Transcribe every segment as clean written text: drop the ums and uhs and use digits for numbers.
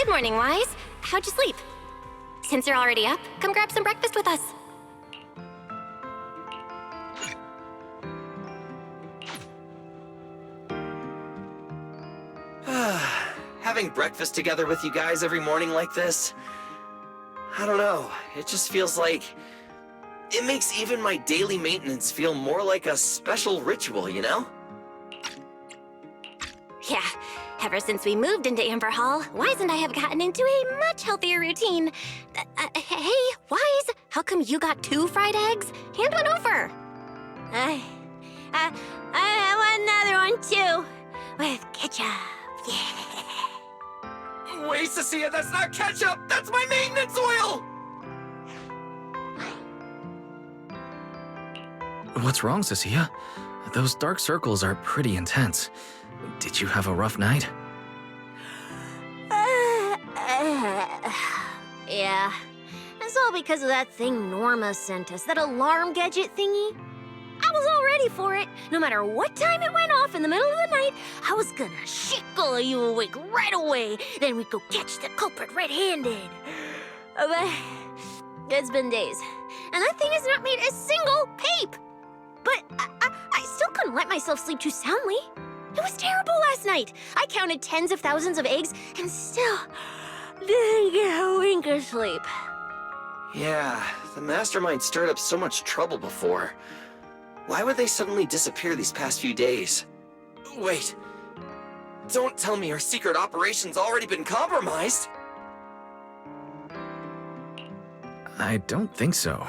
Good morning, Wise. How'd you sleep? Since you're already up, come grab some breakfast with us. Having breakfast together with you guys every morning like this, I don't know, it just feels like... It makes even my daily maintenance feel more like a special ritual, you know? Yeah, ever since we moved into Amber Hall, Wise and I have gotten into a much healthier routine. Hey, Wise, how come you got 2 fried eggs? Hand one over. I want another one too, with ketchup. Yeah. Wait, Cecilia, that's not ketchup! That's my maintenance oil! What's wrong, Cecilia? Those dark circles are pretty intense. Did you have a rough night? Yeah. It's all because of that thing Norma sent us, that alarm gadget thingy. I was all ready for it. No matter what time it went off in the middle of the night, I was gonna shake all of you awake right away. Then we'd go catch the culprit red-handed. But it's been days, and that thing has not made a single peep. But I still couldn't let myself sleep too soundly. It was terrible last night. I counted tens of thousands of eggs and still didn't get a wink of sleep. Yeah, the Mastermind stirred up so much trouble before. Why would they suddenly disappear these past few days? Wait, don't tell me our secret operation's already been compromised? I don't think so.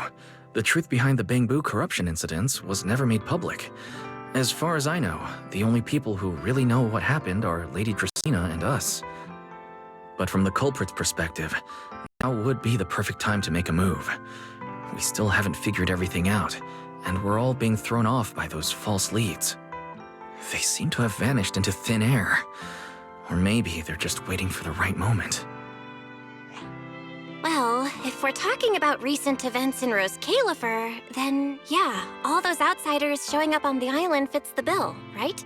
The truth behind the Bangbu corruption incidents was never made public. As far as I know, the only people who really know what happened are Lady Dracaena and us. But from the culprit's perspective, now would be the perfect time to make a move. We still haven't figured everything out, and we're all being thrown off by those false leads. They seem to have vanished into thin air. Or maybe they're just waiting for the right moment. Well, if we're talking about recent events in Roscaelifer, then yeah, all those outsiders showing up on the island fits the bill, right?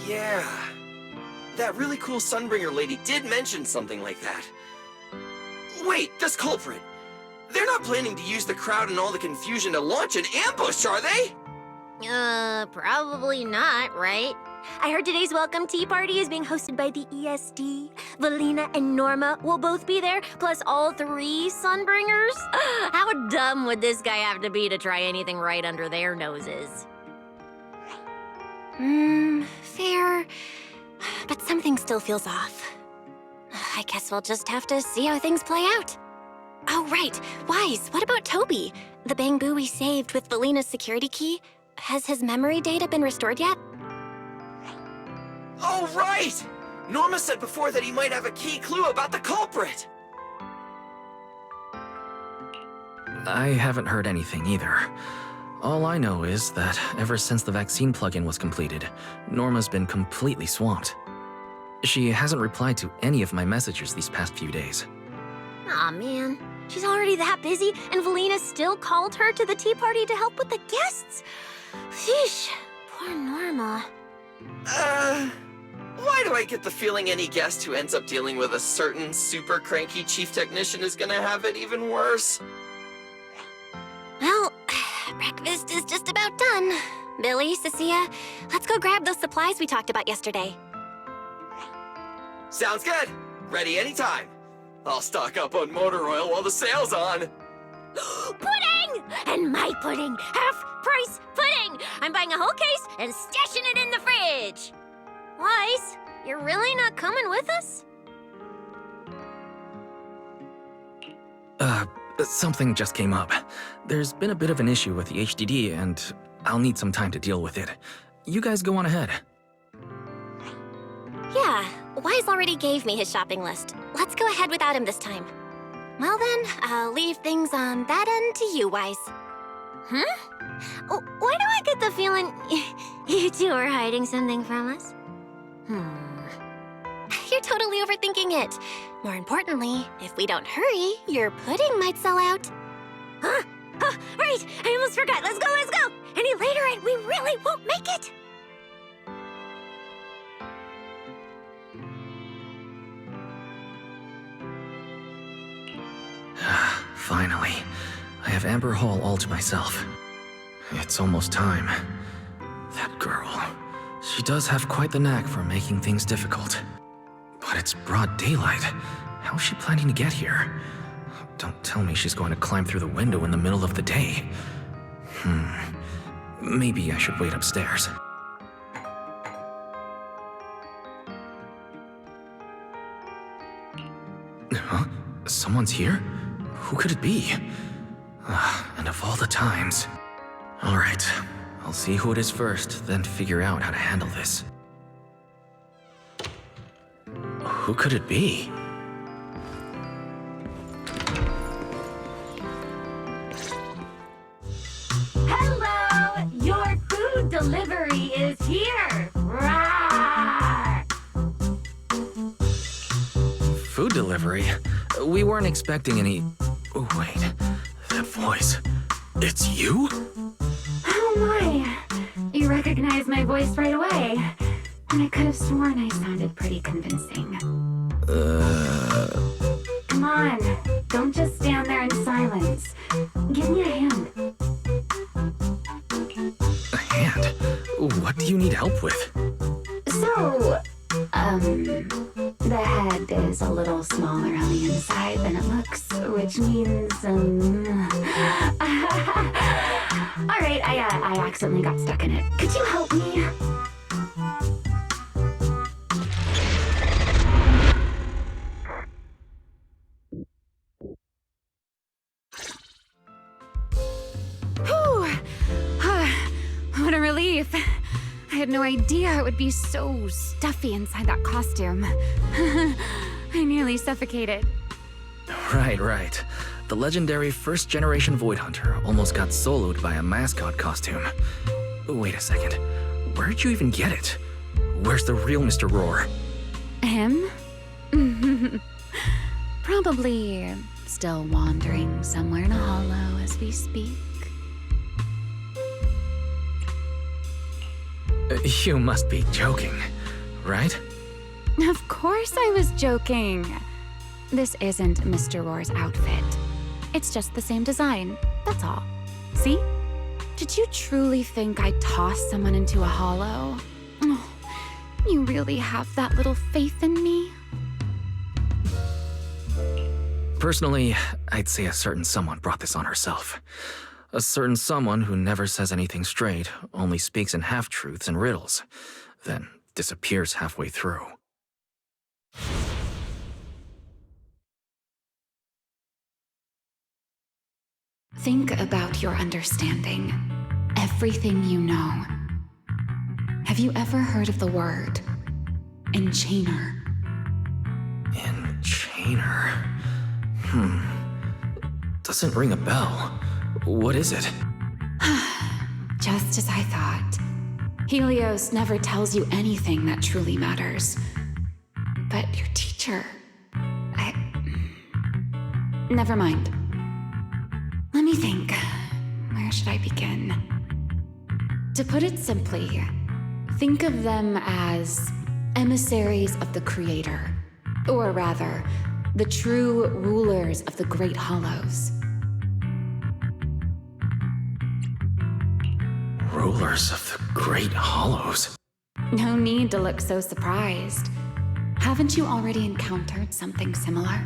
Yeah. That really cool Sunbringer lady did mention something like that. Wait, this culprit! They're not planning to use the crowd and all the confusion to launch an ambush, are they? Probably not, right? I heard today's welcome tea party is being hosted by the ESD. Valina and Norma will both be there, plus all 3 Sunbringers. How dumb would this guy have to be to try anything right under their noses? Fair. But something still feels off. I guess we'll just have to see how things play out. Oh, right. Wise, what about Toby? The Bangbu we saved with Valina's security key? Has his memory data been restored yet? Oh, right! Norma said before that he might have a key clue about the culprit! I haven't heard anything either. All I know is that ever since the vaccine plugin was completed, Norma's been completely swamped. She hasn't replied to any of my messages these past few days. Aw, man. She's already that busy, and Valina still called her to the tea party to help with the guests? Sheesh, poor Norma. Why do I get the feeling any guest who ends up dealing with a certain super cranky chief technician is gonna have it even worse? Well, breakfast is just about done. Billy, Cecilia, let's go grab those supplies we talked about yesterday. Sounds good. Ready anytime. I'll stock up on motor oil while the sale's on. Pudding! And my pudding! Half-price pudding! I'm buying a whole case and stashing it in the fridge! Wise, you're really not coming with us? Something just came up. There's been a bit of an issue with the HDD, and I'll need some time to deal with it. You guys go on ahead. Yeah, Wise already gave me his shopping list. Let's go ahead without him this time. Well then, I'll leave things on that end to you, Wise. Why do I get the feeling you two are hiding something from us? You're totally overthinking it. More importantly, if we don't hurry, your pudding might sell out. Huh? Right! I almost forgot. Let's go, let's go! Any later and we really won't make it! Finally, I have Amber Hall all to myself. It's almost time. That girl, she does have quite the knack for making things difficult. But it's broad daylight. How is she planning to get here? Don't tell me she's going to climb through the window in the middle of the day. Maybe I should wait upstairs. Huh? Someone's here? Who could it be? And of all the times... Alright, I'll see who it is first, then figure out how to handle this. Who could it be? Hello! Your food delivery is here! Rawr! Food delivery? We weren't expecting any... Oh, wait. That voice... It's you? Oh my! You recognized my voice right away. And I could have sworn I sounded pretty convincing. Come on, don't just stand there in silence. Give me a hand. A hand? What do you need help with? So, the head is a little smaller on the inside than it looks, which means, Alright, I accidentally got stuck in it. Could you help me? What a relief. I had no idea it would be so stuffy inside that costume. I nearly suffocated. Right. The legendary first-generation Void Hunter almost got soloed by a mascot costume. Wait a second. Where'd you even get it? Where's the real Mr. Roar? Him? Probably still wandering somewhere in a hollow as we speak. You must be joking, right? Of course I was joking. This isn't Mr. Roar's outfit. It's just the same design, that's all. See? Did you truly think I'd toss someone into a hollow? Oh, you really have that little faith in me? Personally, I'd say a certain someone brought this on herself. A certain someone who never says anything straight, only speaks in half-truths and riddles, then disappears halfway through. Think about your understanding. Everything you know. Have you ever heard of the word enchainer? Enchainer? Doesn't ring a bell. What is it? Just as I thought. Helios never tells you anything that truly matters. But your teacher... Never mind. Let me think. Where should I begin? To put it simply, think of them as emissaries of the Creator. Or rather, the true rulers of the Great Hollows. Rulers of the Great Hollows? No need to look so surprised. Haven't you already encountered something similar?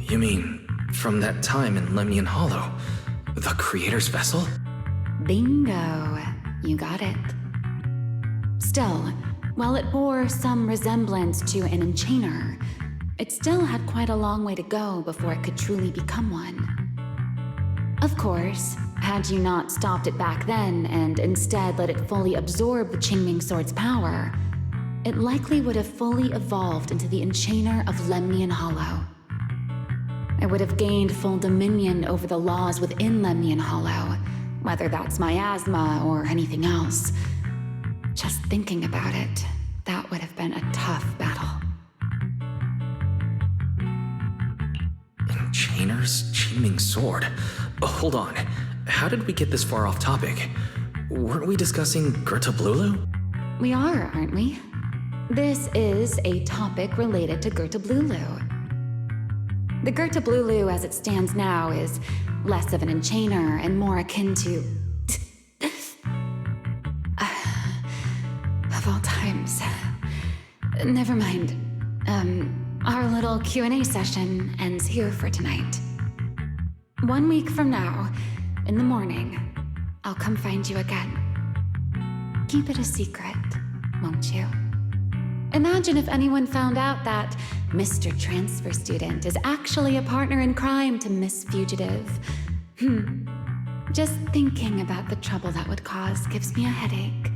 You mean, from that time in Lemnian Hollow? The Creator's vessel? Bingo. You got it. Still, while it bore some resemblance to an enchainer, it still had quite a long way to go before it could truly become one. Of course, had you not stopped it back then and instead let it fully absorb the Qingming Sword's power, it likely would have fully evolved into the Enchainer of Lemnian Hollow. I would have gained full dominion over the laws within Lemnian Hollow, whether that's miasma or anything else. Just thinking about it, that would have been a tough battle. Enchainer's Qingming Sword? Hold on. How did we get this far off topic? Weren't we discussing Gerta Blulu? We are, aren't we? This is a topic related to Gertablulu. The Gertablulu as it stands now is less of an enchainer and more akin to... of all times. Never mind. Our little Q&A session ends here for tonight. 1 week from now, in the morning, I'll come find you again. Keep it a secret, won't you? Imagine if anyone found out that Mr. Transfer Student is actually a partner in crime to Miss Fugitive. Just thinking about the trouble that would cause gives me a headache.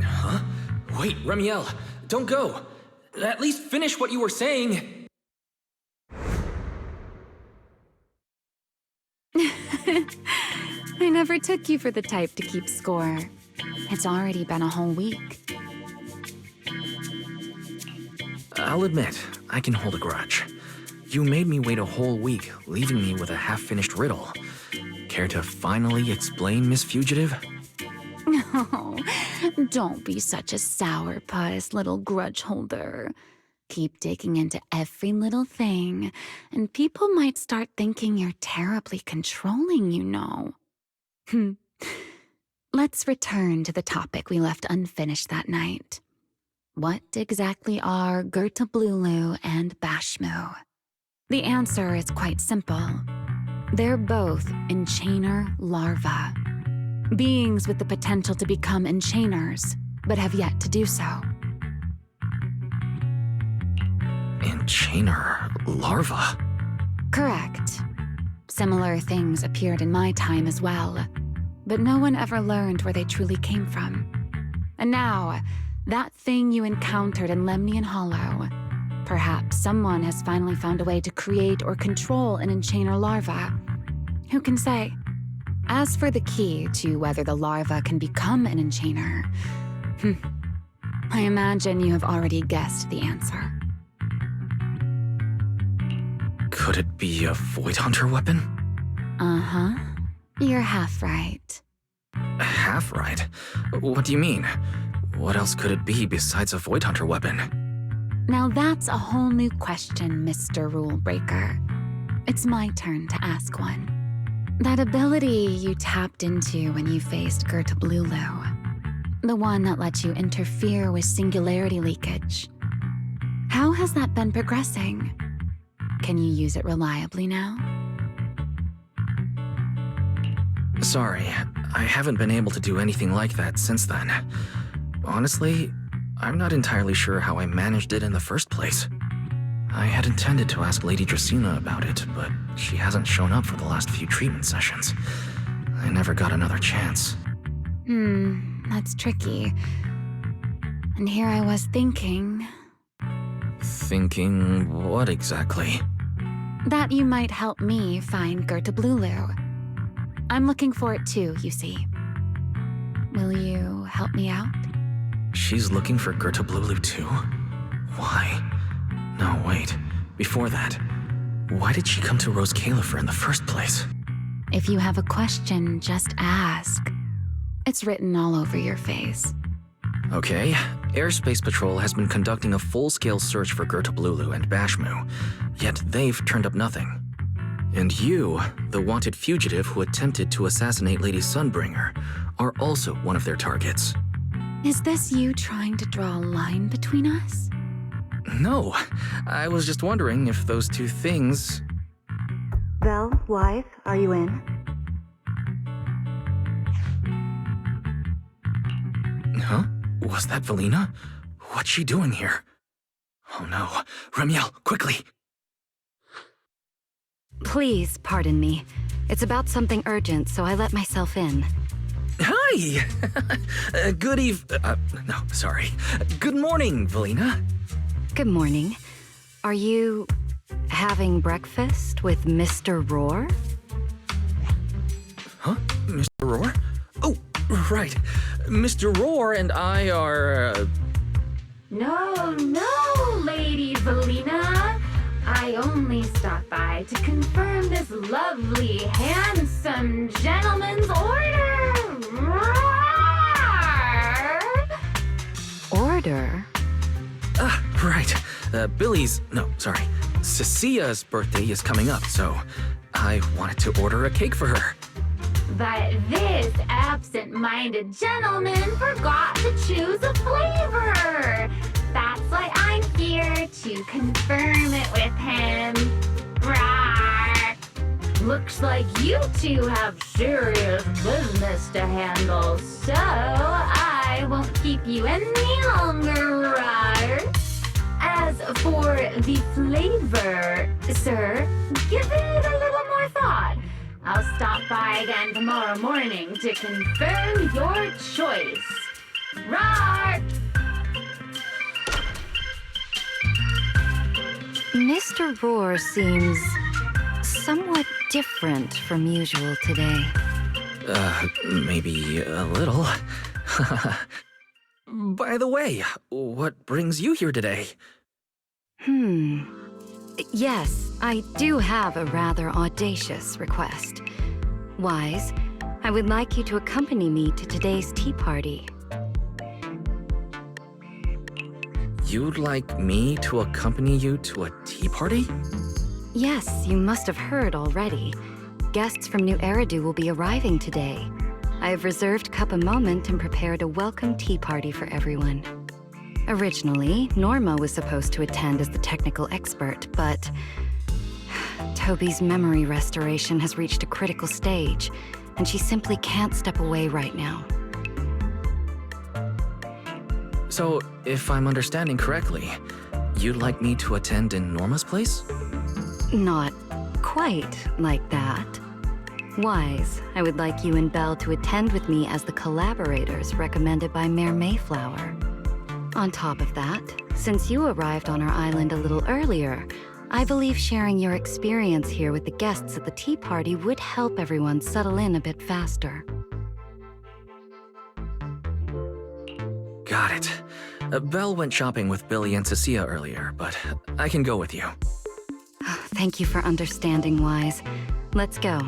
Huh? Wait, Remiel, don't go. At least finish what you were saying. I never took you for the type to keep score. It's already been a whole week. I'll admit, I can hold a grudge. You made me wait a whole week, leaving me with a half-finished riddle. Care to finally explain, Miss Fugitive? No, don't be such a sourpuss, little grudge holder. Keep digging into every little thing, and people might start thinking you're terribly controlling, you know. Let's return to the topic we left unfinished that night. What exactly are Gertablulu and Bashmu? The answer is quite simple. They're both enchainer larvae. Beings with the potential to become enchainers, but have yet to do so. Enchainer larva? Correct. Similar things appeared in my time as well, but no one ever learned where they truly came from. And now, that thing you encountered in Lemnian Hollow, perhaps someone has finally found a way to create or control an enchainer larva. Who can say? As for the key to whether the larva can become an enchainer, I imagine you have already guessed the answer. Could it be a Void Hunter weapon? Uh-huh. You're half right. Half right? What do you mean? What else could it be besides a Void Hunter weapon? Now that's a whole new question, Mr. Rule Breaker. It's my turn to ask one. That ability you tapped into when you faced Gertablulu, the one that lets you interfere with singularity leakage. How has that been progressing? Can you use it reliably now? Sorry, I haven't been able to do anything like that since then. Honestly, I'm not entirely sure how I managed it in the first place. I had intended to ask Lady Dracaena about it, but she hasn't shown up for the last few treatment sessions. I never got another chance. That's tricky. And here I was thinking... Thinking what exactly? That you might help me find Gertablulu. I'm looking for it too, you see. Will you help me out? She's looking for Gertablulu too? Why? No, wait. Before that, why did she come to Roscaelifer in the first place? If you have a question, just ask. It's written all over your face. Okay, Airspace Patrol has been conducting a full-scale search for Gertablulu and Bashmu, yet they've turned up nothing. And you, the wanted fugitive who attempted to assassinate Lady Sunbringer, are also one of their targets. Is this you trying to draw a line between us? No, I was just wondering if those two things... Vel, wife, are you in? Huh? Was that Velina? What's she doing here? Oh no. Remiel, quickly! Please pardon me. It's about something urgent, so I let myself in. Hi! Good no, sorry. Good morning, Velina. Good morning. Are you having breakfast with Mr. Roar? Huh? Mr. Roar? Oh, right. Mr. Roar and I are, No, Lady Velina. I only stopped by to confirm this lovely, handsome gentleman's order. Roar! Cecia's birthday is coming up, so I wanted to order a cake for her. But this absent-minded gentleman forgot to choose a flavor. That's why I'm here to confirm it with him. Rawr. Looks like you two have serious business to handle, so I won't keep you any longer, rawr. As for the flavor, sir, give it a little more thought. I'll stop by again tomorrow morning to confirm your choice. Rawr! Mr. Roar seems somewhat different from usual today. Maybe a little. By the way, what brings you here today? Yes, I do have a rather audacious request. Wise, I would like you to accompany me to today's tea party. You'd like me to accompany you to a tea party? Yes, you must have heard already. Guests from New Eridu will be arriving today. I have reserved Cup a Moment and prepared a welcome tea party for everyone. Originally, Norma was supposed to attend as the technical expert, but Toby's memory restoration has reached a critical stage, and she simply can't step away right now. So, if I'm understanding correctly, you'd like me to attend in Norma's place? Not quite like that. Wise, I would like you and Belle to attend with me as the collaborators recommended by Mayor Mayflower. On top of that, since you arrived on our island a little earlier, I believe sharing your experience here with the guests at the tea party would help everyone settle in a bit faster. Got it. Belle went shopping with Billy and Cecilia earlier, but I can go with you. Thank you for understanding, Wise. Let's go.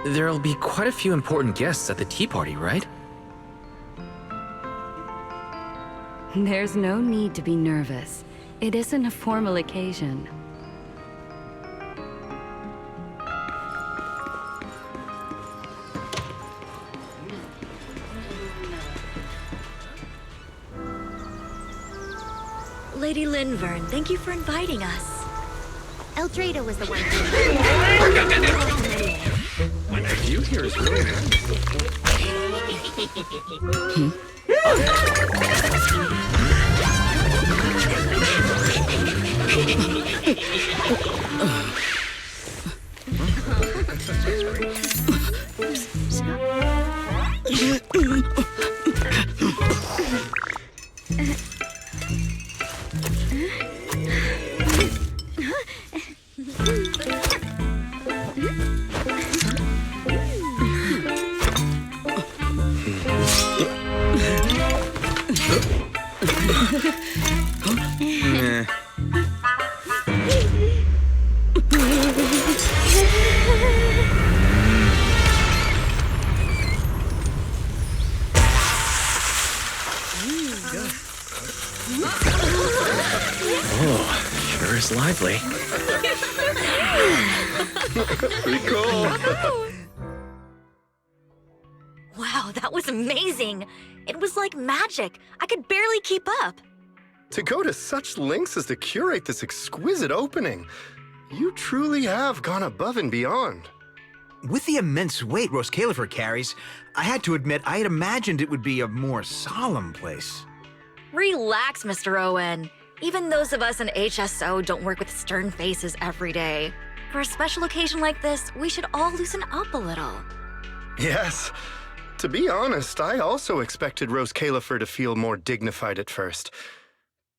There'll be quite a few important guests at the tea party, right? There's no need to be nervous. It isn't a formal occasion. Lady Linvern, thank you for inviting us. Eldrada was the one who... What did you hear is really Sure is lively. pretty cool. Wow, that was amazing. It was like magic. I could barely keep up. To go to such lengths as to curate this exquisite opening, you truly have gone above and beyond. With the immense weight Roscaelifer carries, I had to admit I had imagined it would be a more solemn place. Relax, Mr. Owen. Even those of us in HSO don't work with stern faces every day. For a special occasion like this, we should all loosen up a little. Yes. To be honest, I also expected Roscaelifer to feel more dignified at first.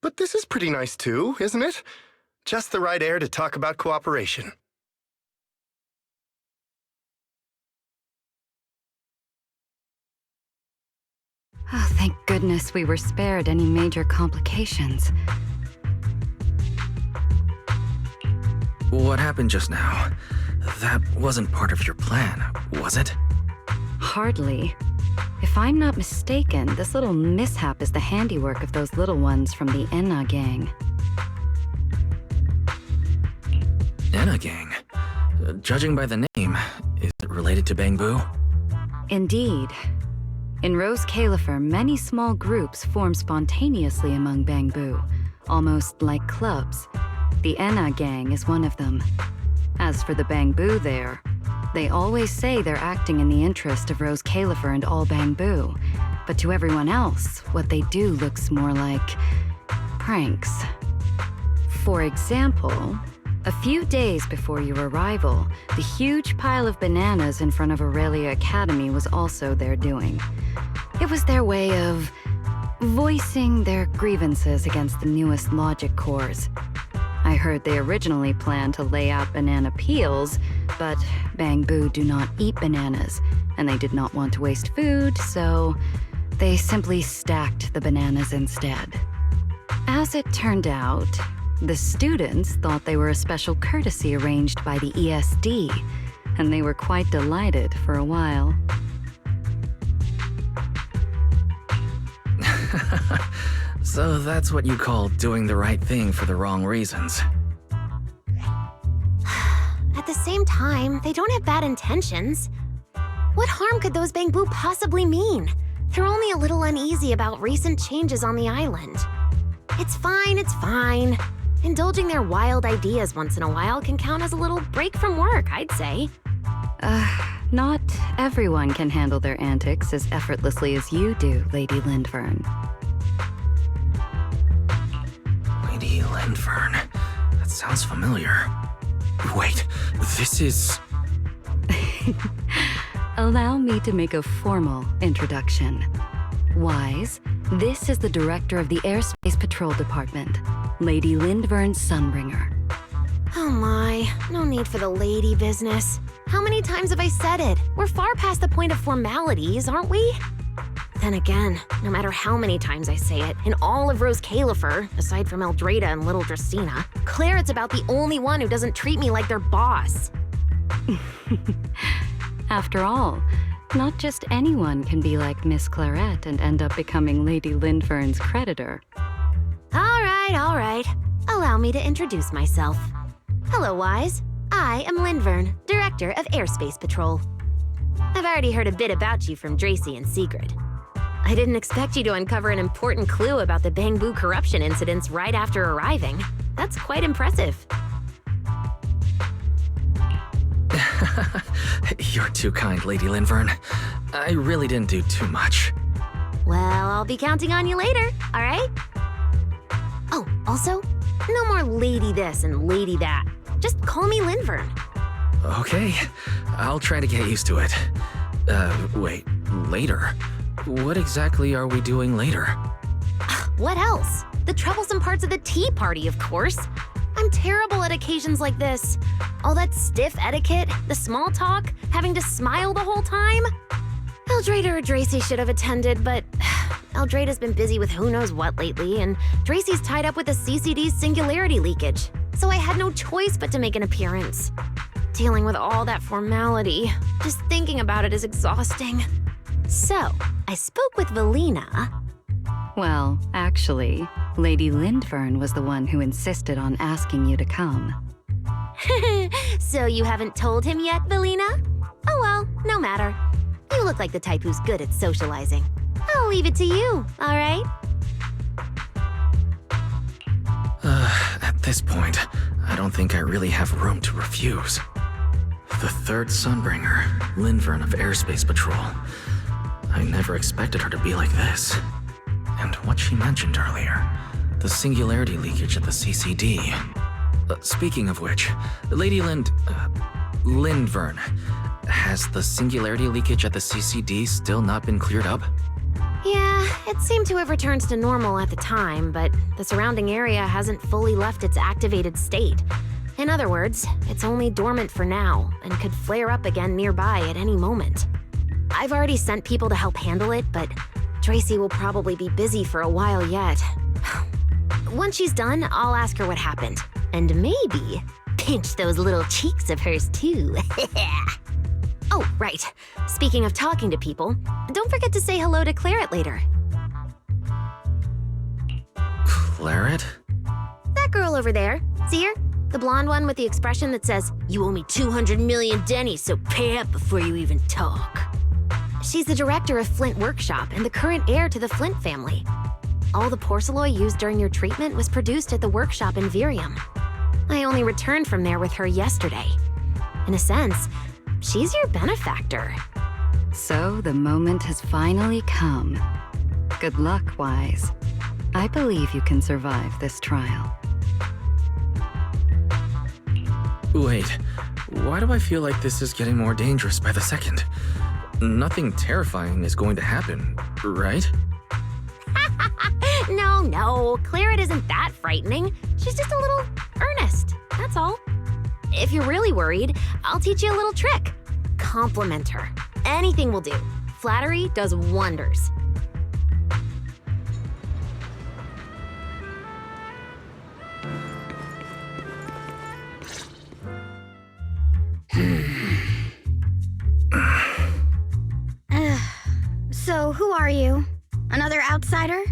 But this is pretty nice too, isn't it? Just the right air to talk about cooperation. Oh, thank goodness we were spared any major complications. What happened just now? That wasn't part of your plan, was it? Hardly. If I'm not mistaken, this little mishap is the handiwork of those little ones from the Enna gang. Enna gang? Judging by the name, is it related to Bangbu? Indeed. In Roscaelifer, many small groups form spontaneously among Bangbu, almost like clubs. The Enna gang is one of them. As for the Bangbu there, they always say they're acting in the interest of Roscaelifer and all Bangbu, but to everyone else, what they do looks more like pranks. For example, a few days before your arrival, the huge pile of bananas in front of Aurelia Academy was also their doing. It was their way of voicing their grievances against the newest logic cores. I heard they originally planned to lay out banana peels, but Bangbu do not eat bananas, and they did not want to waste food, so they simply stacked the bananas instead. As it turned out, the students thought they were a special courtesy arranged by the ESD, and they were quite delighted for a while. So that's what you call doing the right thing for the wrong reasons. At the same time, they don't have bad intentions. What harm could those Bangbu possibly mean? They're only a little uneasy about recent changes on the island. It's fine, it's fine. Indulging their wild ideas once in a while can count as a little break from work, I'd say. Not everyone can handle their antics as effortlessly as you do, Lady Lindvern. Lady Lindvern. That sounds familiar. Wait, this is... Allow me to make a formal introduction. Wise, this is the director of the Airspace Patrol Department, Lady Lindvern Sunbringer. Oh my, no need for the lady business. How many times have I said it? We're far past the point of formalities, aren't we? Then again, no matter how many times I say it, in all of Roscaelifer, aside from Eldrada and little Dracena, Claret's about the only one who doesn't treat me like their boss. After all, not just anyone can be like Miss Claret and end up becoming Lady Lindvern's creditor. All right. Allow me to introduce myself. Hello, Wise. I am Lindvern, Director of Airspace Patrol. I've already heard a bit about you from Dracy and Sigrid. I didn't expect you to uncover an important clue about the Bangbu corruption incidents right after arriving. That's quite impressive. You're too kind, Lady Lindvern. I really didn't do too much. Well, I'll be counting on you later, all right? Oh, also, no more lady this and lady that. Just call me Lindvern. Okay, I'll try to get used to it. Wait, later? What exactly are we doing later? What else? The troublesome parts of the tea party, of course. I'm terrible at occasions like this. All that stiff etiquette, the small talk, having to smile the whole time. Eldrada or Dracy should have attended, but Eldrada's been busy with who knows what lately, and Dracy's tied up with the CCD's singularity leakage, so I had no choice but to make an appearance. Dealing with all that formality, just thinking about it is exhausting. So, I spoke with Valina. Well, actually, Lady Lindvern was the one who insisted on asking you to come. So you haven't told him yet, Valina? Oh well, no matter. You look like the type who's good at socializing. I'll leave it to you, all right? At this point, I don't think I really have room to refuse. The third Sunbringer, Lindvern of Airspace Patrol. I never expected her to be like this. And what she mentioned earlier, the singularity leakage at the CCD. Speaking of which, Lady Lindvern, has the singularity leakage at the CCD still not been cleared up? Yeah, it seemed to have returned to normal at the time, but the surrounding area hasn't fully left its activated state. In other words, it's only dormant for now, and could flare up again nearby at any moment. I've already sent people to help handle it, but Dracy will probably be busy for a while yet. Once she's done, I'll ask her what happened. And maybe pinch those little cheeks of hers too. Oh, right. Speaking of talking to people, don't forget to say hello to Claret later. Claret? That girl over there. See her? The blonde one with the expression that says, "You owe me 200 million dennies, so pay up before you even talk." She's the director of Flint Workshop and the current heir to the Flint family. All the porcelain used during your treatment was produced at the workshop in Virium. I only returned from there with her yesterday. In a sense, she's your benefactor. So the moment has finally come. Good luck, Wise. I believe you can survive this trial. Wait, why do I feel like this is getting more dangerous by the second? Nothing terrifying is going to happen, right? No, Claret isn't that frightening. She's just a little earnest, that's all. If you're really worried, I'll teach you a little trick. Compliment her. Anything will do. Flattery does wonders. So, who are you? Another outsider?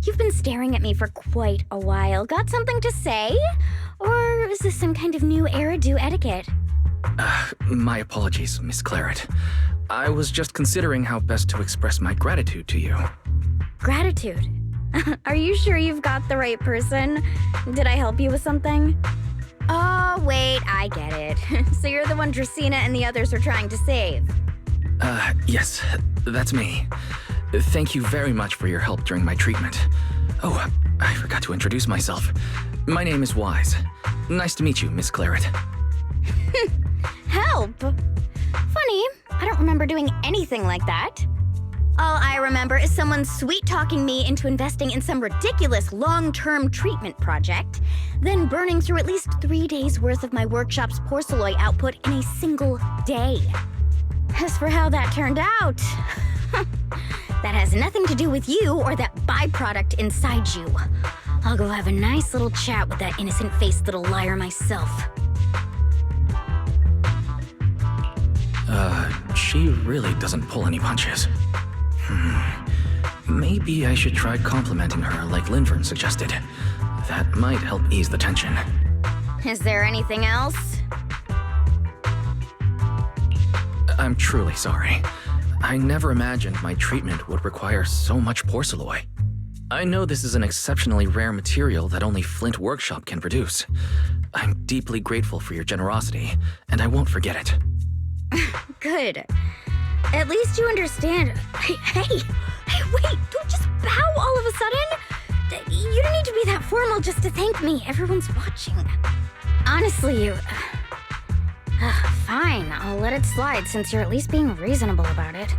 You've been staring at me for quite a while. Got something to say? Or is this some kind of new Eridu etiquette? My apologies, Miss Claret. I was just considering how best to express my gratitude to you. Gratitude? Are you sure you've got the right person? Did I help you with something? Oh, wait, I get it. So you're the one Dracaena and the others are trying to save. Yes, that's me. Thank you very much for your help during my treatment. Oh, I forgot to introduce myself. My name is Wise. Nice to meet you, Miss Claret. Help? Funny, I don't remember doing anything like that. All I remember is someone sweet-talking me into investing in some ridiculous long-term treatment project, then burning through at least 3 days' worth of my workshop's porcelain output in a single day. As for how that turned out, that has nothing to do with you or that byproduct inside you. I'll go have a nice little chat with that innocent-faced little liar myself. She really doesn't pull any punches. Maybe I should try complimenting her like Linvern suggested. That might help ease the tension. Is there anything else? I'm truly sorry. I never imagined my treatment would require so much porcelain. I know this is an exceptionally rare material that only Flint Workshop can produce. I'm deeply grateful for your generosity, and I won't forget it. Good. At least you understand. Hey, wait, don't just bow all of a sudden. You don't need to be that formal just to thank me. Everyone's watching. Honestly, you... Fine, I'll let it slide since you're at least being reasonable about it.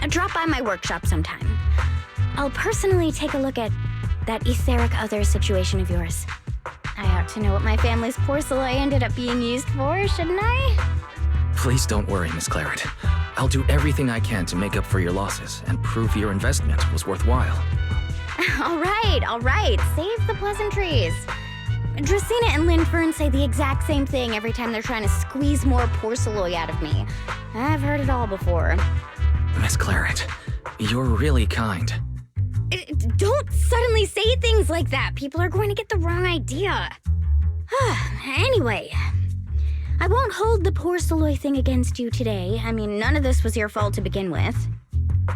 Drop by my workshop sometime. I'll personally take a look at that etheric other situation of yours. I ought to know what my family's porcelain ended up being used for, shouldn't I? Please don't worry, Miss Claret. I'll do everything I can to make up for your losses and prove your investment was worthwhile. All right. Save the pleasantries. Dracaena and Linfern say the exact same thing every time they're trying to squeeze more porcelain out of me. I've heard it all before. Miss Claret, you're really kind. Don't suddenly say things like that. People are going to get the wrong idea. Anyway, I won't hold the porcelain thing against you today. I mean, none of this was your fault to begin with.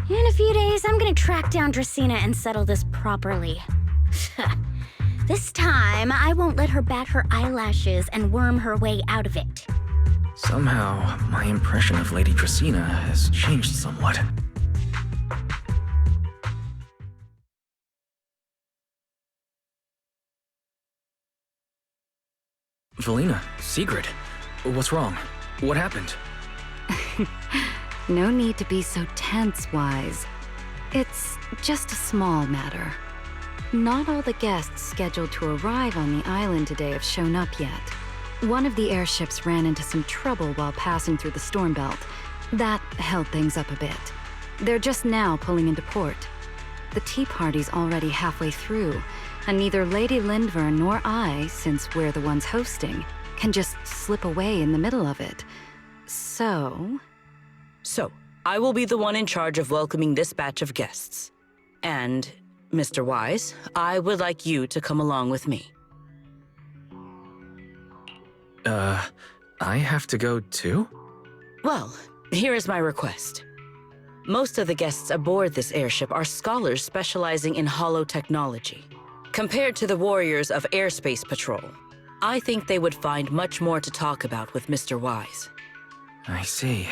In a few days, I'm gonna track down Dracaena and settle this properly. This time, I won't let her bat her eyelashes and worm her way out of it. Somehow, my impression of Lady Dracaena has changed somewhat. Valina, Sigrid, what's wrong? What happened? No need to be so tense, Wise. It's just a small matter. Not all the guests scheduled to arrive on the island today have shown up yet. One of the airships ran into some trouble while passing through the storm belt. That held things up a bit. They're just now pulling into port. The tea party's already halfway through, and neither Lady Lindvern nor I, since we're the ones hosting, can just slip away in the middle of it. So, So, I will be the one in charge of welcoming this batch of guests. And, Mr. Wise, I would like you to come along with me. I have to go too? Well, here is my request. Most of the guests aboard this airship are scholars specializing in holotechnology. Compared to the warriors of Airspace Patrol, I think they would find much more to talk about with Mr. Wise. I see.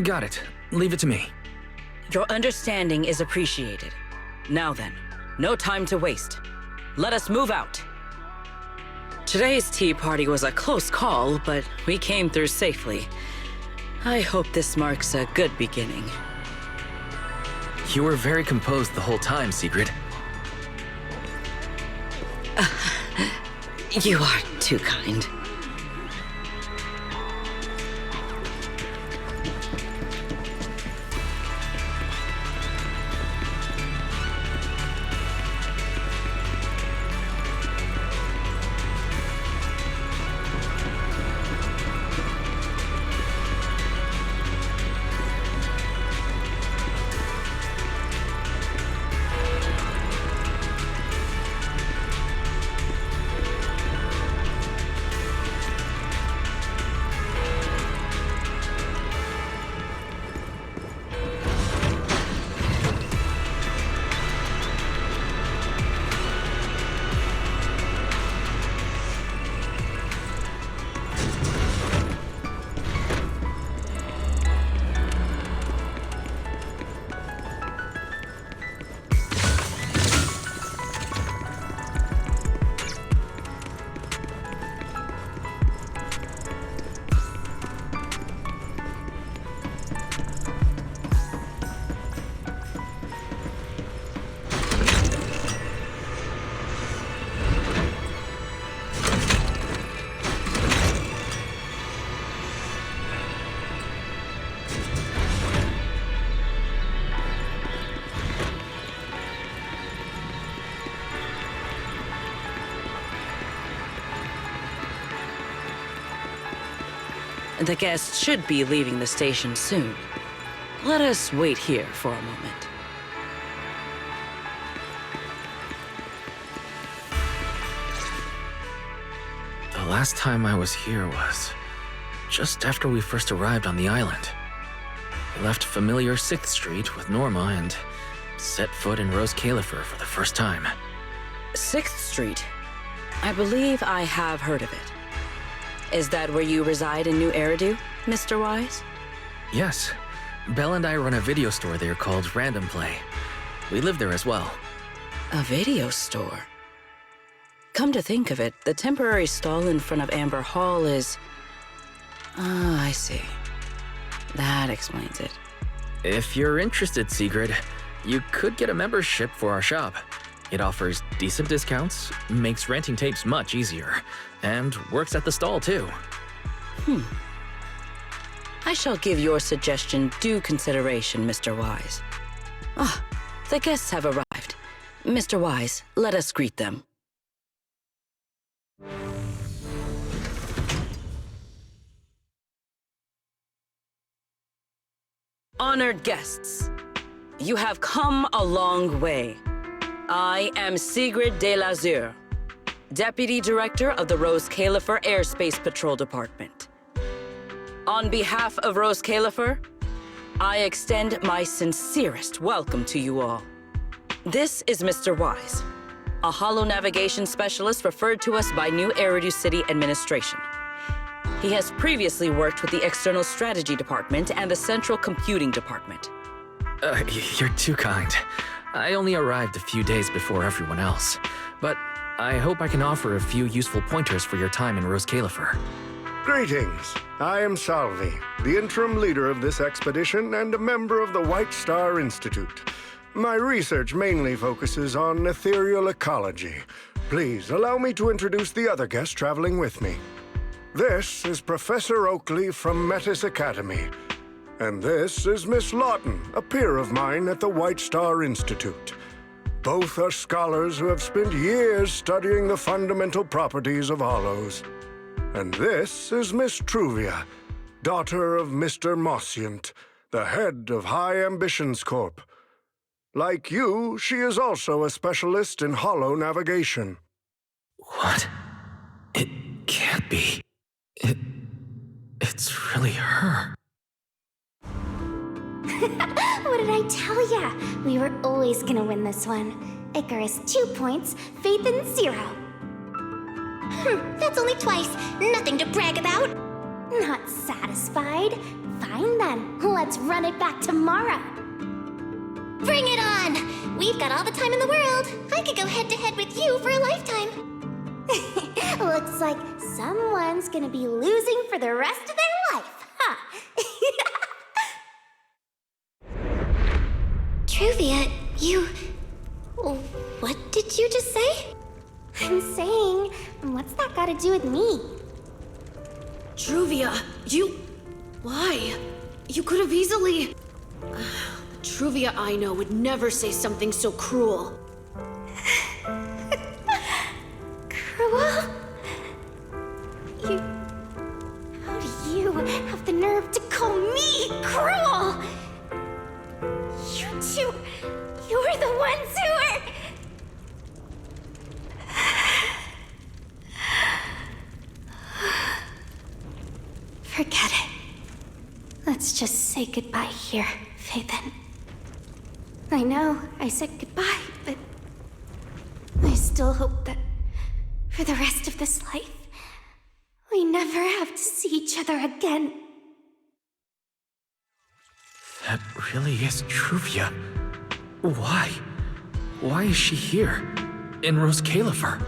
Got it. Leave it to me. Your understanding is appreciated. Now then, no time to waste. Let us move out. Today's tea party was a close call, but we came through safely. I hope this marks a good beginning. You were very composed the whole time, Sigrid. You are too kind. The guests should be leaving the station soon. Let us wait here for a moment. The last time I was here was just after we first arrived on the island. We left familiar 6th Street with Norma and set foot in Roscaelifer for the first time. 6th Street? I believe I have heard of it. Is that where you reside in New Eridu, Mr. Wise? Yes. Belle and I run a video store there called Random Play. We live there as well. A video store? Come to think of it, the temporary stall in front of Amber Hall is... Ah, I see. That explains it. If you're interested, Sigrid, you could get a membership for our shop. It offers decent discounts, makes renting tapes much easier, and works at the stall too. I shall give your suggestion due consideration, Mr. Wise. Ah, the guests have arrived. Mr. Wise, let us greet them. Honored guests, you have come a long way. I am Sigrid de Lazure, Deputy Director of the Roscaelifer Airspace Patrol Department. On behalf of Roscaelifer, I extend my sincerest welcome to you all. This is Mr. Wise, a holo-navigation specialist referred to us by New Eridu City Administration. He has previously worked with the External Strategy Department and the Central Computing Department. You're too kind. I only arrived a few days before everyone else, but I hope I can offer a few useful pointers for your time in Roscaelifer. Greetings. I am Salvi, the interim leader of this expedition and a member of the White Star Institute. My research mainly focuses on ethereal ecology. Please allow me to introduce the other guests traveling with me. This is Professor Oakley from Metis Academy. And this is Miss Lawton, a peer of mine at the White Star Institute. Both are scholars who have spent years studying the fundamental properties of hollows. And this is Miss Truvia, daughter of Mr. Mossiant, the head of High Ambitions Corp. Like you, she is also a specialist in holo navigation. What? It can't be. It's really her. What did I tell ya? We were always gonna win this one. Icarus 2 points, Phaethon 0. That's only twice. Nothing to brag about. Not satisfied? Fine then. Let's run it back tomorrow. Bring it on! We've got all the time in the world. I could go head-to-head with you for a lifetime. Looks like someone's gonna be losing for the rest of their life, huh? Truvia, you... What did you just say? I'm saying, what's that got to do with me? Truvia, you... Why? You could have easily... The Truvia I know would never say something so cruel. Cruel? How do you have the nerve to call me cruel? You two... You're the ones who are... Forget it. Let's just say goodbye here, Phaethon. I know I said goodbye, but I still hope that for the rest of this life, we never have to see each other again. That really is Truvia. Why? Why is she here? In Roscaelifer?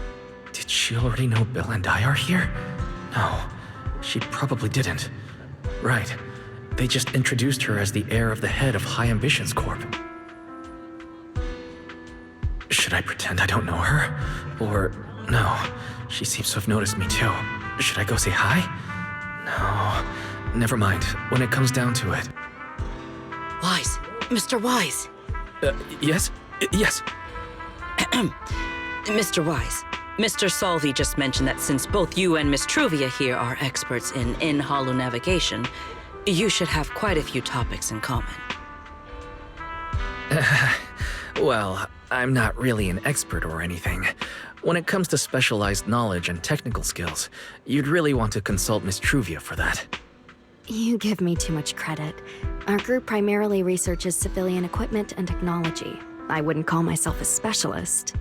Did she already know Bill and I are here? No, she probably didn't. Right. They just introduced her as the heir of the head of High Ambitions Corp. Should I pretend I don't know her? Or, no, she seems to have noticed me too. Should I go say hi? No, never mind. When it comes down to it. Wise. Mr. Wise. Yes? Yes. Mr. Wise, Mr. Salvi just mentioned that since both you and Miss Truvia here are experts in holo navigation, you should have quite a few topics in common. Well, I'm not really an expert or anything. When it comes to specialized knowledge and technical skills, you'd really want to consult Miss Truvia for that. You give me too much credit. Our group primarily researches civilian equipment and technology. I wouldn't call myself a specialist.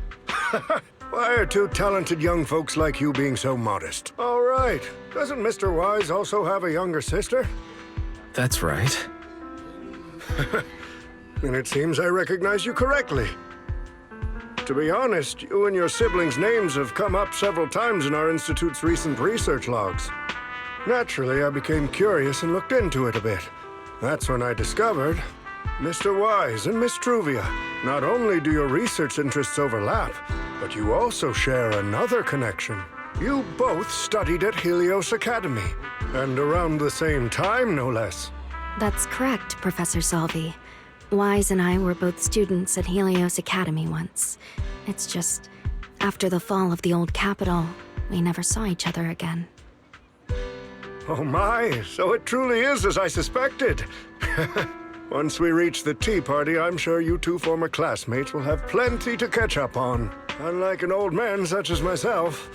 Why are two talented young folks like you being so modest? All right. Doesn't Mr. Wise also have a younger sister? That's right. Then it seems I recognize you correctly. To be honest, you and your siblings' names have come up several times in our Institute's recent research logs. Naturally, I became curious and looked into it a bit. That's when I discovered Mr. Wise and Miss Truvia. Not only do your research interests overlap, but you also share another connection. You both studied at Helios Academy, and around the same time, no less. That's correct, Professor Salvi. Wise and I were both students at Helios Academy once. It's just, after the fall of the old capital, we never saw each other again. Oh my, so it truly is as I suspected. Once we reach the tea party, I'm sure you two former classmates will have plenty to catch up on. Unlike an old man such as myself,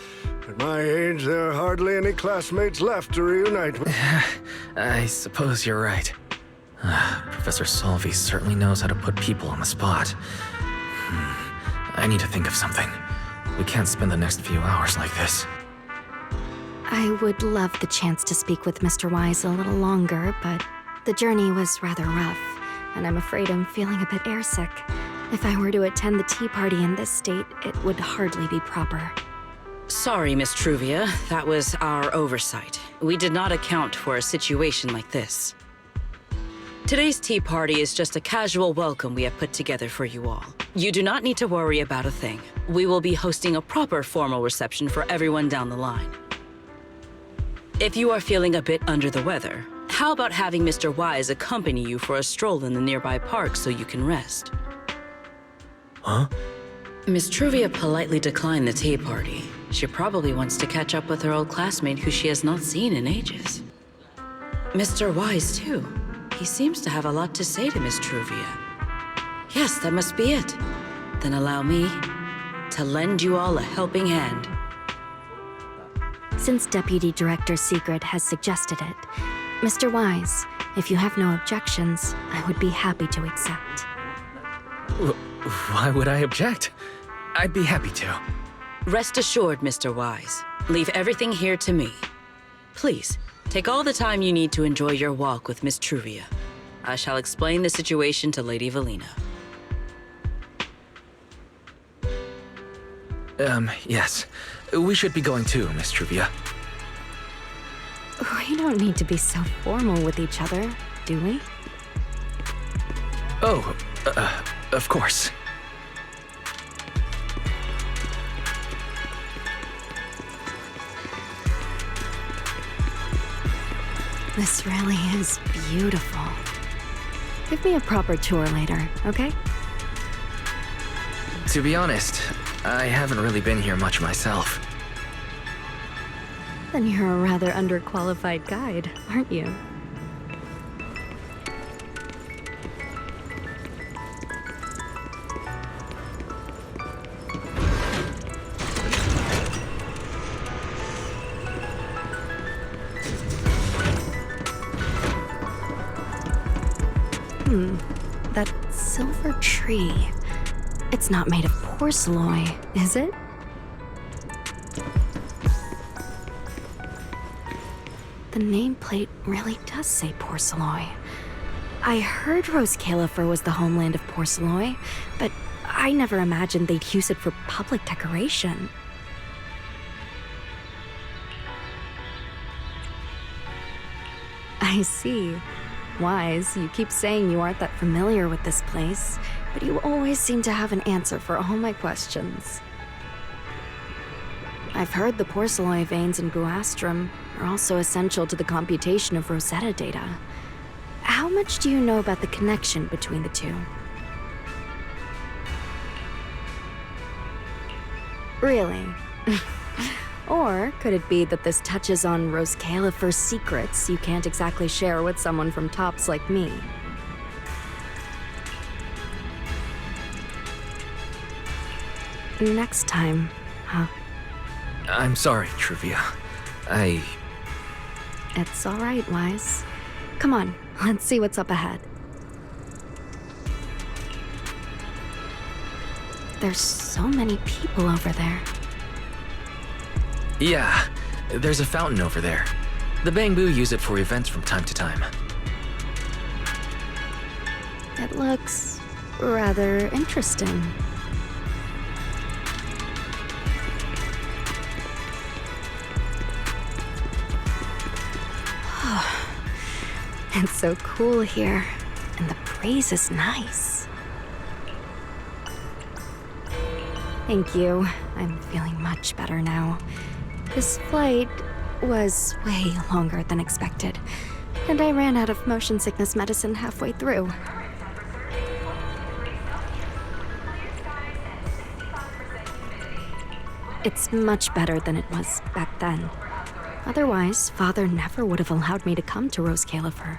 at my age, there are hardly any classmates left to reunite with. I suppose you're right. Professor Salvi certainly knows how to put people on the spot. I need to think of something. We can't spend the next few hours like this. I would love the chance to speak with Mr. Wise a little longer, but the journey was rather rough, and I'm afraid I'm feeling a bit airsick. If I were to attend the tea party in this state, it would hardly be proper. Sorry, Miss Truvia. That was our oversight. We did not account for a situation like this. Today's tea party is just a casual welcome we have put together for you all. You do not need to worry about a thing. We will be hosting a proper formal reception for everyone down the line. If you are feeling a bit under the weather, how about having Mr. Wise accompany you for a stroll in the nearby park so you can rest? Huh? Miss Truvia politely declined the tea party. She probably wants to catch up with her old classmate who she has not seen in ages. Mr. Wise, too. He seems to have a lot to say to Miss Truvia. Yes, that must be it. Then allow me to lend you all a helping hand. Since Deputy Director Secret has suggested it, Mr. Wise, if you have no objections, I would be happy to accept. Why would I object? I'd be happy to. Rest assured, Mr. Wise. Leave everything here to me. Please, take all the time you need to enjoy your walk with Miss Truvia. I shall explain the situation to Lady Valina. Yes. We should be going too, Miss Truvia. We don't need to be so formal with each other, do we? Oh, of course. This really is beautiful. Give me a proper tour later, okay? To be honest, I haven't really been here much myself. Then you're a rather underqualified guide, aren't you? That silver tree. It's not made of porcelain, is it? The nameplate really does say porcelain. I heard Roscaelifer was the homeland of porcelain, but I never imagined they'd use it for public decoration. I see. Wise, you keep saying you aren't that familiar with this place, but you always seem to have an answer for all my questions. I've heard the porcelain veins in Buastrum are also essential to the computation of Rosetta data. How much do you know about the connection between the two? Really? Or could it be that this touches on Roscaelifer's secrets you can't exactly share with someone from Tops like me? Next time, huh? I'm sorry, Truvia. It's all right, Wise. Come on, let's see what's up ahead. There's so many people over there. Yeah, there's a fountain over there. The Bangbu use it for events from time to time. It looks rather interesting. It's so cool here, and the breeze is nice. Thank you. I'm feeling much better now. This flight was way longer than expected, and I ran out of motion sickness medicine halfway through. It's much better than it was back then. Otherwise, Father never would have allowed me to come to Roscaelifer.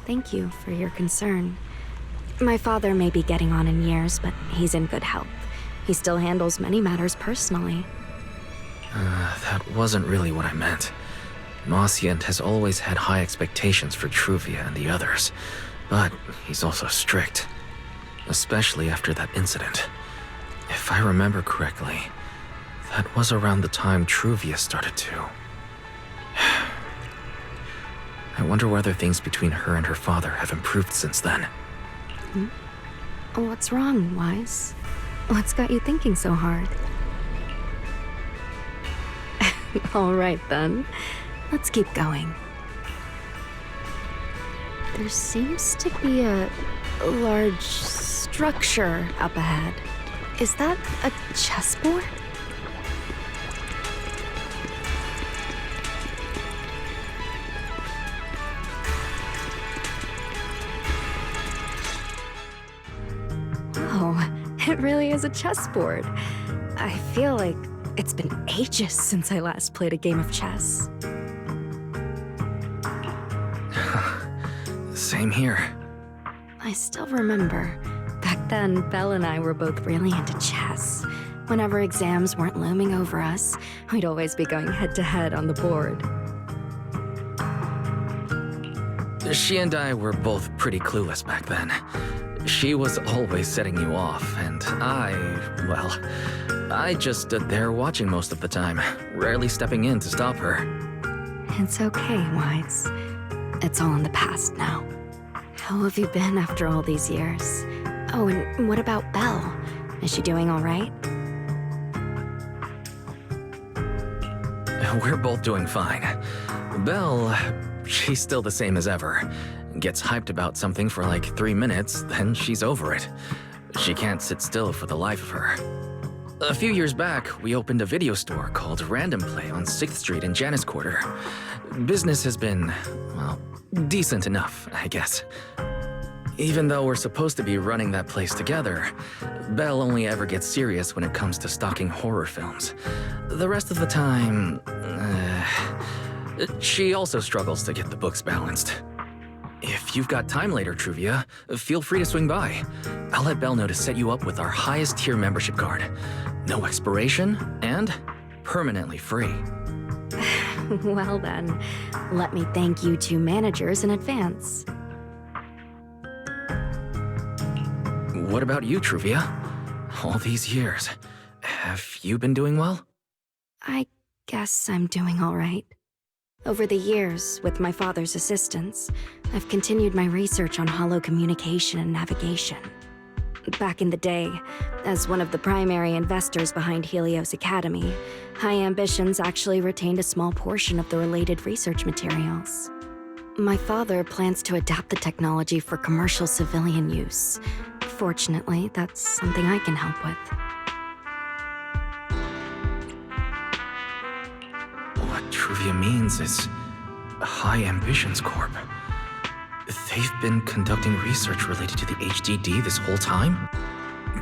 Thank you for your concern. My father may be getting on in years, but he's in good health. He still handles many matters personally. That wasn't really what I meant. Mossiant has always had high expectations for Truvia and the others, but he's also strict. Especially after that incident. If I remember correctly, that was around the time Truvia started to. I wonder whether things between her and her father have improved since then. What's wrong, Wise? What's got you thinking so hard? All right, then. Let's keep going. There seems to be a large structure up ahead. Is that a chessboard? Oh, it really is a chessboard. I feel like it's been ages since I last played a game of chess. Same here. I still remember. Back then, Belle and I were both really into chess. Whenever exams weren't looming over us, we'd always be going head-to-head on the board. She and I were both pretty clueless back then. She was always setting you off, and I just stood there watching most of the time, rarely stepping in to stop her. It's okay, Wise. It's all in the past now. How have you been after all these years? Oh, and what about Belle? Is she doing all right? We're both doing fine. Belle, she's still the same as ever. Gets hyped about something for like 3 minutes, then she's over it. She can't sit still for the life of her. A few years back, we opened a video store called Random Play on 6th Street in Janus Quarter. Business has been, well, decent enough, I guess. Even though we're supposed to be running that place together, Belle only ever gets serious when it comes to stocking horror films. The rest of the time, she also struggles to get the books balanced. If you've got time later, Truvia, feel free to swing by. I'll let Belle know to set you up with our highest tier membership card. No expiration, and permanently free. Well then, let me thank you two managers in advance. What about you, Truvia? All these years, have you been doing well? I guess I'm doing all right. Over the years, with my father's assistance, I've continued my research on holo communication and navigation. Back in the day, as one of the primary investors behind Helios Academy, High Ambitions actually retained a small portion of the related research materials. My father plans to adapt the technology for commercial civilian use. Fortunately, that's something I can help with. What Truvia means is High Ambitions Corp. They've been conducting research related to the HDD this whole time?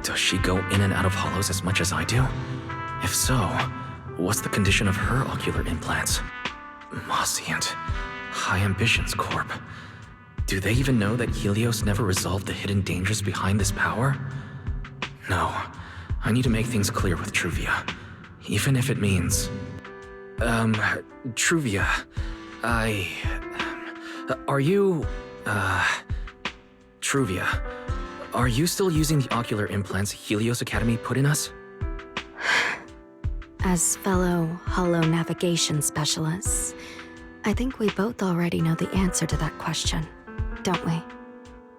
Does she go in and out of hollows as much as I do? If so, what's the condition of her ocular implants? Mossient. High Ambitions Corp. Do they even know that Helios never resolved the hidden dangers behind this power? No. I need to make things clear with Truvia. Even if it means... Truvia, are you... Truvia, are you still using the ocular implants Helios Academy put in us? As fellow holo navigation specialists, I think we both already know the answer to that question, don't we?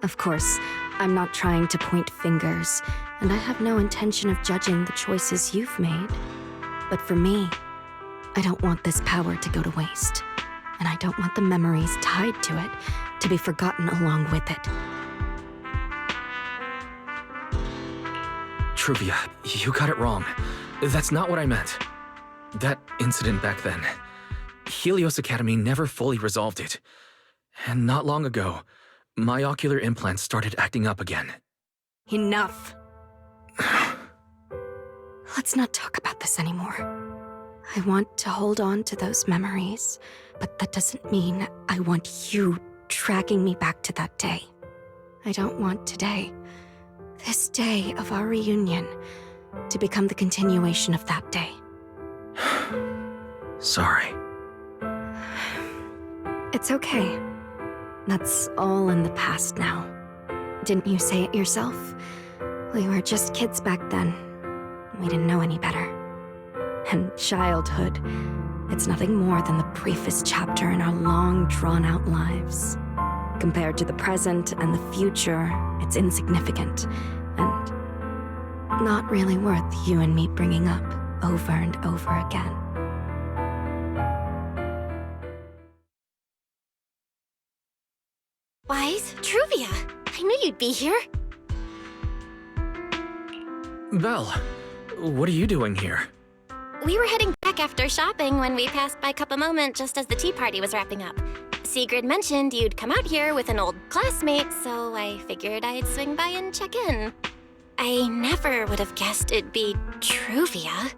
Of course, I'm not trying to point fingers, and I have no intention of judging the choices you've made. But for me, I don't want this power to go to waste, and I don't want the memories tied to it to be forgotten along with it. Truvia, you got it wrong. That's not what I meant. That incident back then, Helios Academy never fully resolved it. And not long ago, my ocular implants started acting up again. Enough. Let's not talk about this anymore. I want to hold on to those memories, but that doesn't mean I want you dragging me back to that day. I don't want today, this day of our reunion, to become the continuation of that day. Sorry. It's okay. That's all in the past now. Didn't you say it yourself? We were just kids back then. We didn't know any better. And childhood, it's nothing more than the briefest chapter in our long, drawn-out lives. Compared to the present and the future, it's insignificant, and not really worth you and me bringing up over and over again. Wise, Truvia, I knew you'd be here. Belle, what are you doing here? We were heading back after shopping when we passed by Cup a Moment just as the tea party was wrapping up. Sigrid mentioned you'd come out here with an old classmate, so I figured I'd swing by and check in. I never would have guessed it'd be Truvia.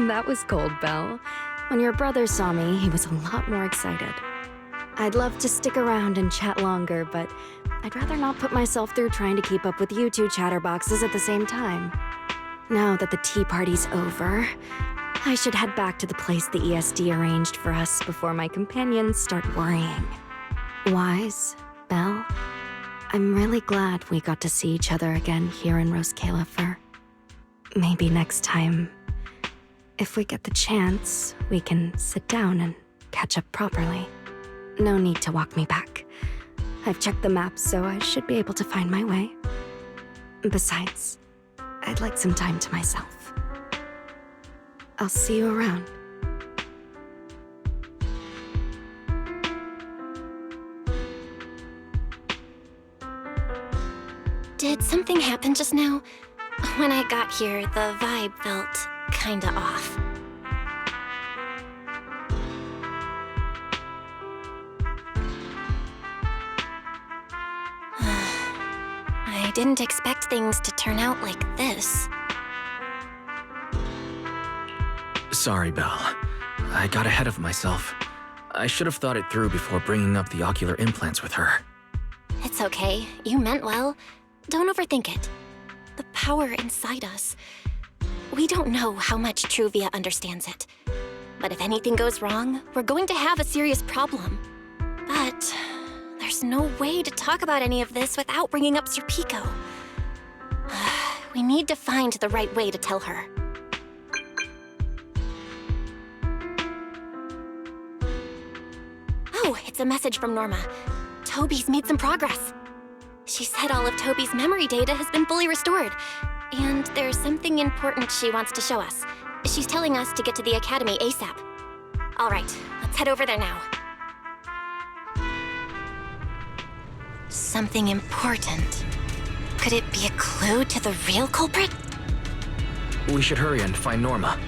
That was cold, Belle. When your brother saw me, he was a lot more excited. I'd love to stick around and chat longer, but I'd rather not put myself through trying to keep up with you two chatterboxes at the same time. Now that the tea party's over, I should head back to the place the ESD arranged for us before my companions start worrying. Wise, Belle, I'm really glad we got to see each other again here in Roscaelifer. Maybe next time, if we get the chance, we can sit down and catch up properly. No need to walk me back. I've checked the map, so I should be able to find my way. Besides, I'd like some time to myself. I'll see you around. Did something happen just now? When I got here, the vibe felt kinda off. I didn't expect things to turn out like this. Sorry, Belle. I got ahead of myself. I should have thought it through before bringing up the ocular implants with her. It's okay. You meant well. Don't overthink it. The power inside us. We don't know how much Truvia understands it. But if anything goes wrong, we're going to have a serious problem. But there's no way to talk about any of this without bringing up Serpico. We need to find the right way to tell her. Oh, it's a message from Norma. Toby's made some progress. She said all of Toby's memory data has been fully restored. And there's something important she wants to show us. She's telling us to get to the Academy ASAP. All right, let's head over there now. Something important. Could it be a clue to the real culprit? We should hurry and find Norma.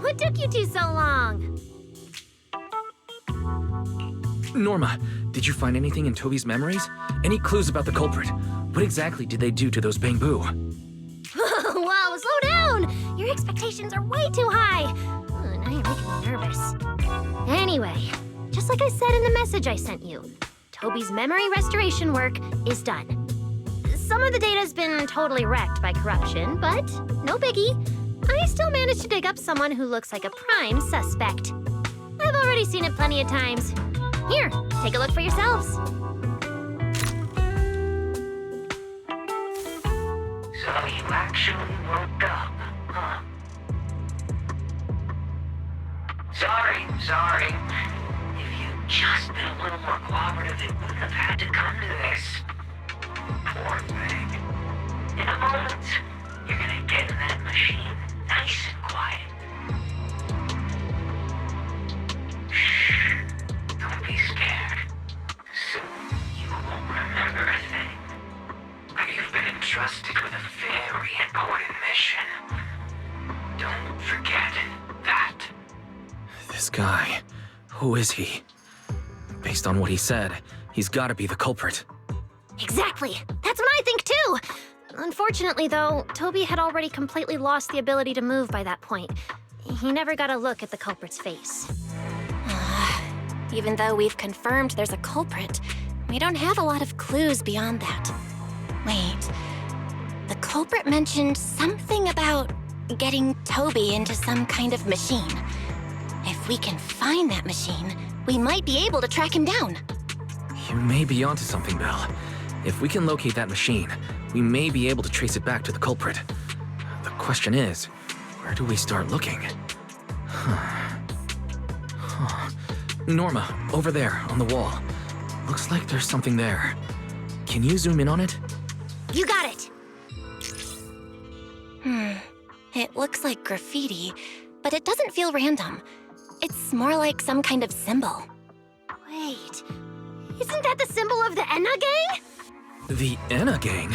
What took you two so long? Norma, did you find anything in Toby's memories? Any clues about the culprit? What exactly did they do to those Bangbu? Whoa, slow down! Your expectations are way too high. Now you're making me nervous. Anyway, just like I said in the message I sent you, Toby's memory restoration work is done. Some of the data's been totally wrecked by corruption, but no biggie. I still managed to dig up someone who looks like a prime suspect. I've already seen it plenty of times. Here, take a look for yourselves. So you actually woke up, huh? Sorry. If you'd just been a little more cooperative, it wouldn't have had to come to this. Poor thing. In a moment, you're gonna get in that machine, nice and quiet. Shh. Don't be scared. Soon you won't remember a thing. You've been entrusted with a very important mission. Don't forget that. This guy, who is he? Based on what he said, he's gotta be the culprit. Exactly! That's what I think too! Unfortunately, though, Toby had already completely lost the ability to move by that point. He never got a look at the culprit's face. Even though we've confirmed there's a culprit, we don't have a lot of clues beyond that. Wait, the culprit mentioned something about getting Toby into some kind of machine. If we can find that machine, we might be able to track him down. You may be onto something, Belle. If we can locate that machine, we may be able to trace it back to the culprit. The question is, where do we start looking? Norma, over there, on the wall. Looks like there's something there. Can you zoom in on it? You got it! It looks like graffiti, but it doesn't feel random. It's more like some kind of symbol. Wait, isn't that the symbol of the Enna Gang? The Enna Gang?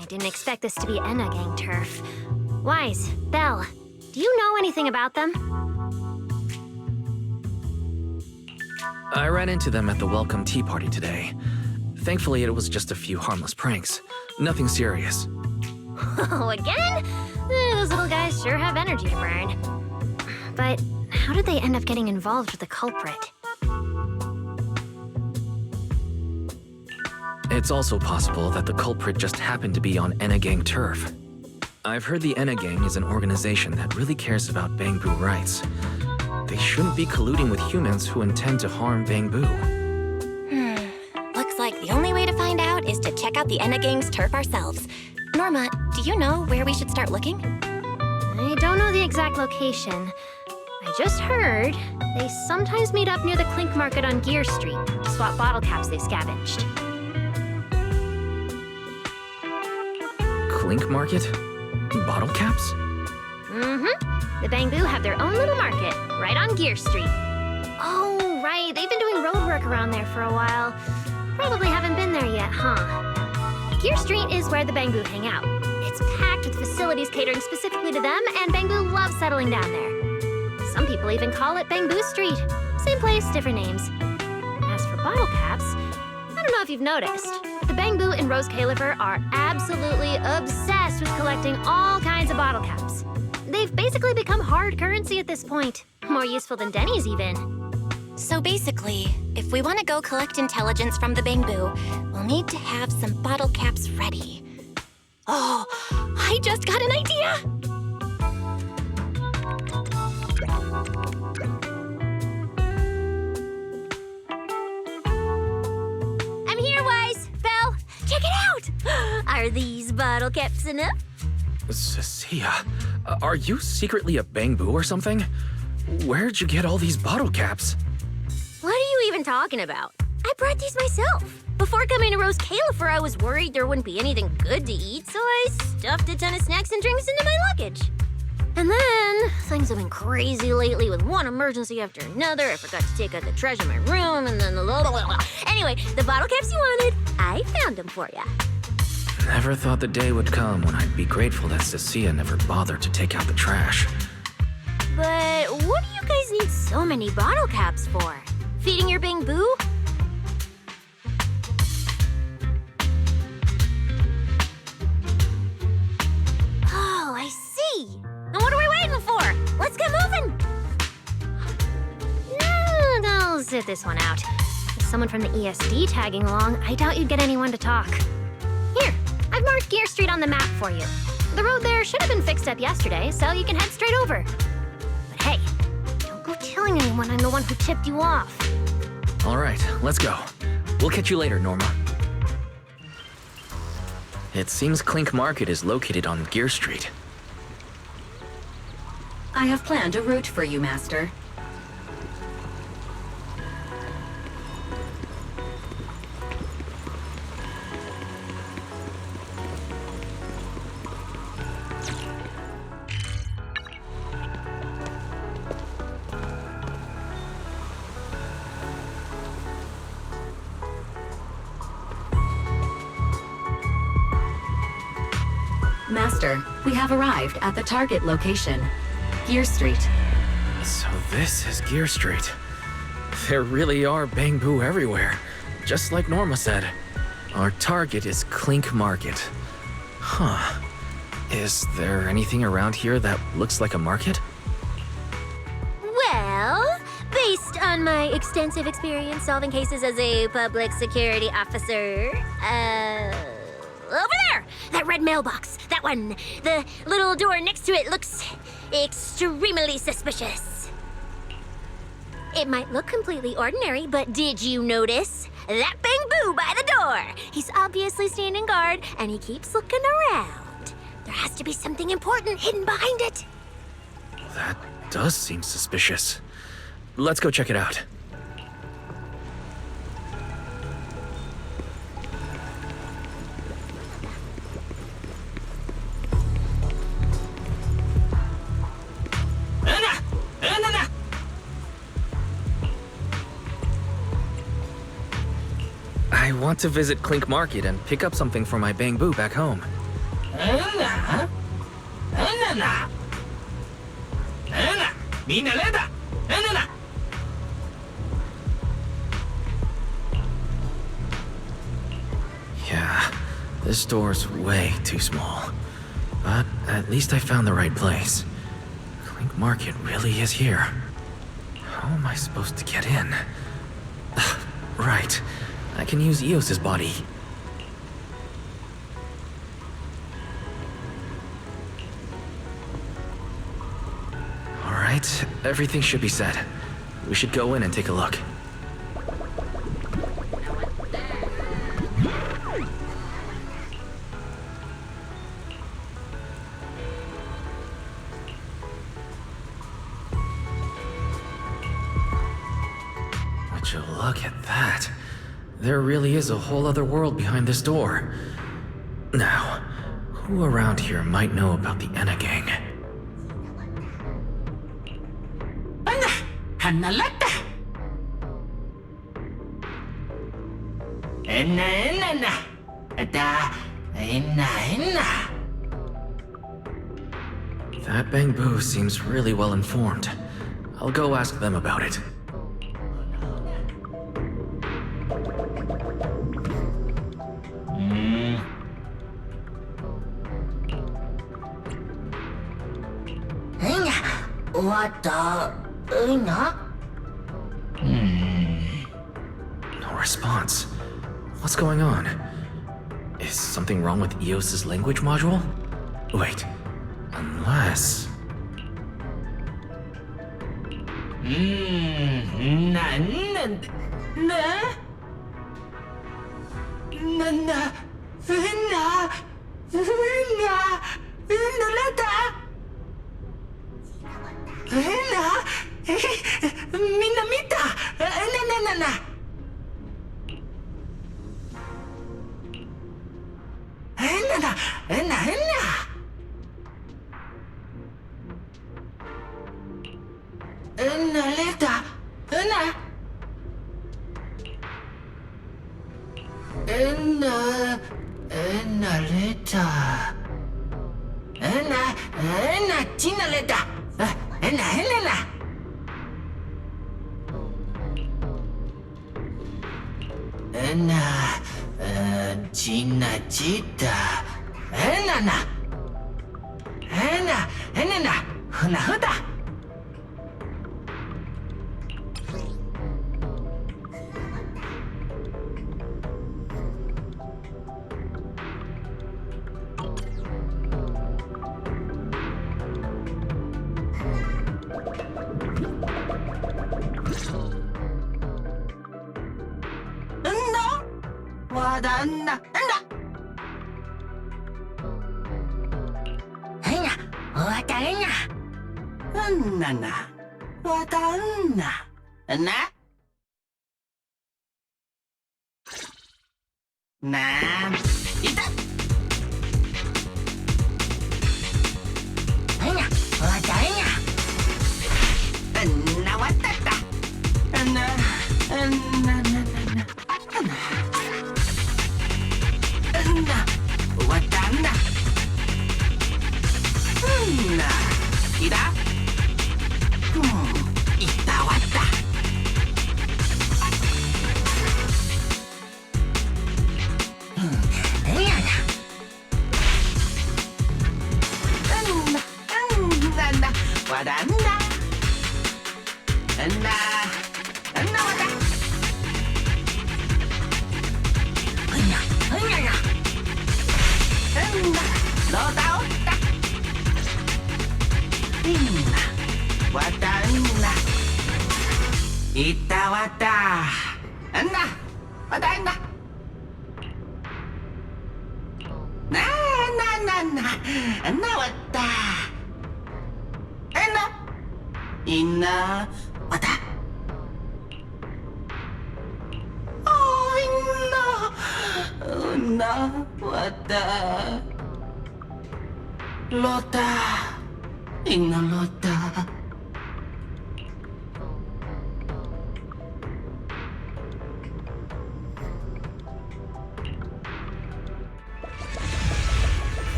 I didn't expect this to be Enna Gang turf. Wise, Belle, do you know anything about them? I ran into them at the welcome tea party today. Thankfully, it was just a few harmless pranks. Nothing serious. Oh, again? Those little guys sure have energy to burn. But how did they end up getting involved with the culprit? It's also possible that the culprit just happened to be on Enna Gang turf. I've heard the Enna Gang is an organization that really cares about Bangboo rights. They shouldn't be colluding with humans who intend to harm Bangboo. Looks like the only way to find out is to check out the Enna Gang's turf ourselves. Norma, do you know where we should start looking? I don't know the exact location. I just heard they sometimes meet up near the Clink Market on Gear Street to swap bottle caps they've scavenged. Clink Market? Bottle caps? Mm-hmm. The Bangboo have their own little market, right on Gear Street. Oh, right, they've been doing road work around there for a while. Probably haven't been there yet, huh? Gear Street is where the Bangboo hang out. It's packed with facilities catering specifically to them, and Bangboo loves settling down there. Some people even call it Bangboo Street. Same place, different names. As for bottle caps, I don't know if you've noticed, but the Bangboo and Roscaelifer are absolutely obsessed with collecting all kinds of bottle caps. They've basically become hard currency at this point. More useful than Denny's, even. So basically, if we want to go collect intelligence from the Bangboo, we'll need to have some bottle caps ready. Oh, I just got an idea! I'm here, Wise! Belle, check it out! Are these bottle caps enough? Cecilia, are you secretly a Bangboo or something? Where'd you get all these bottle caps? What are you even talking about? I brought these myself. Before coming to Roscaelifer, I was worried there wouldn't be anything good to eat, so I stuffed a ton of snacks and drinks into my luggage. And then, things have been crazy lately with one emergency after another. I forgot to take out the trash in my room, and then Anyway, the bottle caps you wanted, I found them for ya. Never thought the day would come when I'd be grateful that Cecilia never bothered to take out the trash. But what do you guys need so many bottle caps for? Feeding your Bangboo? Oh, I see. Now what are we waiting for? Let's get moving. No, I'll sit this one out. With someone from the ESD tagging along, I doubt you'd get anyone to talk. Here, I've marked Gear Street on the map for you. The road there should have been fixed up yesterday, so you can head straight over. But hey, don't go telling anyone I'm the one who tipped you off. All right, let's go. We'll catch you later, Norma. It seems Clink Market is located on Gear Street. I have planned a route for you, Master. Master, we have arrived at the target location, Gear Street. So this is Gear Street. There really are Bangboo everywhere, just like Norma said. Our target is Clink Market. Huh. Is there anything around here that looks like a market? Well, based on my extensive experience solving cases as a public security officer, over there! That red mailbox! That one! The little door next to it looks extremely suspicious. It might look completely ordinary, but did you notice? That Bangboo by the door! He's obviously standing guard, and he keeps looking around. There has to be something important hidden behind it. That does seem suspicious. Let's go check it out. I want to visit Clink Market and pick up something for my bamboo back home. Yeah, this store's way too small. But at least I found the right place. Clink Market really is here. How am I supposed to get in? Right. I can use Eos's body. Alright, everything should be set. We should go in and take a look. Would you look at that? There really is a whole other world behind this door. Now, who around here might know about the Enna gang? Hanalata! Enna. Enna. That bamboo seems really well informed. I'll go ask them about it. What the? No response. What's going on? Is something wrong with Eos's language module? Wait, unless...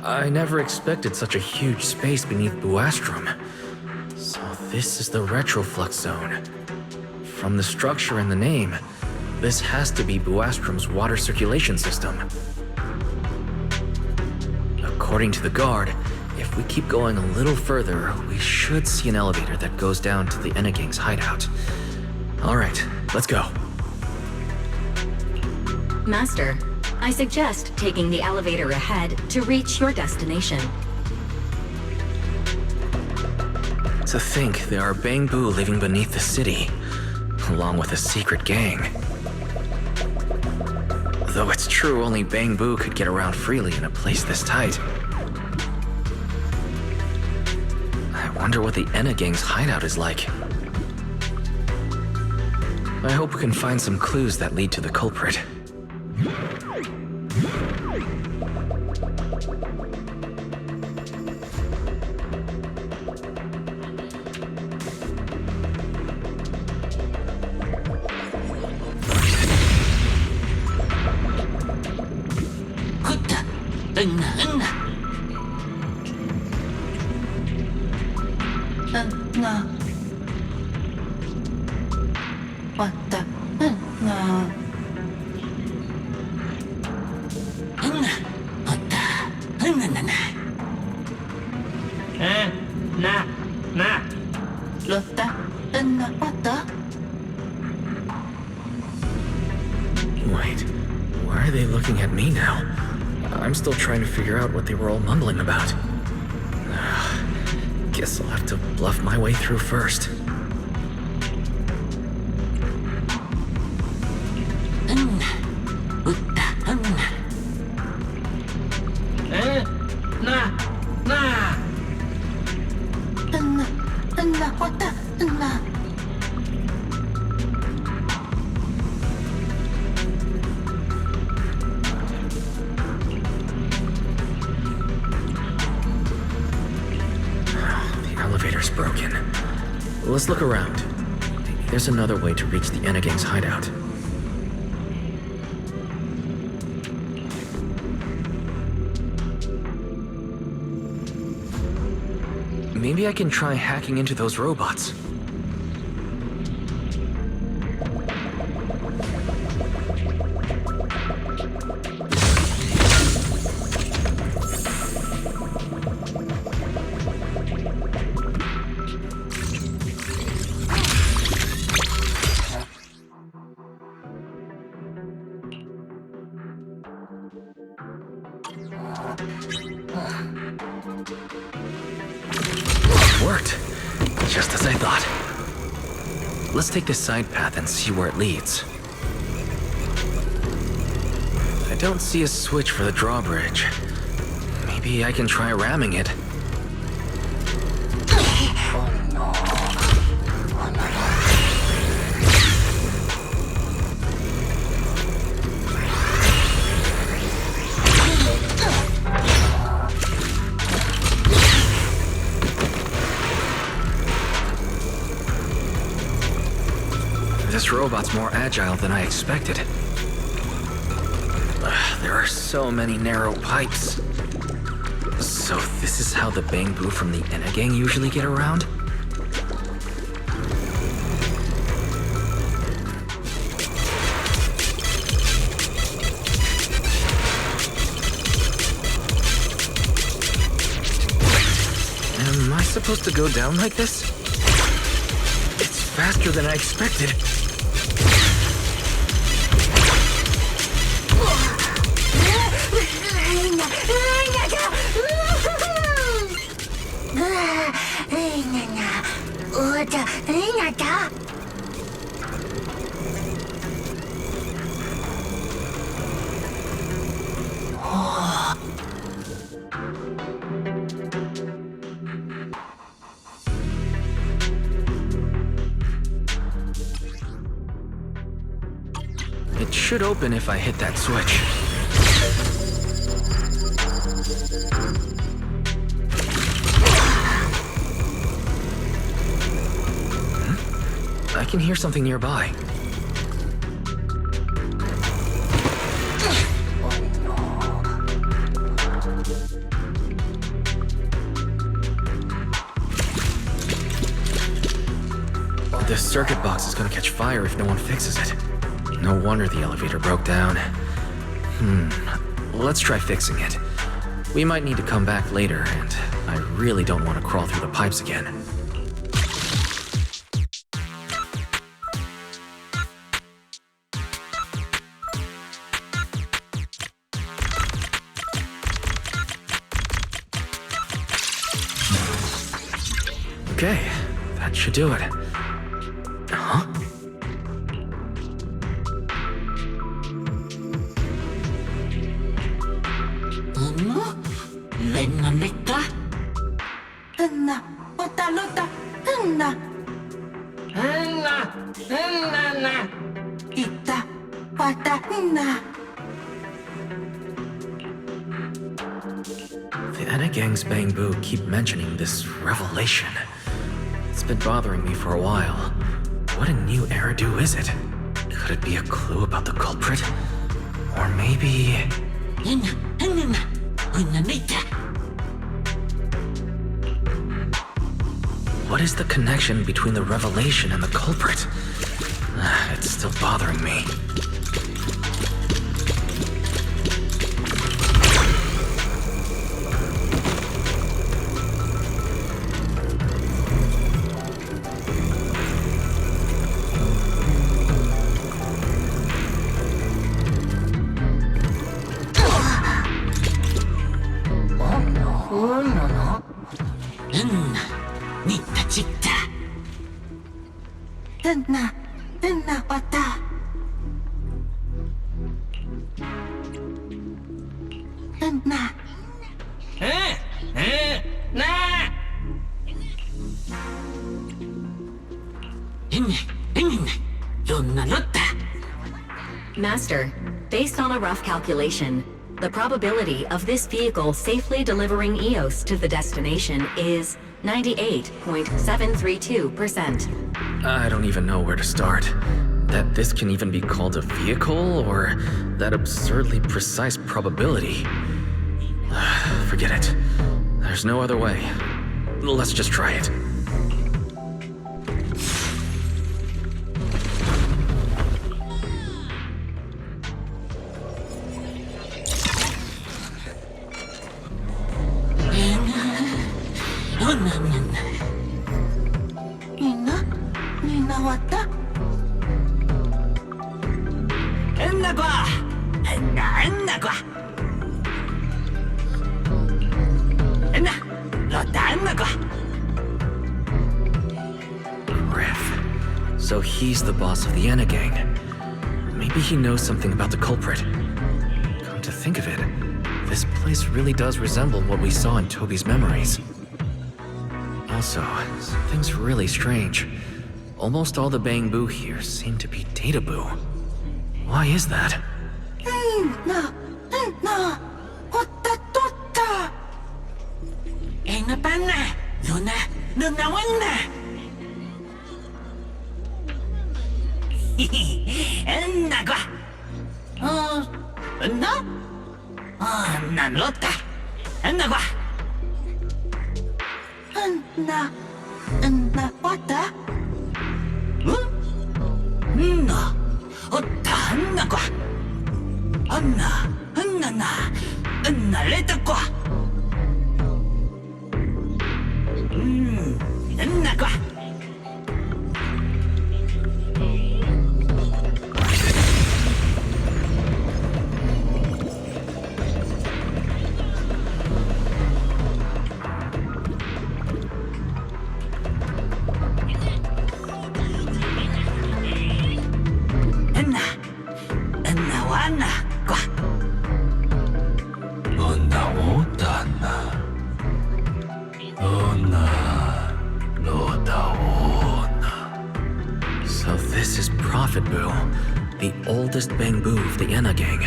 I never expected such a huge space beneath Buastrum. So this is the retroflux zone. From the structure and the name, this has to be Buastrum's water circulation system. According to the guard, if we keep going a little further, we should see an elevator that goes down to the Enegang's hideout. All right, let's go. Master, I suggest taking the elevator ahead to reach your destination. To think there are Bangbu living beneath the city, along with a secret gang. Though it's true only Bangbu could get around freely in a place this tight. I wonder what the Enegang's hideout is like. I hope we can find some clues that lead to the culprit. Wait, why are they looking at me now? I'm still trying to figure out what they were all mumbling about. Guess I'll have to bluff my way through first. Broken. Let's look around. Maybe there's another way to reach the Enegang's hideout. Maybe I can try hacking into those robots. Worked. Just as I thought. Let's take this side path and see where it leads. I don't see a switch for the drawbridge. Maybe I can try ramming it. This robot's more agile than I expected. There are so many narrow pipes. So this is how the Bangbu from the Enegang usually get around? Am I supposed to go down like this? It's faster than I expected. It should open if I hit that switch. I can hear something nearby. This circuit box is gonna catch fire if no one fixes it. No wonder the elevator broke down. Let's try fixing it. We might need to come back later, and I really don't want to crawl through the pipes again. Okay, that should do it. Huh? The Enna Gang's Bangbu keep mentioning this revelation. It's been bothering me for a while. What a new Eridu is it? Could it be a clue about the culprit? Or maybe... What is the connection between the revelation and the culprit? It's still bothering me. Master, based on a rough calculation, the probability of this vehicle safely delivering Eos to the destination is 98.732%. I don't even know where to start. That this can even be called a vehicle, or that absurdly precise probability. Forget it. There's no other way. Let's just try it. So he's the boss of the Enna Gang. Maybe he knows something about the culprit. Come to think of it, this place really does resemble what we saw in Toby's memories. Also, something's really strange. Almost all the Bangbu here seem to be Databu. Why is that? So this is Prophet Boo, the oldest Bangbu of the Enna Gang.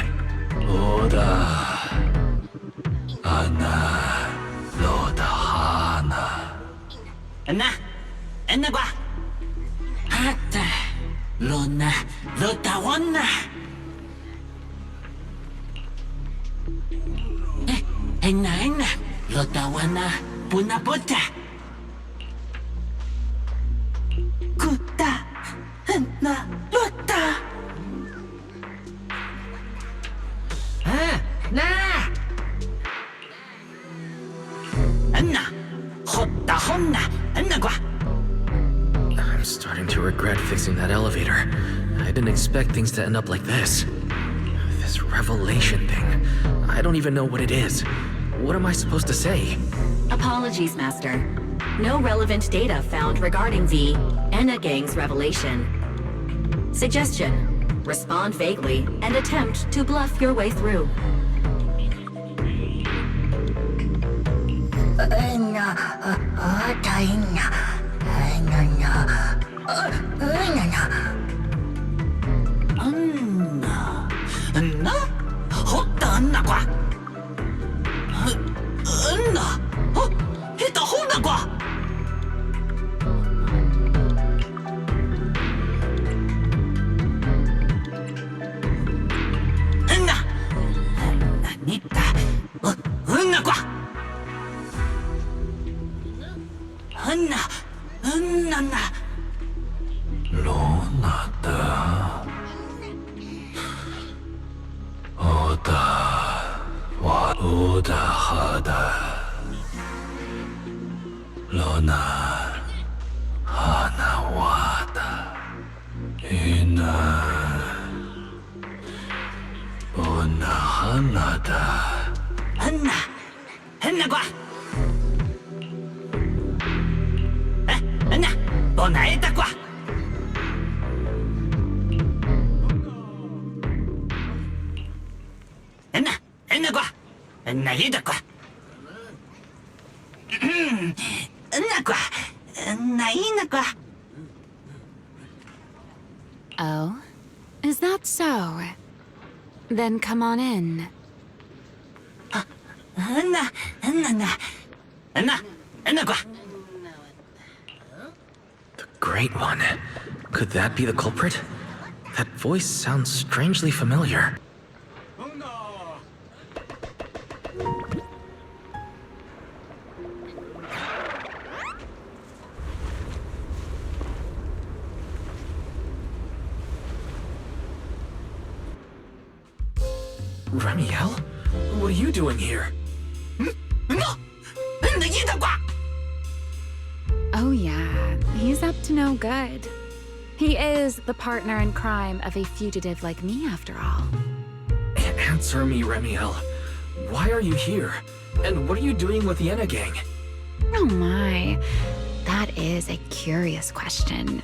Kuta I'm starting to regret fixing that elevator. I didn't expect things to end up like this. This revelation thing. I don't even know what it is. What am I supposed to say? Apologies, Master. No relevant data found regarding the Enna Gang's revelation. Suggestion: respond vaguely and attempt to bluff your way through. Oh? Is that so? Then come on in. The Great One. Could that be the culprit? That voice sounds strangely familiar. Remiel? What are you doing here? Oh yeah, he's up to no good. He is the partner in crime of a fugitive like me, after all. Answer me, Remiel. Why are you here? And what are you doing with the Enna Gang? Oh my, that is a curious question.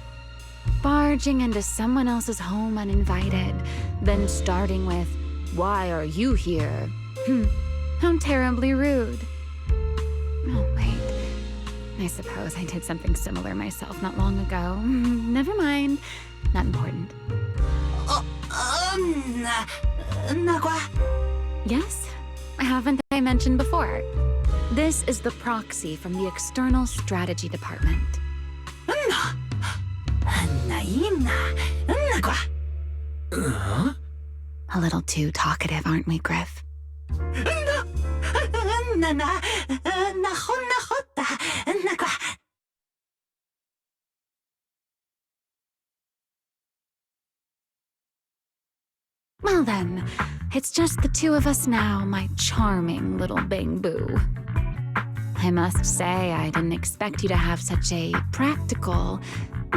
Barging into someone else's home uninvited, then starting with, "Why are you here?" How terribly rude. Oh, wait. I suppose I did something similar myself not long ago. Never mind. Not important. Yes? Haven't I mentioned before? This is the Proxy from the External Strategy Department. A little too talkative, aren't we, Griff? Well then, it's just the two of us now, my charming little Bang-Boo. I must say, I didn't expect you to have such a practical,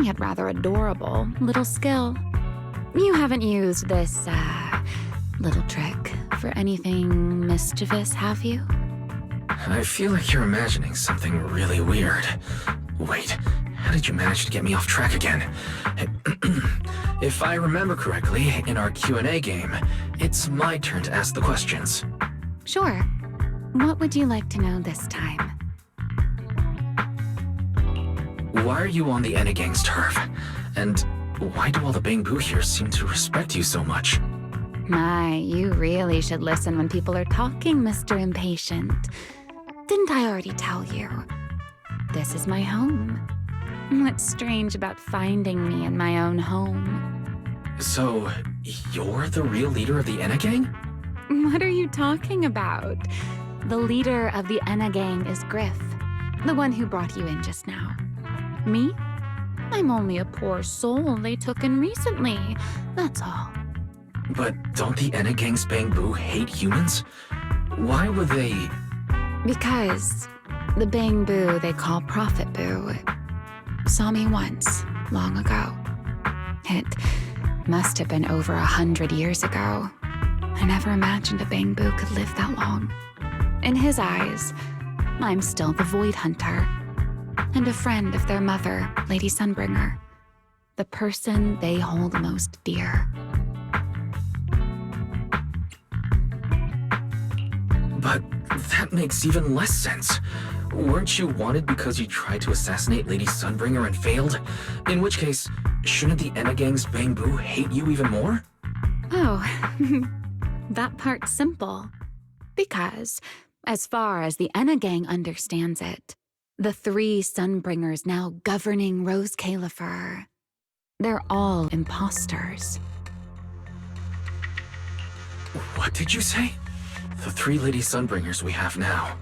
yet rather adorable, little skill. You haven't used this, little trick for anything mischievous, have you? I feel like you're imagining something really weird. Wait, how did you manage to get me off track again? If I remember correctly, in our Q&A game, it's my turn to ask the questions. Sure. What would you like to know this time? Why are you on the Enna Gang's turf? And why do all the Bang-Boo here seem to respect you so much? My, you really should listen when people are talking, Mr. Impatient. Didn't I already tell you? This is my home. What's strange about finding me in my own home? So, you're the real leader of the Enna Gang? What are you talking about? The leader of the Enna Gang is Griff, the one who brought you in just now. Me? I'm only a poor soul they took in recently, that's all. But don't the Enna Gang's Bang-Boo hate humans? Why would they... Because The Bang-Boo they call Prophet Boo saw me once, long ago. It must have been over 100 years ago. I never imagined a Bang-Boo could live that long. In his eyes, I'm still the Void Hunter, and a friend of their mother, Lady Sunbringer, the person they hold most dear. But that makes even less sense. Weren't you wanted because you tried to assassinate Lady Sunbringer and failed? In which case, shouldn't the Enna Gang's Bang-Boo hate you even more? Oh, that part's simple. Because, as far as the Enna Gang understands it, the 3 Sunbringers now governing Roscaelifer, they're all imposters. What did you say? The 3 Lady Sunbringers we have now,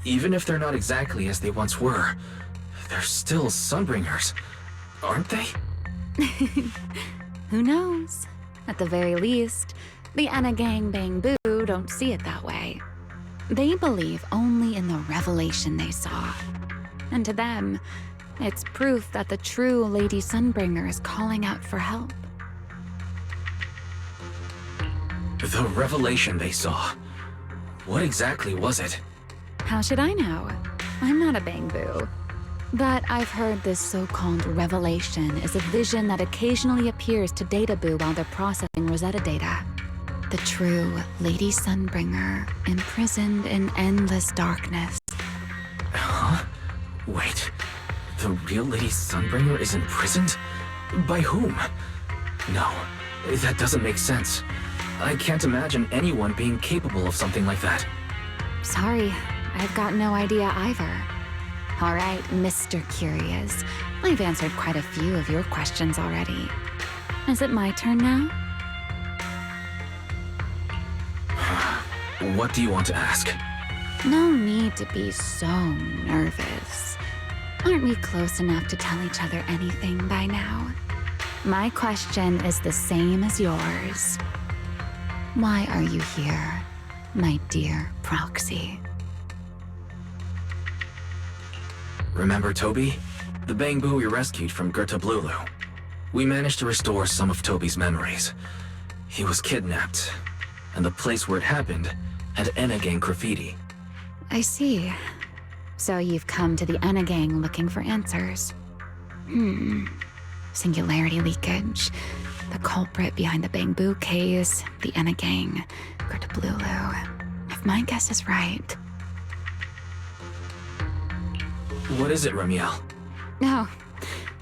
even if they're not exactly as they once were, they're still Sunbringers, aren't they? Who knows? At the very least, the Enna Gang Bang-Boo don't see it that way. They believe only in the revelation they saw. And to them, it's proof that the true Lady Sunbringer is calling out for help. The revelation they saw. What exactly was it? How should I know? I'm not a Bang-Boo. But I've heard this so-called revelation is a vision that occasionally appears to Data Boo while they're processing Rosetta data. The true Lady Sunbringer, imprisoned in endless darkness. Huh? Wait, the real Lady Sunbringer is imprisoned? By whom? No, that doesn't make sense. I can't imagine anyone being capable of something like that. Sorry, I've got no idea either. All right, Mr. Curious. I've answered quite a few of your questions already. Is it my turn now? What do you want to ask? No need to be so nervous. Aren't we close enough to tell each other anything by now? My question is the same as yours. Why are you here, my dear Proxy? Remember Toby? The Bang-Boo we rescued from Gerta Blulu. We managed to restore some of Toby's memories. He was kidnapped, and the place where it happened had Enna Gang graffiti. I see. So you've come to the Enna Gang looking for answers. Singularity leakage, the culprit behind the Bang-Boo case, the Enna Gang, Gerta Blulu. If my guess is right... What is it, Ramiel? No,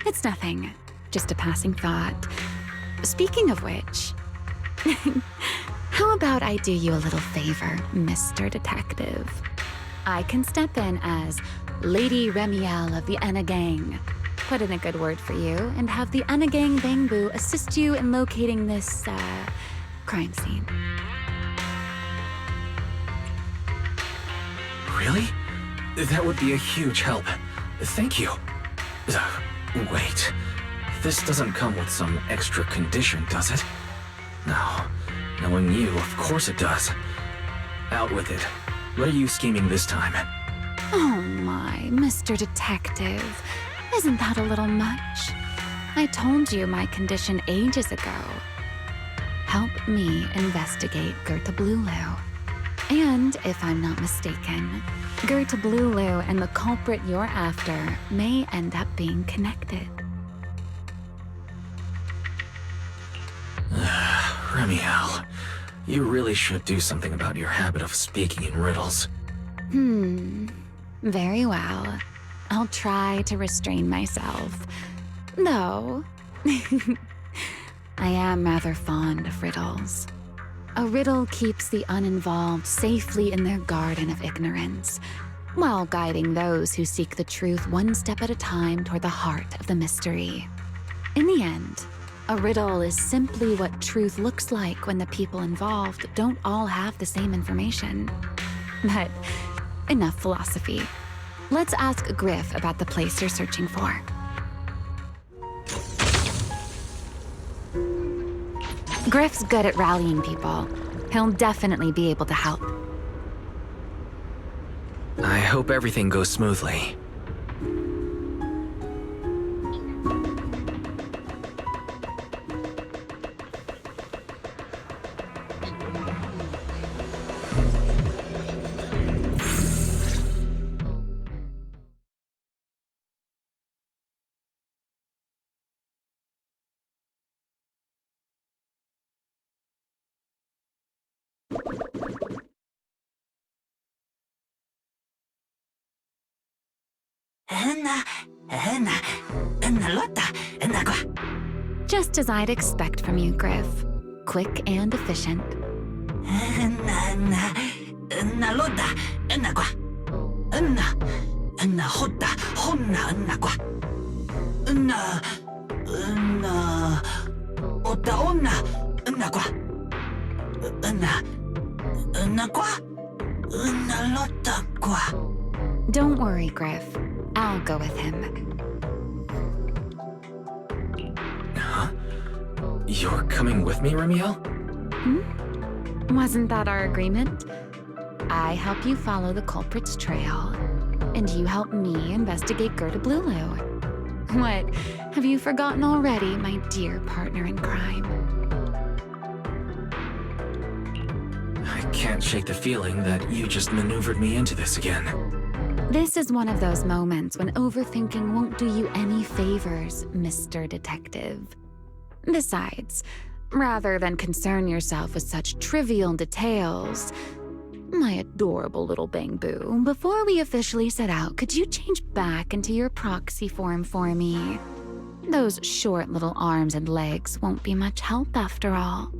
it's nothing. Just a passing thought. Speaking of which, how about I do you a little favor, Mr. Detective? I can step in as Lady Ramiel of the Enna Gang, put in a good word for you, and have the Enna Gang Bang-Boo assist you in locating this, crime scene. Really? That would be a huge help. Thank you. Wait. This doesn't come with some extra condition, does it? No. Knowing you, of course it does. Out with it. What are you scheming this time? Oh my, Mr. Detective. Isn't that a little much? I told you my condition ages ago. Help me investigate Gerta Blulu. And, if I'm not mistaken, Gerta Blulu and the culprit you're after may end up being connected. Ramiel, you really should do something about your habit of speaking in riddles. Very well. I'll try to restrain myself. Though, I am rather fond of riddles. A riddle keeps the uninvolved safely in their garden of ignorance, while guiding those who seek the truth one step at a time toward the heart of the mystery. In the end, a riddle is simply what truth looks like when the people involved don't all have the same information. But enough philosophy. Let's ask Griff about the place you're searching for. Griff's good at rallying people. He'll definitely be able to help. I hope everything goes smoothly. Just as I'd expect from you, Griff. Quick and efficient. Don't worry, Griff. I'll go with him. Huh? You're coming with me, Remiel? Wasn't that our agreement? I help you follow the culprit's trail, and you help me investigate Gerda Blulu. What, have you forgotten already, my dear partner in crime? I can't shake the feeling that you just maneuvered me into this again. This is one of those moments when overthinking won't do you any favors, Mr. Detective. Besides, rather than concern yourself with such trivial details, my adorable little Bang-Boo, before we officially set out, could you change back into your Proxy form for me? Those short little arms and legs won't be much help after all.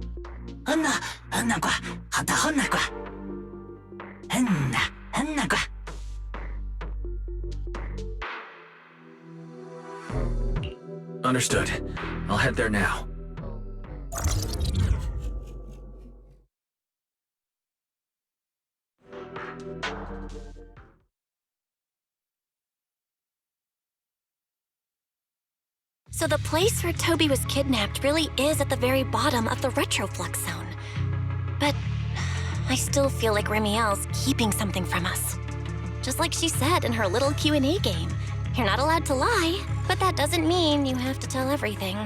Understood. I'll head there now. So the place where Toby was kidnapped really is at the very bottom of the retroflux zone. But I still feel like Remiel's keeping something from us. Just like she said in her little Q&A game. You're not allowed to lie, but that doesn't mean you have to tell everything.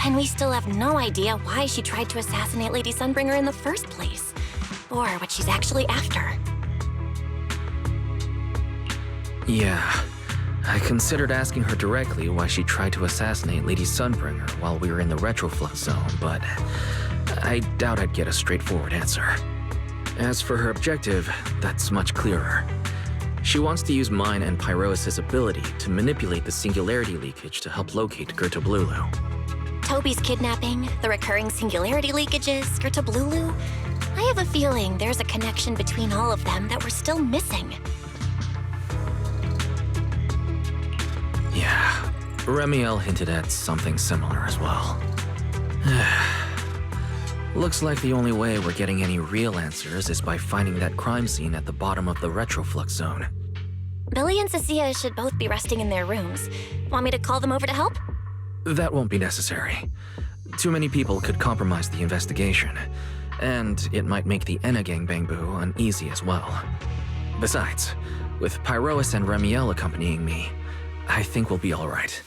And we still have no idea why she tried to assassinate Lady Sunbringer in the first place, or what she's actually after. Yeah, I considered asking her directly why she tried to assassinate Lady Sunbringer while we were in the retroflux zone, but I doubt I'd get a straightforward answer. As for her objective, that's much clearer. She wants to use mine and Pyrois' ability to manipulate the singularity leakage to help locate Gerda Blulu. Toby's kidnapping, the recurring singularity leakages, Gerda Blulu. I have a feeling there's a connection between all of them that we're still missing. Yeah, Remiel hinted at something similar as well. Looks like the only way we're getting any real answers is by finding that crime scene at the bottom of the retroflux zone. Billy and Cecilia should both be resting in their rooms. Want me to call them over to help? That won't be necessary. Too many people could compromise the investigation, and it might make the Enna gang Bang-Boo uneasy as well. Besides, with Pyrois and Remiel accompanying me, I think we'll be all right.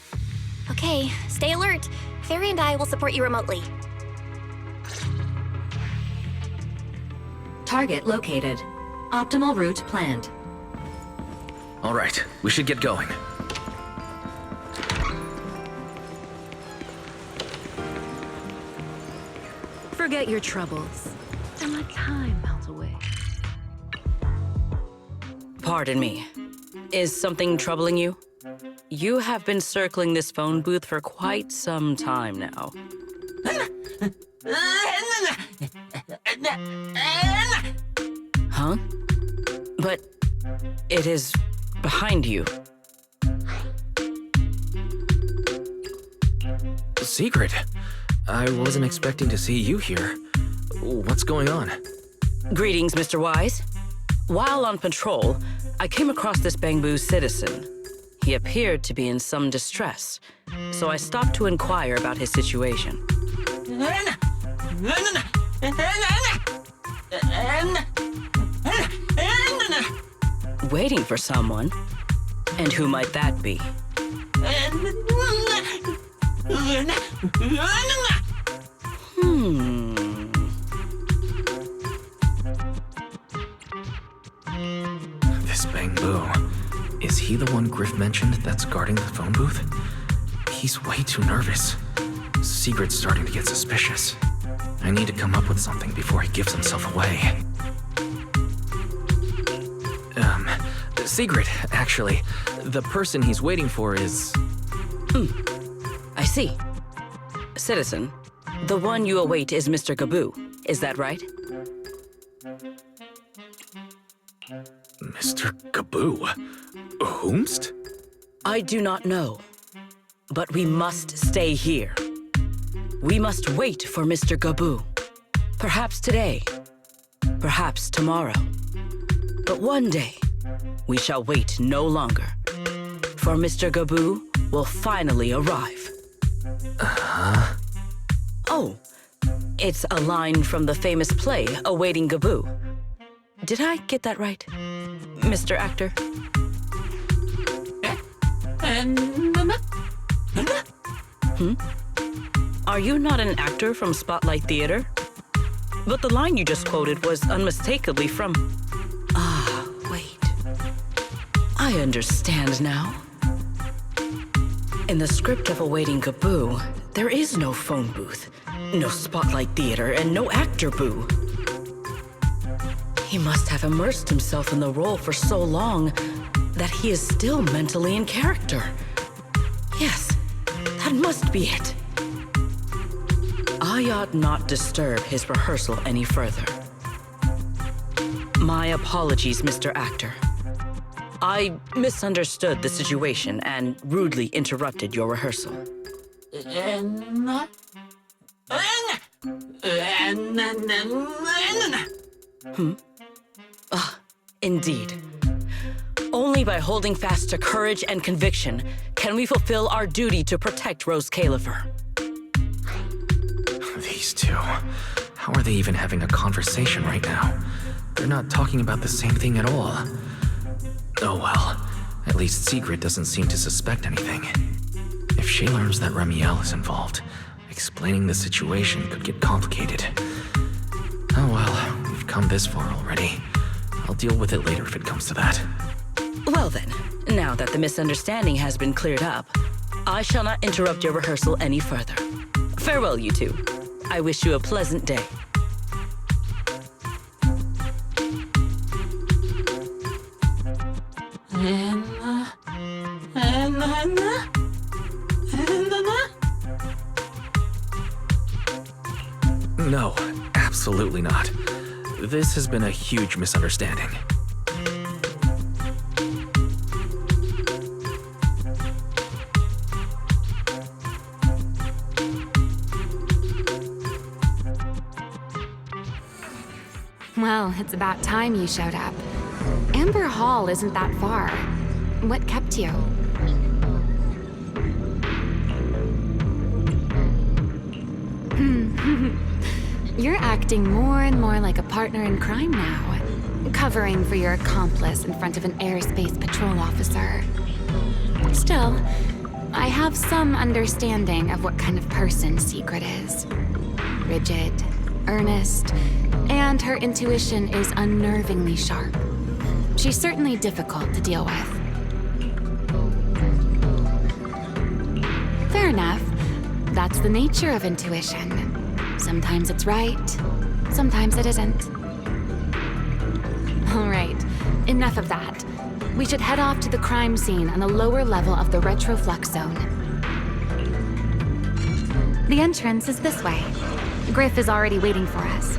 Okay, stay alert. Fairy and I will support you remotely. Target located. Optimal route planned. All right, we should get going. Forget your troubles, and let time melt away. Pardon me. Is something troubling you? You have been circling this phone booth for quite some time now. Huh? But it is behind you. Secret? I wasn't expecting to see you here. What's going on? Greetings, Mr. Wise. While on patrol, I came across this Bang-Boo citizen. He appeared to be in some distress, so I stopped to inquire about his situation. Waiting for someone? And who might that be? This Bangbu. Is he the one Griff mentioned that's guarding the phone booth? He's way too nervous. Sigrid's starting to get suspicious. I need to come up with something before he gives himself away. Sigrid, actually. The person he's waiting for is... I see. Citizen, the one you await is Mr. Gaboo. Is that right? Mr. Gaboo? Whomst? I do not know. But we must stay here. We must wait for Mr. Gaboo. Perhaps today. Perhaps tomorrow. But one day, we shall wait no longer. For Mr. Gaboo will finally arrive. Oh, it's a line from the famous play, Awaiting Gaboo. Did I get that right, Mr. Actor? Are you not an actor from Spotlight Theater? But the line you just quoted was unmistakably from... wait. I understand now. In the script of Awaiting Gaboo, there is no phone booth, no Spotlight Theater, and no actor boo. He must have immersed himself in the role for so long that he is still mentally in character. Yes, that must be it. I ought not disturb his rehearsal any further. My apologies, Mr. Actor. I misunderstood the situation and rudely interrupted your rehearsal. Indeed. Only by holding fast to courage and conviction can we fulfill our duty to protect Roscaelifer. These two. How are they even having a conversation right now? They're not talking about the same thing at all. Oh well. At least Sigrid doesn't seem to suspect anything. If she learns that Remiel is involved, explaining the situation could get complicated. Oh well, we've come this far already. I'll deal with it later if it comes to that. Well then, now that the misunderstanding has been cleared up, I shall not interrupt your rehearsal any further. Farewell, you two. I wish you a pleasant day. No, absolutely not. This has been a huge misunderstanding. Well, it's about time you showed up. Amber Hall isn't that far. What kept you? You're acting more and more like a partner in crime now, covering for your accomplice in front of an airspace patrol officer. Still, I have some understanding of what kind of person Sigrid is. Rigid, earnest, and her intuition is unnervingly sharp. She's certainly difficult to deal with. Fair enough. That's the nature of intuition. Sometimes it's right, sometimes it isn't. All right, enough of that. We should head off to the crime scene on the lower level of the retroflux zone. The entrance is this way. Griff is already waiting for us.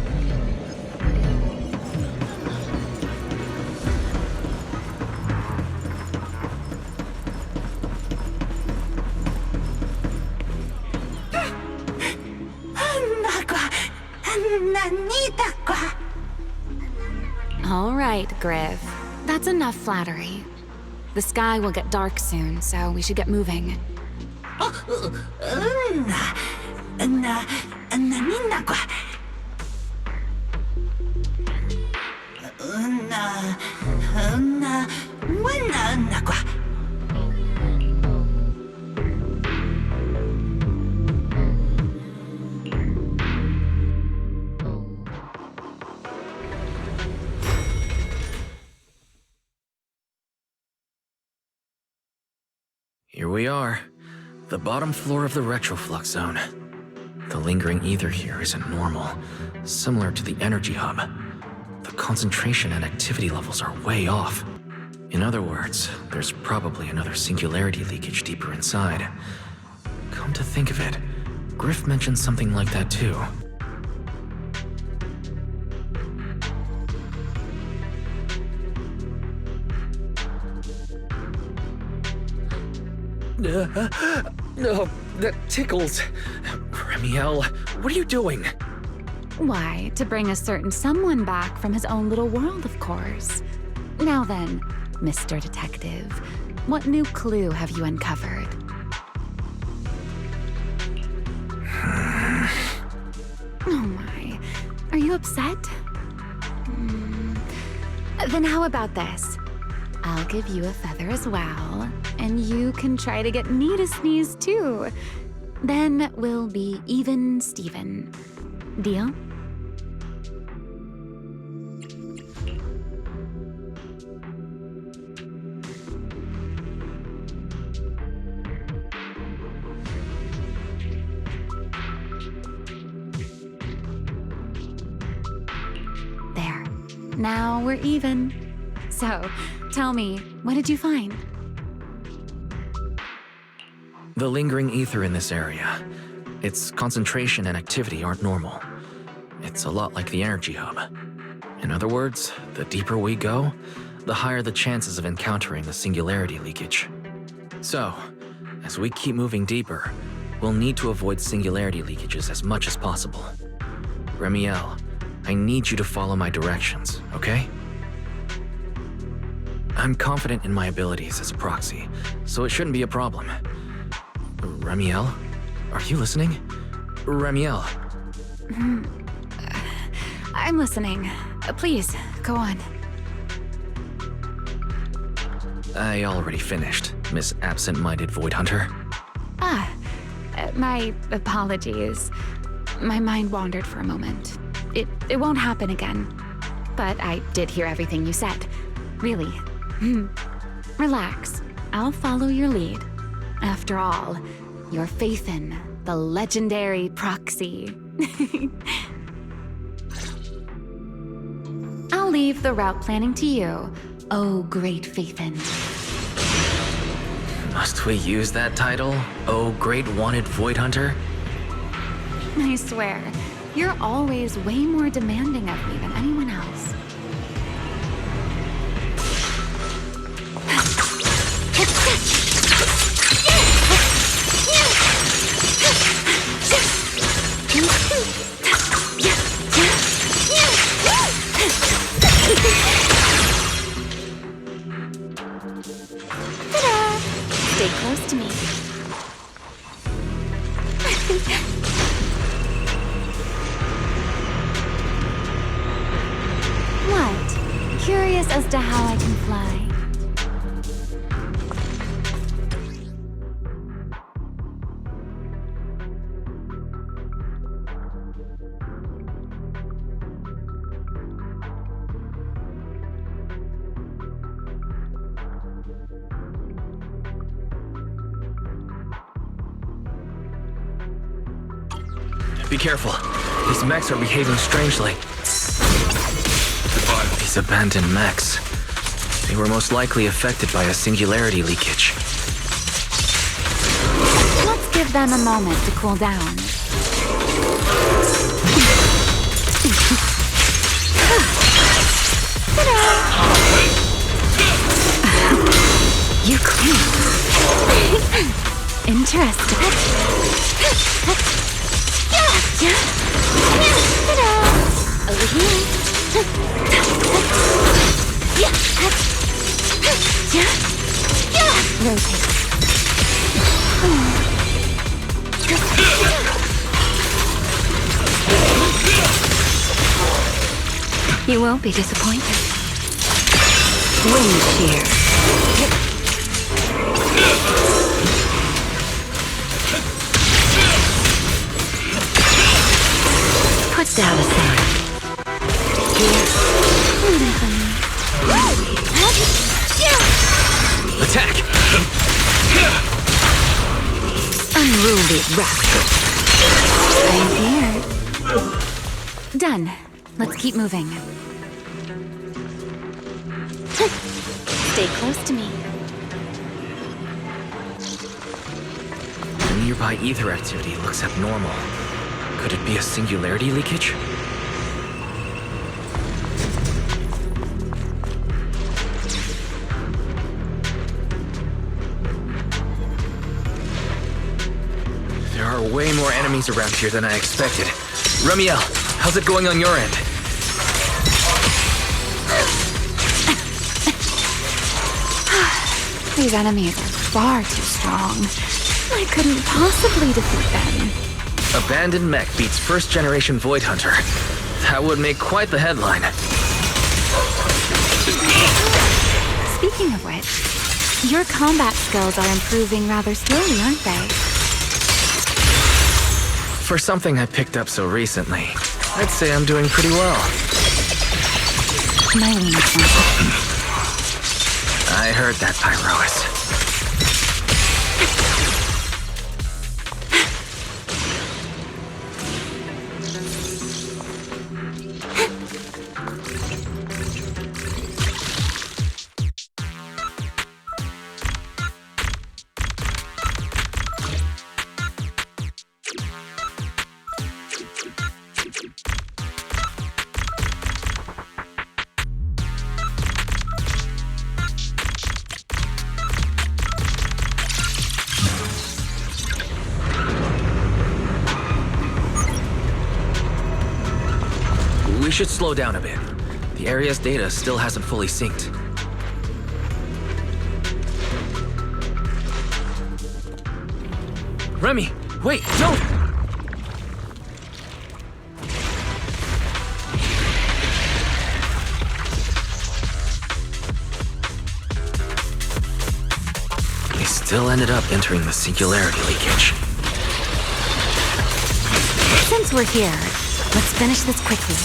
All right, Griff. That's enough flattery. The sky will get dark soon, so we should get moving. Here we are. The bottom floor of the retroflux zone. The lingering ether here isn't normal, similar to the energy hub. The concentration and activity levels are way off. In other words, there's probably another singularity leakage deeper inside. Come to think of it, Griff mentioned something like that too. No, that tickles. Remiel, what are you doing? Why, to bring a certain someone back from his own little world, of course. Now then, Mr. Detective, what new clue have you uncovered? Oh my, are you upset? Then how about this? I'll give you a feather as well, and you can try to get me to sneeze too. Then we'll be even Steven. Deal? There. Now we're even. So, tell me, what did you find? The lingering ether in this area. Its concentration and activity aren't normal. It's a lot like the energy hub. In other words, the deeper we go, the higher the chances of encountering the singularity leakage. So, as we keep moving deeper, we'll need to avoid singularity leakages as much as possible. Remiel, I need you to follow my directions, okay? I'm confident in my abilities as a proxy, so it shouldn't be a problem. Remiel? Are you listening? Remiel? I'm listening. Please, go on. I already finished, Miss Absent-Minded Void Hunter. My apologies. My mind wandered for a moment. It won't happen again. But I did hear everything you said. Really. Relax. I'll follow your lead. After all, your faith in the legendary Proxy. I'll leave the route planning to you, oh great Faithin. Must we use that title? Oh, great wanted Void Hunter? I swear, you're always way more demanding of me than anyone else. Ta-da! Stay close to me. What? Curious as to how I can fly. Be careful. These mechs are behaving strangely. These abandoned mechs. They were most likely affected by a singularity leakage. Let's give them a moment to cool down. You clean. Interesting. Over here. Rotate. You won't be disappointed. Wind shear. Put down a sign. Attack! absolute rascal. I'm here. Done. Let's keep moving. Stay close to me. The nearby ether activity looks abnormal. Could it be a singularity leakage? There are way more enemies around here than I expected. Ramiel, how's it going on your end? These enemies are far too strong. I couldn't possibly defeat them. Abandoned mech beats first-generation Void Hunter. That would make quite the headline. Speaking of which, your combat skills are improving rather slowly, aren't they? For something I picked up so recently, I'd say I'm doing pretty well. My weakness. I heard that, Pyrois. We should slow down a bit. The area's data still hasn't fully synced. Remy, wait, don't! We still ended up entering the singularity leakage. Since we're here, let's finish this quickly.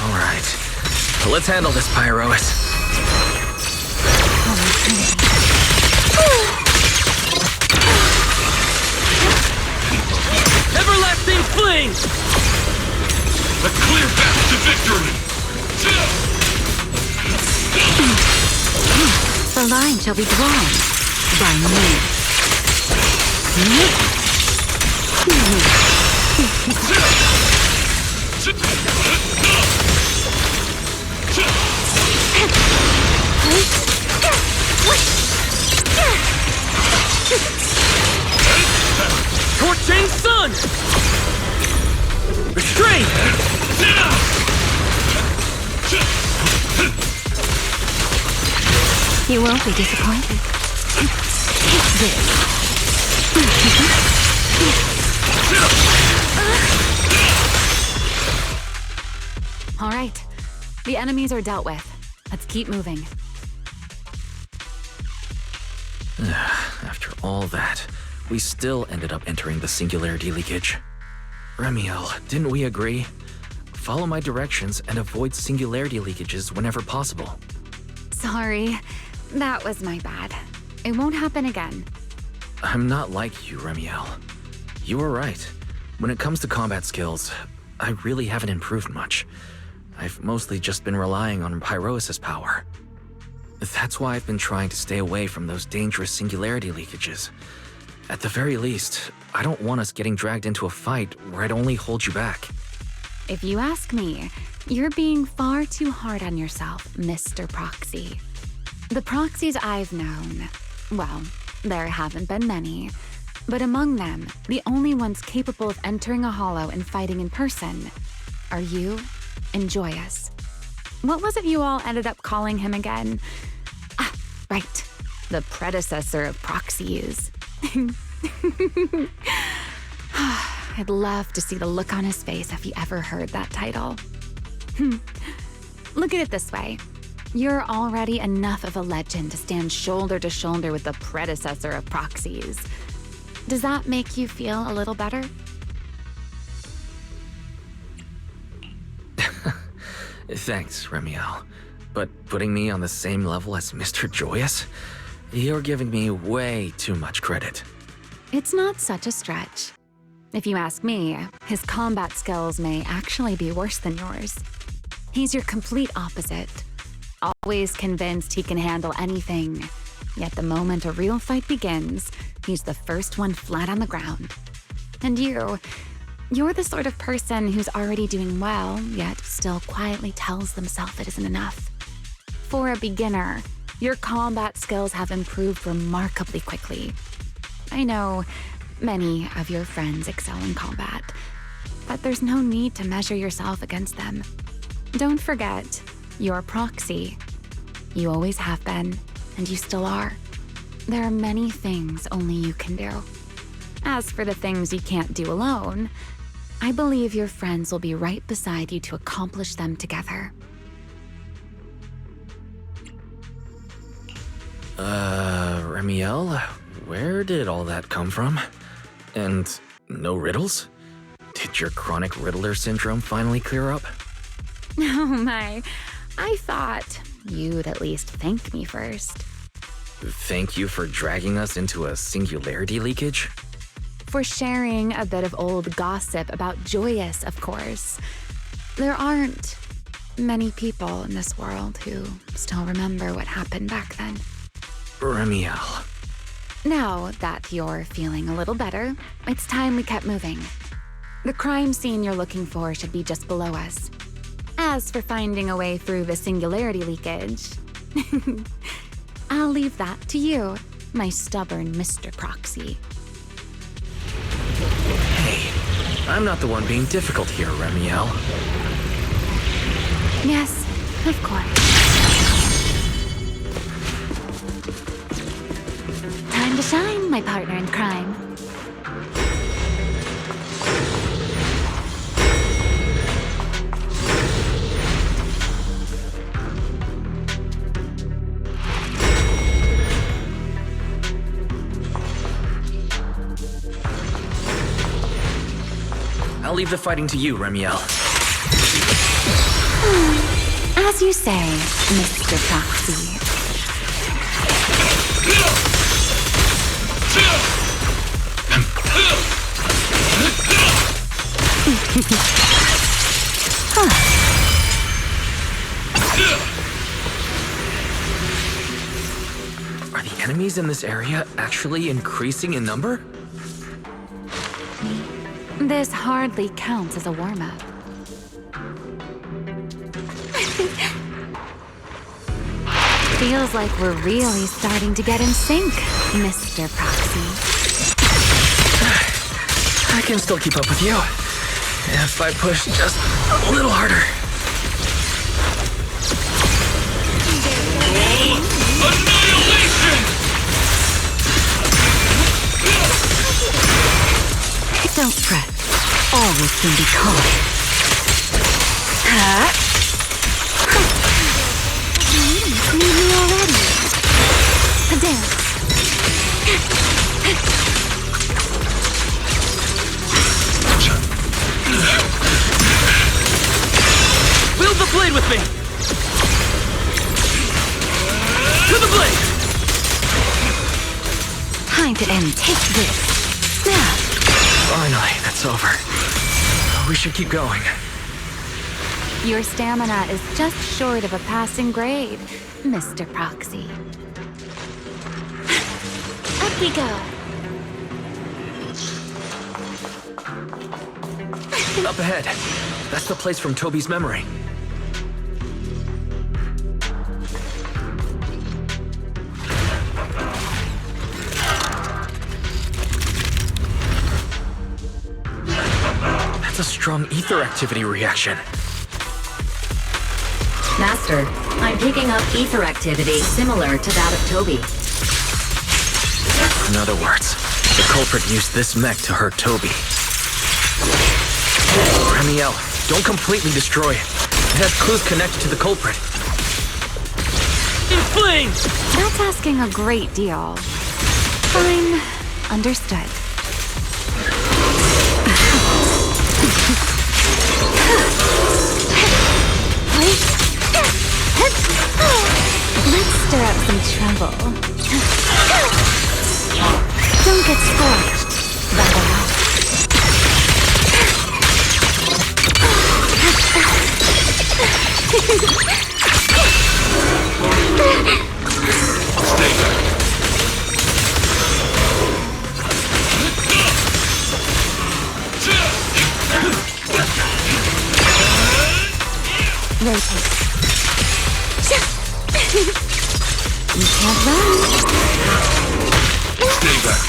All right. Let's handle this, Pyrois. Everlasting fling! A clear path to victory! The line shall be drawn by me. Torching sun! Restrain! You won't be disappointed. All right. The enemies are dealt with. Let's keep moving. After all that, we still ended up entering the singularity leakage. Remiel, didn't we agree? Follow my directions and avoid singularity leakages whenever possible. Sorry. That was my bad. It won't happen again. I'm not like you, Remiel. You were right. When it comes to combat skills, I really haven't improved much. I've mostly just been relying on Pyrois' power. That's why I've been trying to stay away from those dangerous singularity leakages. At the very least, I don't want us getting dragged into a fight where I'd only hold you back. If you ask me, you're being far too hard on yourself, Mr. Proxy. The Proxies I've known, well, there haven't been many, but among them, the only ones capable of entering a hollow and fighting in person are you and Joyous. What was it you all ended up calling him again? Ah, right, the predecessor of Proxies. I'd love to see the look on his face if he ever heard that title. Look at it this way. You're already enough of a legend to stand shoulder to shoulder with the predecessor of Proxies. Does that make you feel a little better? Thanks, Remiel. But putting me on the same level as Mr. Joyous? You're giving me way too much credit. It's not such a stretch. If you ask me, his combat skills may actually be worse than yours. He's your complete opposite. Always convinced he can handle anything. Yet the moment a real fight begins, he's the first one flat on the ground. And you're the sort of person who's already doing well, yet still quietly tells themselves it isn't enough. For a beginner, your combat skills have improved remarkably quickly. I know many of your friends excel in combat, but there's no need to measure yourself against them. Don't forget, you're Proxy. You always have been, and you still are. There are many things only you can do. As for the things you can't do alone, I believe your friends will be right beside you to accomplish them together. Remiel, where did all that come from? And no riddles? Did your chronic Riddler syndrome finally clear up? Oh my, I thought you'd at least thank me first. Thank you for dragging us into a singularity leakage? For sharing a bit of old gossip about Joyous, of course. There aren't many people in this world who still remember what happened back then. Remiel. Now that you're feeling a little better, it's time we kept moving. The crime scene you're looking for should be just below us. As for finding a way through the singularity leakage, I'll leave that to you, my stubborn Mr. Proxy. Hey, I'm not the one being difficult here, Remiel. Yes, of course. Time to shine, my partner in crime. I'll leave the fighting to you, Remiel. As you say, Mr. Proxy. Are the enemies in this area actually increasing in number? This hardly counts as a warm-up. Feels like we're really starting to get in sync, Mr. Proxy. I can still keep up with you. If I push just a little harder. Annihilation! Don't fret. Always can be caught. Need me already. A dance. Wield the blade with me! To the blade! Time to end. Take this. Finally, that's over. We should keep going. Your stamina is just short of a passing grade, Mr. Proxy. Up we go. Up ahead. That's the place from Toby's memory. That's a strong ether activity reaction. Master, I'm picking up ether activity similar to that of Toby. In other words, the culprit used this mech to hurt Toby. Remiel, don't completely destroy it. It has clues connected to the culprit. In flames! That's asking a great deal. Fine. Understood. Let's stir up some trouble. get scorched, that will help. Stay back. Rotate. You can't run. Stay back.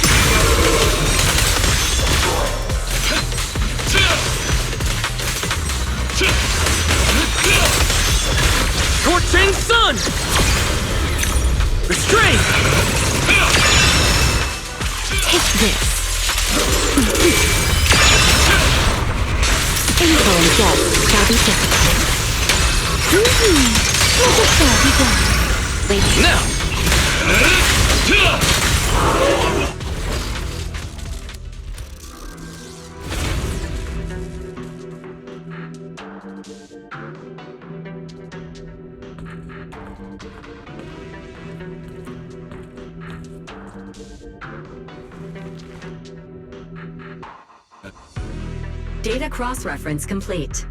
Scorching sun! Restrain! Take this. Info and guess shall be difficult. Let it shall be done. Wait. Now! Data cross-reference complete.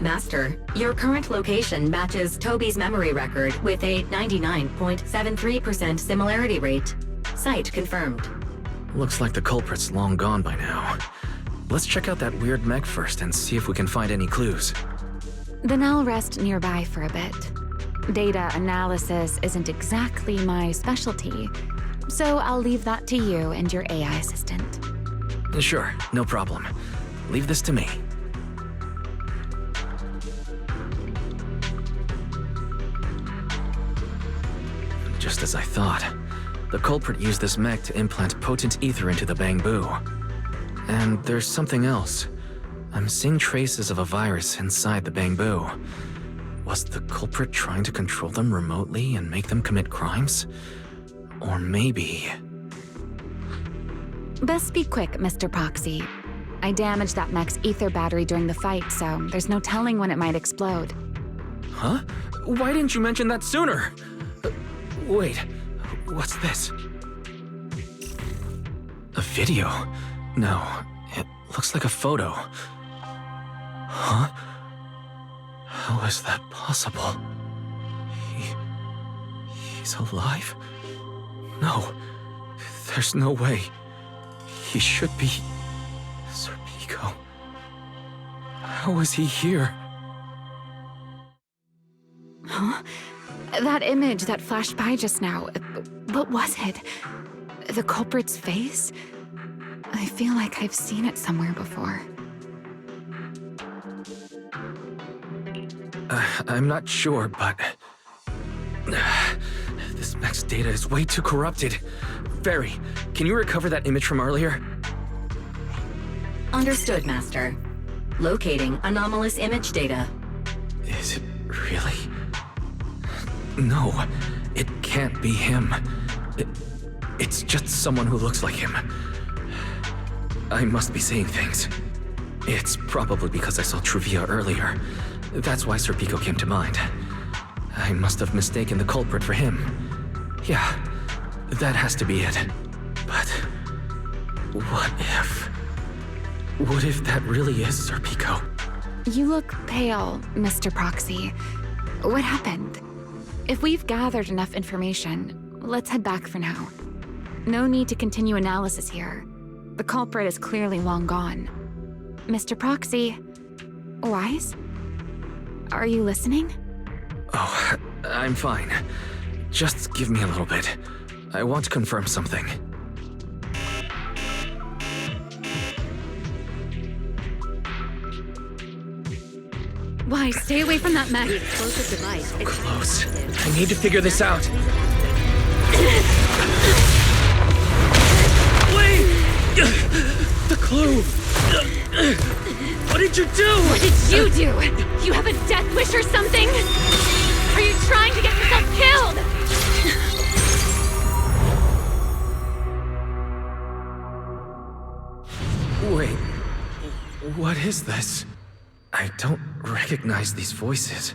Master, your current location matches Toby's memory record with a 99.73% similarity rate. Site confirmed. Looks like the culprit's long gone by now. Let's check out that weird mech first and see if we can find any clues. Then I'll rest nearby for a bit. Data analysis isn't exactly my specialty, so I'll leave that to you and your AI assistant. Sure, no problem. Leave this to me. Just as I thought. The culprit used this mech to implant potent ether into the Bangbu. And there's something else. I'm seeing traces of a virus inside the Bangbu. Was the culprit trying to control them remotely and make them commit crimes? Or maybe... Best be quick, Mr. Proxy. I damaged that mech's ether battery during the fight, so there's no telling when it might explode. Huh? Why didn't you mention that sooner? Wait, what's this? A video? No, it looks like a photo. Huh? How is that possible? He's alive? No, there's no way. He should be... Serpico. How is he here? Huh? That image that flashed by just now, what was it? The culprit's face? I feel like I've seen it somewhere before. I'm not sure, but... this mech's data is way too corrupted. Barry, can you recover that image from earlier? Understood, Master. Locating anomalous image data. Is it really? No, it can't be him. It's just someone who looks like him. I must be seeing things. It's probably because I saw Truvia earlier. That's why Serpico came to mind. I must have mistaken the culprit for him. Yeah, that has to be it. But what if... What if that really is Serpico? You look pale, Mr. Proxy. What happened? If we've gathered enough information, let's head back for now. No need to continue analysis here. The culprit is clearly long gone. Mr. Proxy, Wise? Are you listening? Oh, I'm fine. Just give me a little bit. I want to confirm something. Wise, stay away from that mech. Explosive device. Close. I need to figure this out. Wait! The clue! What did you do? What did you do? You have a death wish or something? Are you trying to get yourself killed? Wait, what is this? I don't recognize these voices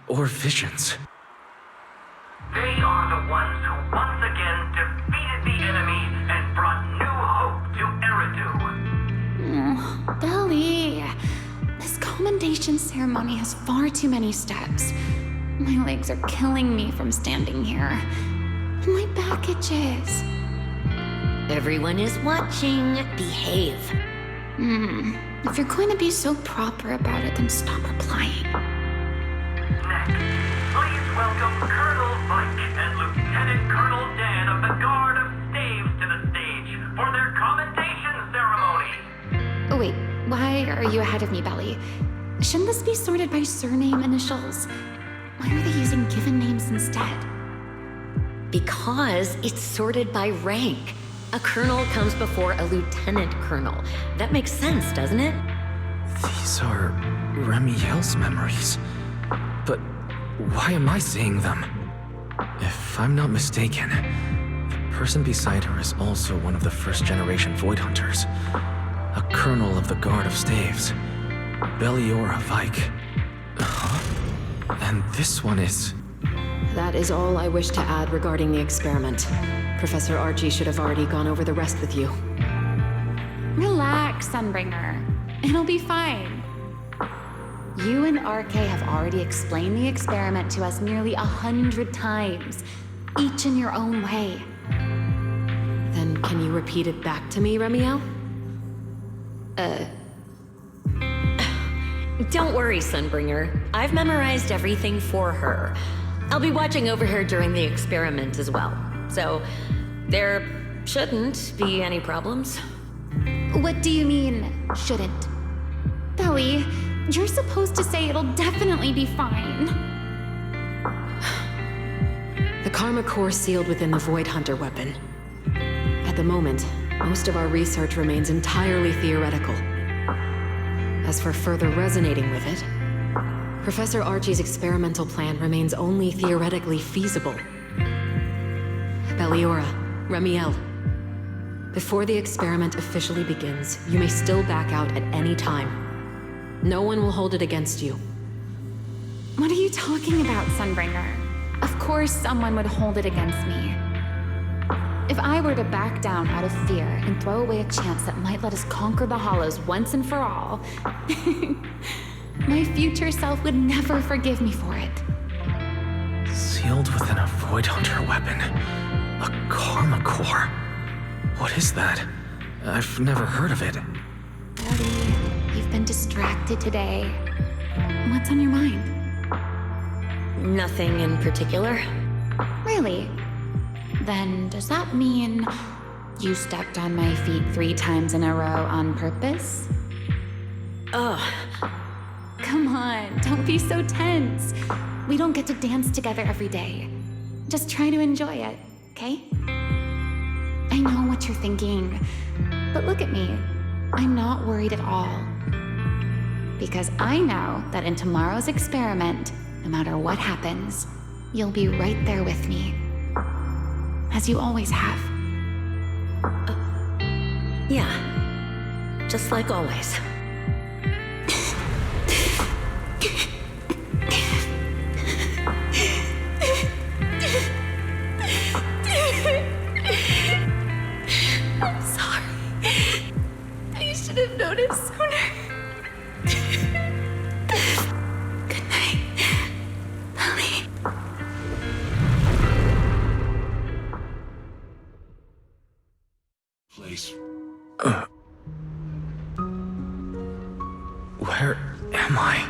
or visions. They are the ones who once again defeated the enemy and brought Belly. This commendation ceremony has far too many steps. My legs are killing me from standing here. And my back itches. Everyone is watching. Behave. If you're going to be so proper about it, then stop replying. Please welcome Colonel Mike and Lieutenant Colonel Dan of the Guard of Staves to the stage for their commendation ceremony. Oh wait, why are you ahead of me, Belly? Shouldn't this be sorted by surname initials? Why are they using given names instead? Because it's sorted by rank. A colonel comes before a lieutenant colonel. That makes sense, doesn't it? These are Remiel's memories. But why am I seeing them? If I'm not mistaken, the person beside her is also one of the first-generation Void Hunters. A colonel of the Guard of Staves. Belliora Vike. And this one is... That is all I wish to add regarding the experiment. Professor Archie should have already gone over the rest with you. Relax, Sunbringer. It'll be fine. You and RK have already explained the experiment to us nearly 100 times, each in your own way. Then can you repeat it back to me, Remiel? Don't worry, Sunbringer. I've memorized everything for her. I'll be watching over her during the experiment as well. So, there shouldn't be any problems. What do you mean, shouldn't? Belly, you're supposed to say it'll definitely be fine. The Karma Core sealed within the Void Hunter weapon. At the moment, most of our research remains entirely theoretical. As for further resonating with it, Professor Archie's experimental plan remains only theoretically feasible. Belliora, Remiel, before the experiment officially begins, you may still back out at any time. No one will hold it against you. What are you talking about, Sunbringer? Of course someone would hold it against me. If I were to back down out of fear and throw away a chance that might let us conquer the Hollows once and for all, my future self would never forgive me for it. Sealed within a Void Hunter weapon. A Karma Core. What is that? I've never heard of it. Ellie, you've been distracted today. What's on your mind? Nothing in particular. Really? Then does that mean you stepped on my feet 3 times in a row on purpose? Ugh. Come on, don't be so tense. We don't get to dance together every day. Just try to enjoy it, okay? I know what you're thinking, but look at me. I'm not worried at all. Because I know that in tomorrow's experiment, no matter what happens, you'll be right there with me. As you always have. Yeah. Just like always. I'm sorry. I should have noticed sooner. Good night, Lily. Please. Where am I?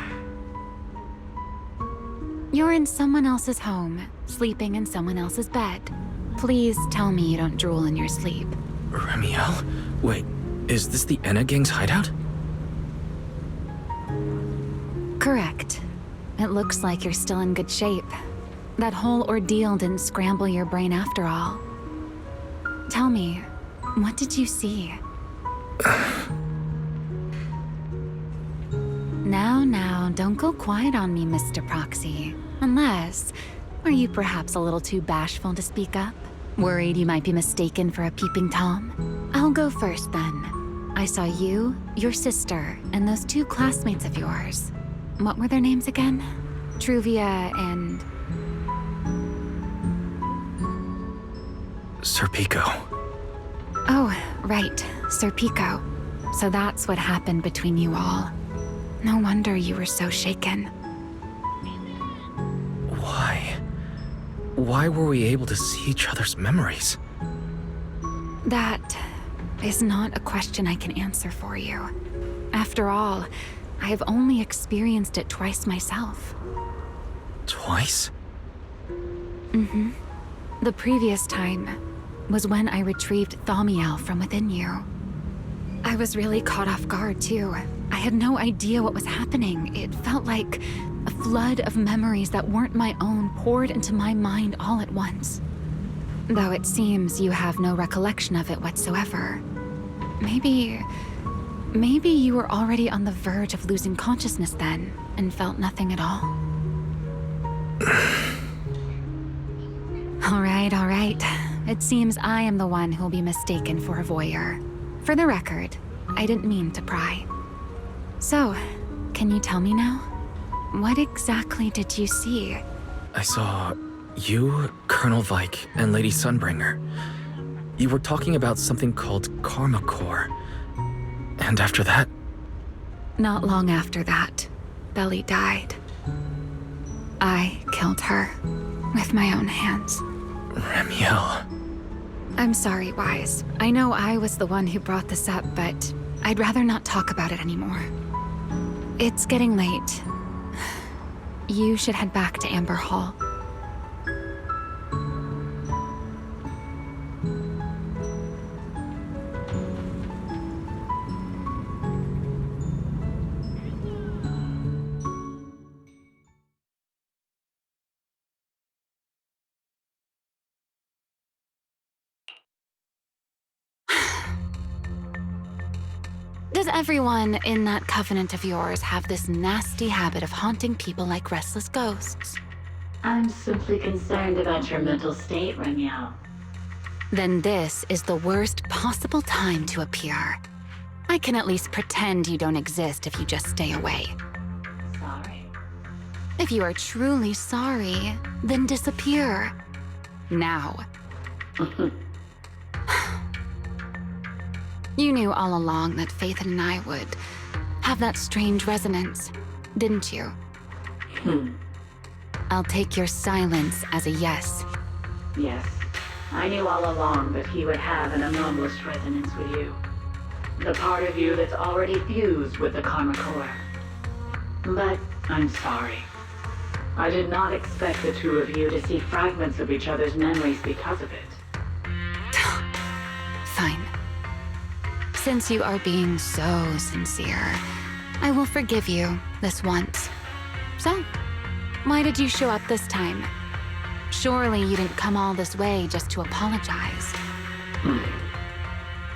You're in someone else's home, sleeping in someone else's bed. Please tell me you don't drool in your sleep. Remiel? Wait, is this the Enna Gang's hideout? Correct. It looks like you're still in good shape. That whole ordeal didn't scramble your brain after all. Tell me, what did you see? Now, don't go quiet on me, Mr. Proxy. Unless, are you perhaps a little too bashful to speak up? Worried you might be mistaken for a peeping Tom? I'll go first then. I saw you, your sister, and those 2 classmates of yours. What were their names again? Truvia and... Sir Pico. Oh, right, Sir Pico. So that's what happened between you all. No wonder you were so shaken. Why? Why were we able to see each other's memories? That is not a question I can answer for you. After all, I have only experienced it twice myself. Twice? Mm-hmm. The previous time was when I retrieved Thaumiel from within you. I was really caught off guard, too. I had no idea what was happening. It felt like a flood of memories that weren't my own poured into my mind all at once. Though it seems you have no recollection of it whatsoever. Maybe you were already on the verge of losing consciousness then, and felt nothing at all. All right. It seems I am the one who'll be mistaken for a voyeur. For the record, I didn't mean to pry. So, can you tell me now? What exactly did you see? I saw you, Colonel Vike, and Lady Sunbringer. You were talking about something called Karma Core. And after that? Not long after that, Belly died. I killed her with my own hands. Ramiel. I'm sorry, Wise. I know I was the one who brought this up, but I'd rather not talk about it anymore. It's getting late. You should head back to Amber Hall. Does everyone in that covenant of yours have this nasty habit of haunting people like restless ghosts? I'm simply concerned about your mental state, Ramiel. Then this is the worst possible time to appear. I can at least pretend you don't exist if you just stay away. Sorry. If you are truly sorry, then disappear. Now. You knew all along that Faithen and I would have that strange resonance, didn't you? I'll take your silence as a yes. Yes. I knew all along that he would have an anomalous resonance with you. The part of you that's already fused with the Karma Core. But I'm sorry. I did not expect the two of you to see fragments of each other's memories because of it. Fine. Since you are being so sincere, I will forgive you this once. So, why did you show up this time? Surely you didn't come all this way just to apologize.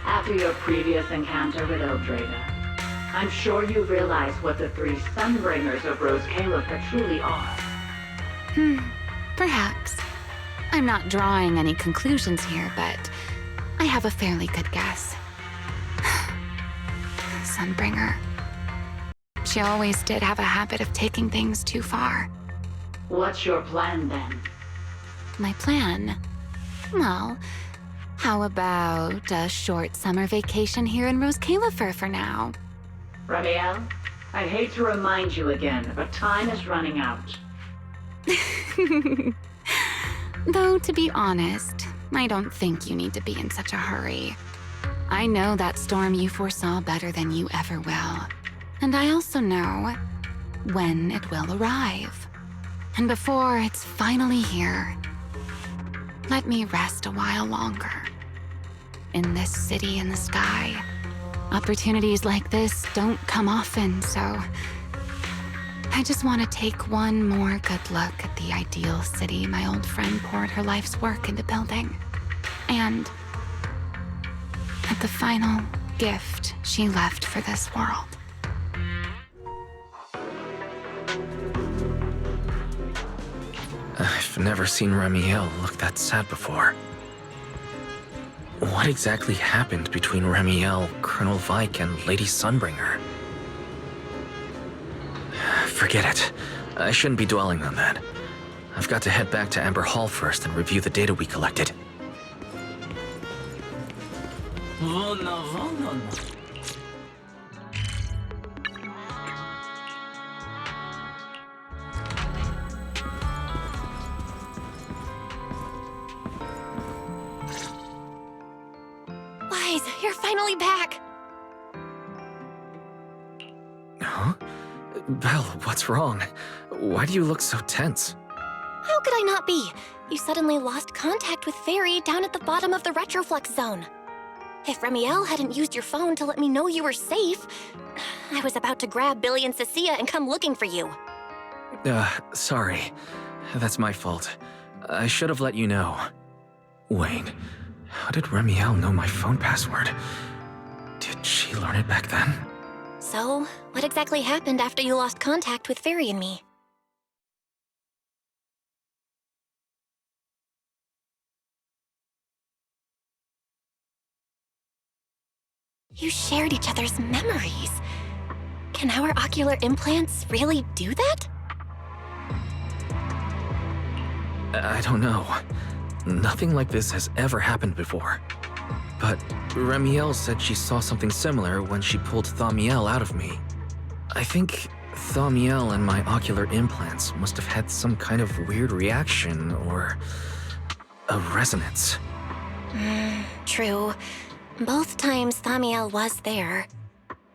After your previous encounter with Eldrada, I'm sure you realize what the three Sunbringers of Roscaelifer truly are. Perhaps. I'm not drawing any conclusions here, but I have a fairly good guess. Sunbringer. She always did have a habit of taking things too far. What's your plan then? My plan? Well, how about a short summer vacation here in Roscaelifer for now? Ramiel, I'd hate to remind you again, but time is running out. Though, to be honest, I don't think you need to be in such a hurry. I know that storm you foresaw better than you ever will. And I also know when it will arrive. And before it's finally here, let me rest a while longer. In this city in the sky, opportunities like this don't come often, so I just want to take one more good look at the ideal city my old friend poured her life's work into building. And at the final gift she left for this world. I've never seen Ramiel look that sad before. What exactly happened between Ramiel, Colonel Vike, and Lady Sunbringer? Forget it. I shouldn't be dwelling on that. I've got to head back to Amber Hall first and review the data we collected. Wise, you're finally back! Huh? Belle, what's wrong? Why do you look so tense? How could I not be? You suddenly lost contact with Fairy down at the bottom of the retroflux zone. If Remiel hadn't used your phone to let me know you were safe, I was about to grab Billy and Cecilia and come looking for you. Sorry. That's my fault. I should have let you know. Wait, how did Remiel know my phone password? Did she learn it back then? So, what exactly happened after you lost contact with Fairy and me? You shared each other's memories. Can our ocular implants really do that? I don't know. Nothing like this has ever happened before. But Remiel said she saw something similar when she pulled Thaumiel out of me. I think Thaumiel and my ocular implants must have had some kind of weird reaction or a resonance. True. Both times Thaumiel was there.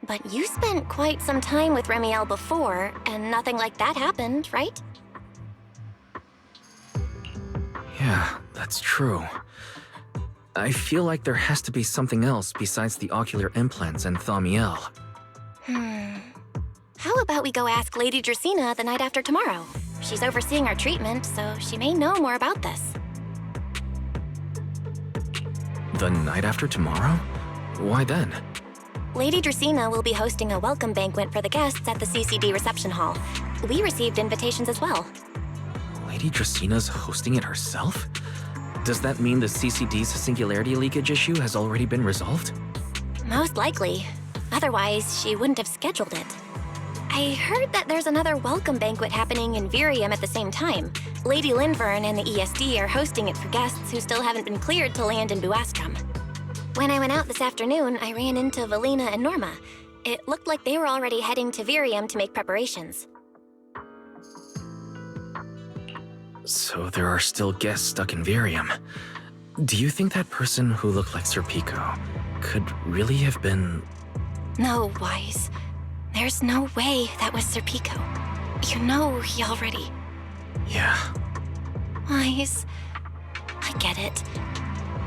But you spent quite some time with Remiel before, and nothing like that happened, right? Yeah, that's true. I feel like there has to be something else besides the ocular implants and Thaumiel. How about we go ask Lady Dracaena the night after tomorrow? She's overseeing our treatment, so she may know more about this. The night after tomorrow? Why then? Lady Dracaena will be hosting a welcome banquet for the guests at the CCD reception hall. We received invitations as well. Lady Draceena's hosting it herself? Does that mean the CCD's singularity leakage issue has already been resolved? Most likely. Otherwise, she wouldn't have scheduled it. I heard that there's another welcome banquet happening in Virium at the same time. Lady Linvern and the ESD are hosting it for guests who still haven't been cleared to land in Buastrum. When I went out this afternoon, I ran into Valina and Norma. It looked like they were already heading to Virium to make preparations. So there are still guests stuck in Virium. Do you think that person who looked like Sir Pico could really have been... No, Wise. There's no way that was Sir Pico. You know he already... Yeah. Wise, I get it.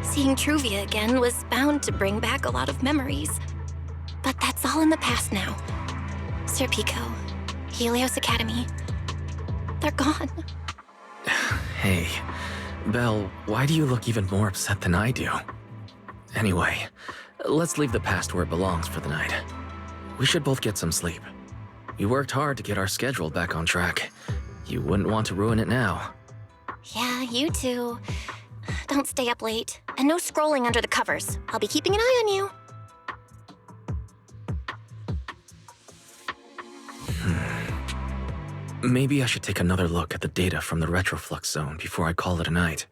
Seeing Truvia again was bound to bring back a lot of memories. But that's all in the past now. Sir Pico, Helios Academy, they're gone. Hey, Belle, why do you look even more upset than I do? Anyway, let's leave the past where it belongs for the night. We should both get some sleep. We worked hard to get our schedule back on track. You wouldn't want to ruin it now. Yeah, you too. Don't stay up late. And no scrolling under the covers. I'll be keeping an eye on you. Maybe I should take another look at the data from the retroflux zone before I call it a night.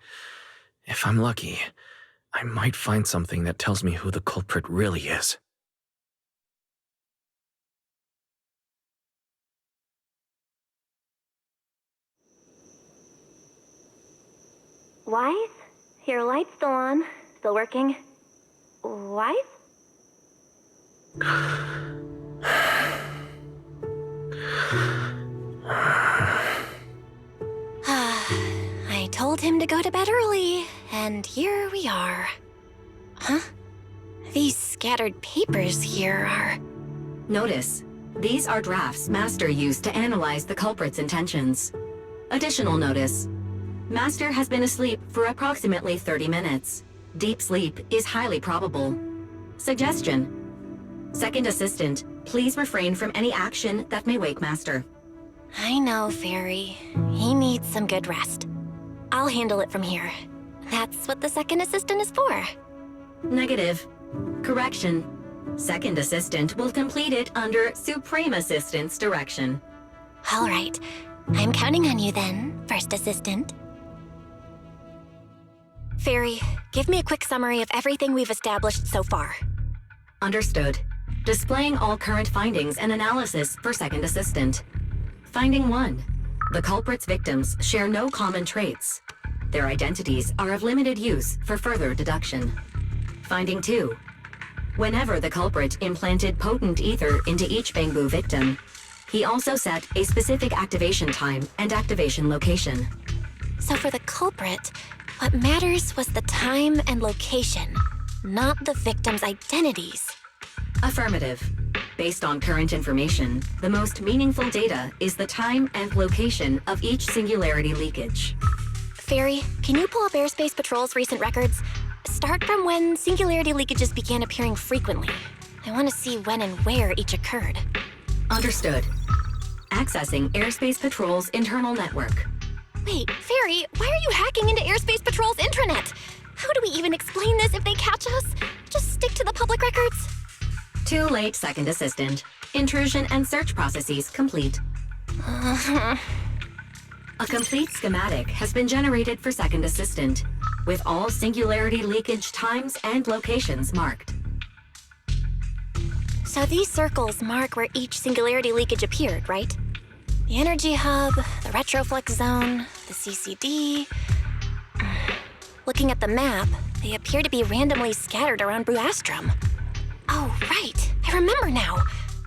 If I'm lucky, I might find something that tells me who the culprit really is. Wise? Your light's still on. Still working. Wise? I told him to go to bed early, and here we are. Huh? These scattered papers here are... Notice, these are drafts Master used to analyze the culprit's intentions. Additional notice. Master has been asleep for approximately 30 minutes. Deep sleep is highly probable. Suggestion. Second Assistant, please refrain from any action that may wake Master. I know, Fairy. He needs some good rest. I'll handle it from here. That's what the Second Assistant is for. Negative. Correction. Second Assistant will complete it under Supreme Assistant's direction. All right. I'm counting on you then, First Assistant. Fairy, give me a quick summary of everything we've established so far. Understood. Displaying all current findings and analysis for Second Assistant. Finding 1. The culprit's victims share no common traits. Their identities are of limited use for further deduction. Finding 2. Whenever the culprit implanted potent ether into each Bangbu victim, he also set a specific activation time and activation location. So for the culprit, what matters was the time and location, not the victims' identities. Affirmative. Based on current information, the most meaningful data is the time and location of each singularity leakage. Fairy, can you pull up Airspace Patrol's recent records? Start from when singularity leakages began appearing frequently. I want to see when and where each occurred. Understood. Accessing Airspace Patrol's internal network. Wait, Fairy, why are you hacking into Airspace Patrol's intranet? How do we even explain this if they catch us? Just stick to the public records? Too late, Second Assistant. Intrusion and search processes complete. A complete schematic has been generated for Second Assistant, with all singularity leakage times and locations marked. So these circles mark where each singularity leakage appeared, right? The energy hub, the retroflex zone, the CCD. Looking at the map, they appear to be randomly scattered around Buastrom. Oh, right. I remember now.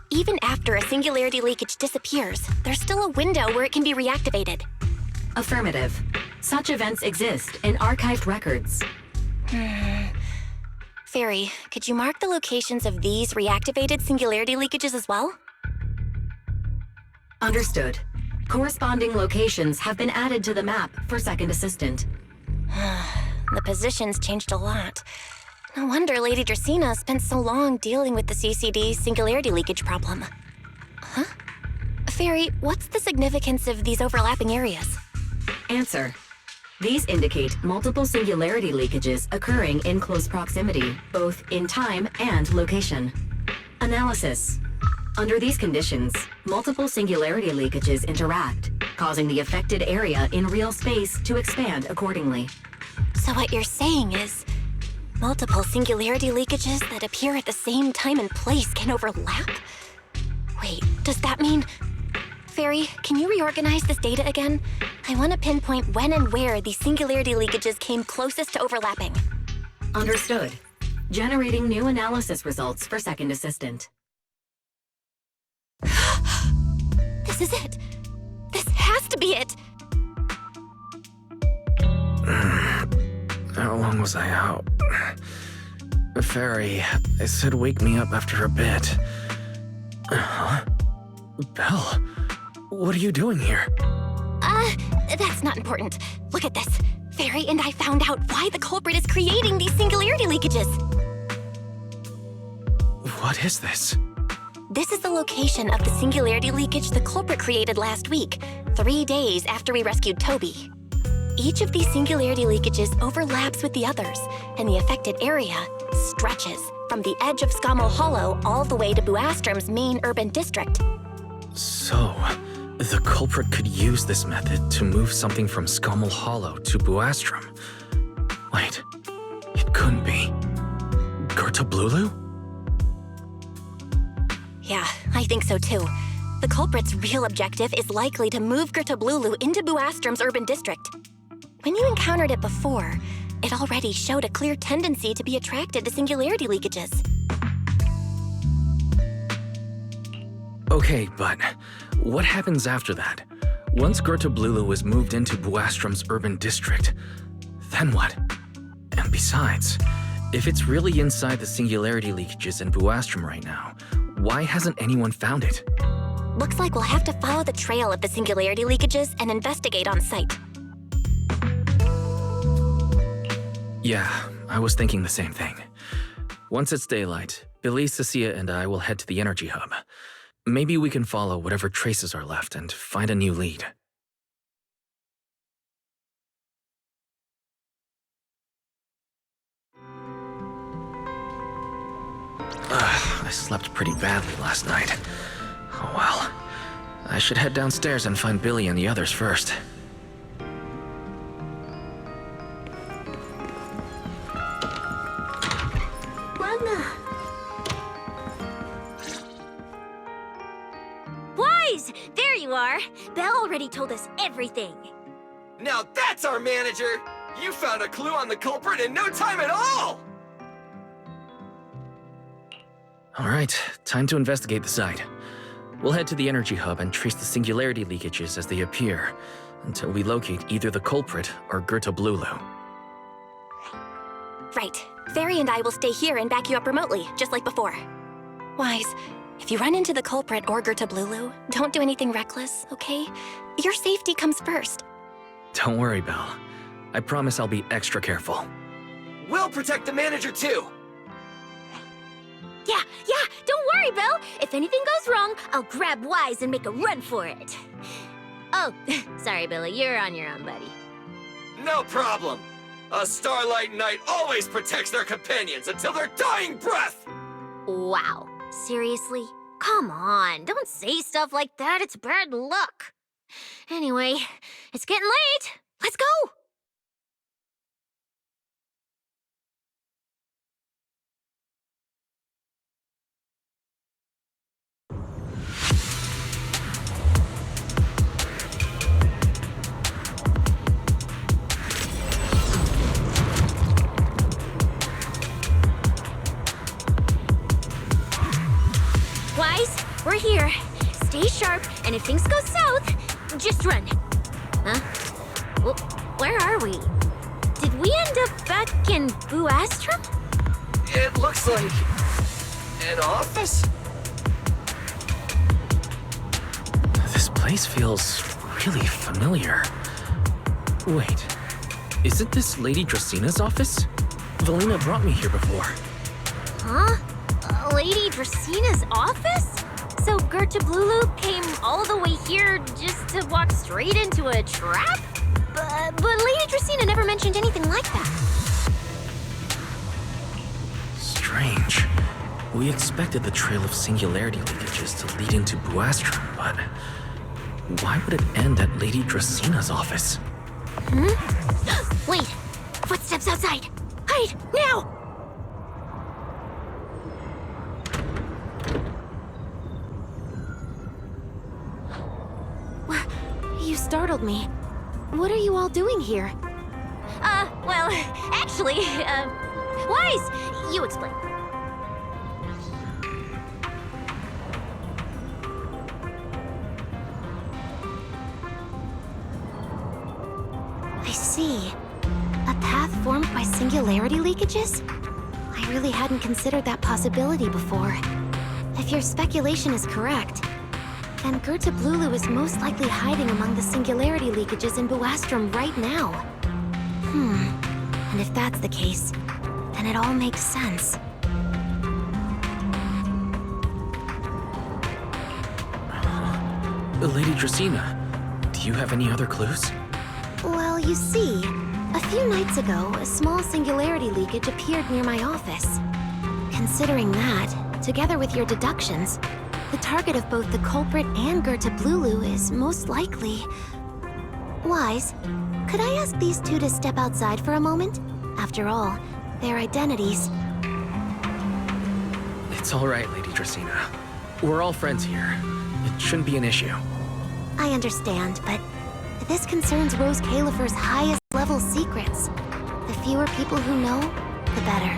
Even after a singularity leakage disappears, there's still a window where it can be reactivated. Affirmative. Such events exist in archived records. Fairy, could you mark the locations of these reactivated singularity leakages as well? Understood. Corresponding locations have been added to the map for Second Assistant. The positions changed a lot. No wonder Lady Dracaena spent so long dealing with the CCD singularity leakage problem. Huh? Fairy, what's the significance of these overlapping areas? Answer. These indicate multiple singularity leakages occurring in close proximity, both in time and location. Analysis. Under these conditions, multiple singularity leakages interact, causing the affected area in real space to expand accordingly. So what you're saying is, multiple singularity leakages that appear at the same time and place can overlap? Wait, does that mean... Fairy, can you reorganize this data again? I want to pinpoint when and where these singularity leakages came closest to overlapping. Understood. Generating new analysis results for Second Assistant. This is it. This has to be it. How long was I out? Fairy, I said wake me up after a bit. Huh? Belle, what are you doing here? That's not important. Look at this. Fairy and I found out why the culprit is creating these singularity leakages. What is this? This is the location of the singularity leakage the culprit created last week, 3 days after we rescued Toby. Each of these singularity leakages overlaps with the others, and the affected area stretches from the edge of Scommel Hollow all the way to Buastrom's main urban district. So, the culprit could use this method to move something from Scommel Hollow to Buastrom. Wait, it couldn't be. Gertablulu? Yeah, I think so too. The culprit's real objective is likely to move Gertablulu into Buastrom's urban district. When you encountered it before, it already showed a clear tendency to be attracted to singularity leakages. Okay, but what happens after that? Once Gertablulu is moved into Buastrom's urban district, then what? And besides, if it's really inside the singularity leakages in Buastrom right now, why hasn't anyone found it? Looks like we'll have to follow the trail of the singularity leakages and investigate on site. Yeah, I was thinking the same thing. Once it's daylight, Billy, Cecilia, and I will head to the energy hub. Maybe we can follow whatever traces are left and find a new lead. I slept pretty badly last night. Oh well. I should head downstairs and find Billy and the others first. Wise! There you are! Belle already told us everything. Now that's our manager! You found a clue on the culprit in no time at all! Alright, time to investigate the site. We'll head to the energy hub and trace the singularity leakages as they appear, until we locate either the culprit or Gerta Blulu. Right. Fairy and I will stay here and back you up remotely, just like before. Wise, if you run into the culprit or Gerta Blulu, don't do anything reckless, okay? Your safety comes first. Don't worry, Belle. I promise I'll be extra careful. We'll protect the manager too! Yeah, don't worry, Belle. If anything goes wrong, I'll grab Wise and make a run for it. Oh, sorry, Billy, you're on your own, buddy. No problem! A Starlight Knight always protects their companions until their dying breath! Wow, seriously? Come on, don't say stuff like that, it's bad luck. Anyway, it's getting late. Let's go! Wise, we're here. Stay sharp, and if things go south, just run. Huh? Where are we? Did we end up back in Buastrum? It looks like... an office? This place feels really familiar. Wait, isn't this Lady Dracina's office? Valina brought me here before. Huh? Lady Dracina's office? So Gerta Blulu came all the way here just to walk straight into a trap? But Lady Dracina never mentioned anything like that. Strange. We expected the trail of singularity leakages to lead into Buastrum, but why would it end at Lady Dracina's office? Wait! Footsteps outside! Hide! Now! You startled me. What are you all doing here? Well, actually, Wise, you explain. I see. A path formed by singularity leakages? I really hadn't considered that possibility before. If your speculation is correct, then Gerta Blulu is most likely hiding among the singularity leakages in Buastrum right now. And if that's the case, then it all makes sense. Lady Dracina, do you have any other clues? Well, you see, a few nights ago, a small singularity leakage appeared near my office. Considering that, together with your deductions, the target of both the culprit and Gerta Blulu is most likely... Wise, could I ask these two to step outside for a moment? After all, their identities... It's all right, Lady Dracina. We're all friends here. It shouldn't be an issue. I understand, but this concerns Roscaelifer's highest level secrets. The fewer people who know, the better.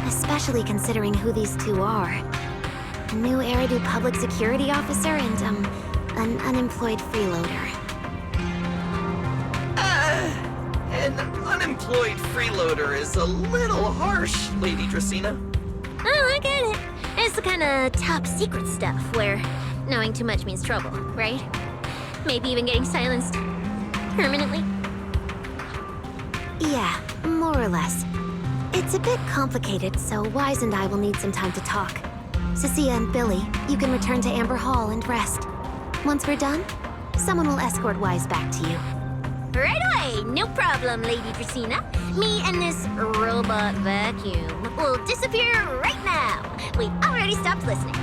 Especially considering who these two are. A new Eridu public security officer and, an unemployed freeloader. An unemployed freeloader is a little harsh, Lady Dracina. Oh, I get it. It's the kind of top secret stuff where knowing too much means trouble, right? Maybe even getting silenced permanently. Yeah, more or less. It's a bit complicated, so Wise and I will need some time to talk. Cecilia and Billy, you can return to Amber Hall and rest. Once we're done, someone will escort Wise back to you. Right away! No problem, Lady Dracina. Me and this robot vacuum will disappear right now. We already stopped listening.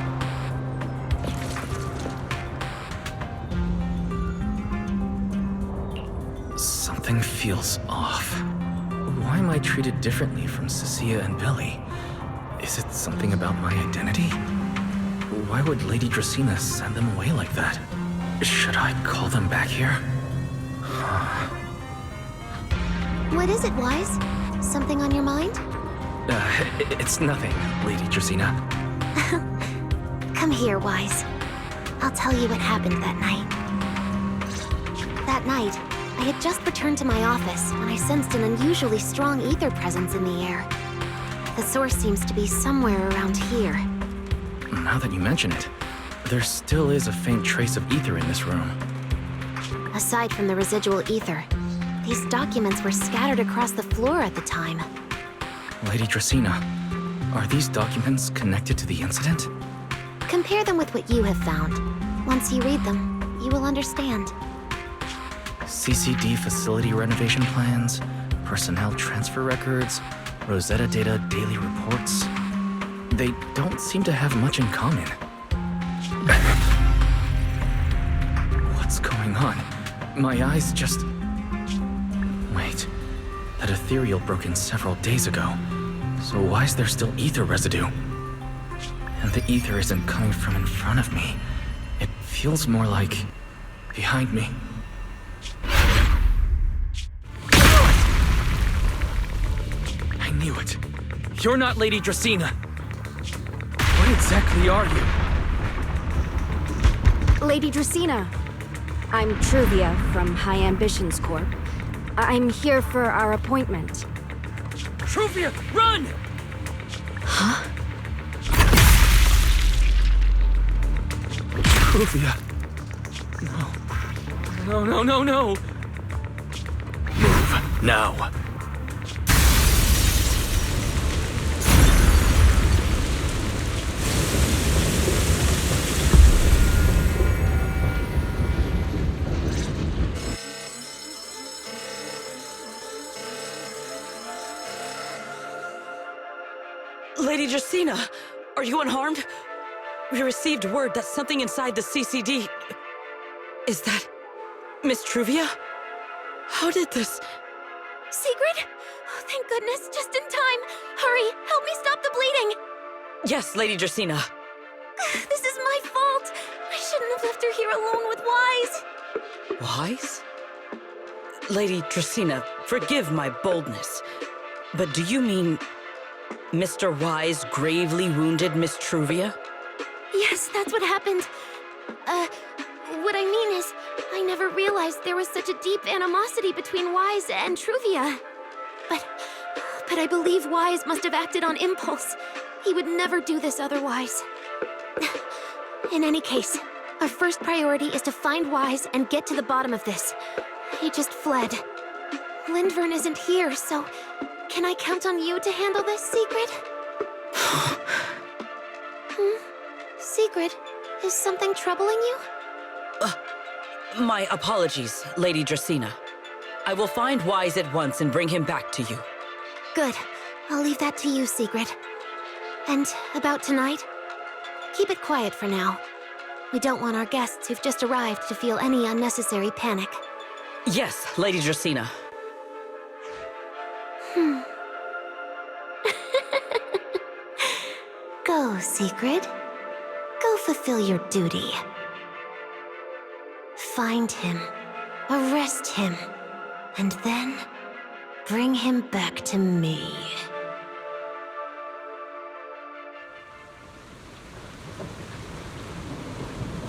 Something feels off. Why am I treated differently from Cecilia and Billy? Is it something about my identity? Why would Lady Dracina send them away like that? Should I call them back here? What is it, Wise? Something on your mind? It's nothing, Lady Dracina. Come here, Wise. I'll tell you what happened that night. That night, I had just returned to my office when I sensed an unusually strong ether presence in the air. The source seems to be somewhere around here. Now that you mention it, there still is a faint trace of ether in this room. Aside from the residual ether, these documents were scattered across the floor at the time. Lady Dracaena, are these documents connected to the incident? Compare them with what you have found. Once you read them, you will understand. CCD facility renovation plans, personnel transfer records, Rosetta Data daily reports. They don't seem to have much in common. What's going on? My eyes just... Wait. That ethereal broke in several days ago. So why is there still ether residue? And the ether isn't coming from in front of me. It feels more like... behind me. I knew it. You're not Lady Dracaena. What exactly are you? Lady Dracaena. I'm Truvia from High Ambitions Corp. I'm here for our appointment. Truvia, run! Huh? Truvia. No. No. Move, now. Lady Dracaena, are you unharmed? We received word that something inside the CCD... Is that... Miss Truvia? How did this... Sigrid? Oh, thank goodness, just in time. Hurry, help me stop the bleeding. Yes, Lady Dracaena. This is my fault. I shouldn't have left her here alone with Wise. Wise? Lady Dracaena, forgive my boldness, but do you mean... Mr. Wise gravely wounded Miss Truvia? Yes, that's what happened. What I mean is, I never realized there was such a deep animosity between Wise and Truvia. But I believe Wise must have acted on impulse. He would never do this otherwise. In any case, our first priority is to find Wise and get to the bottom of this. He just fled. Lindvern isn't here, so... Can I count on you to handle this, Sigrid? Sigrid, is something troubling you? My apologies, Lady Dracaena. I will find Wise at once and bring him back to you. Good. I'll leave that to you, Sigrid. And about tonight? Keep it quiet for now. We don't want our guests who've just arrived to feel any unnecessary panic. Yes, Lady Dracaena. Go, Sigrid. Go fulfill your duty. Find him, arrest him, and then bring him back to me.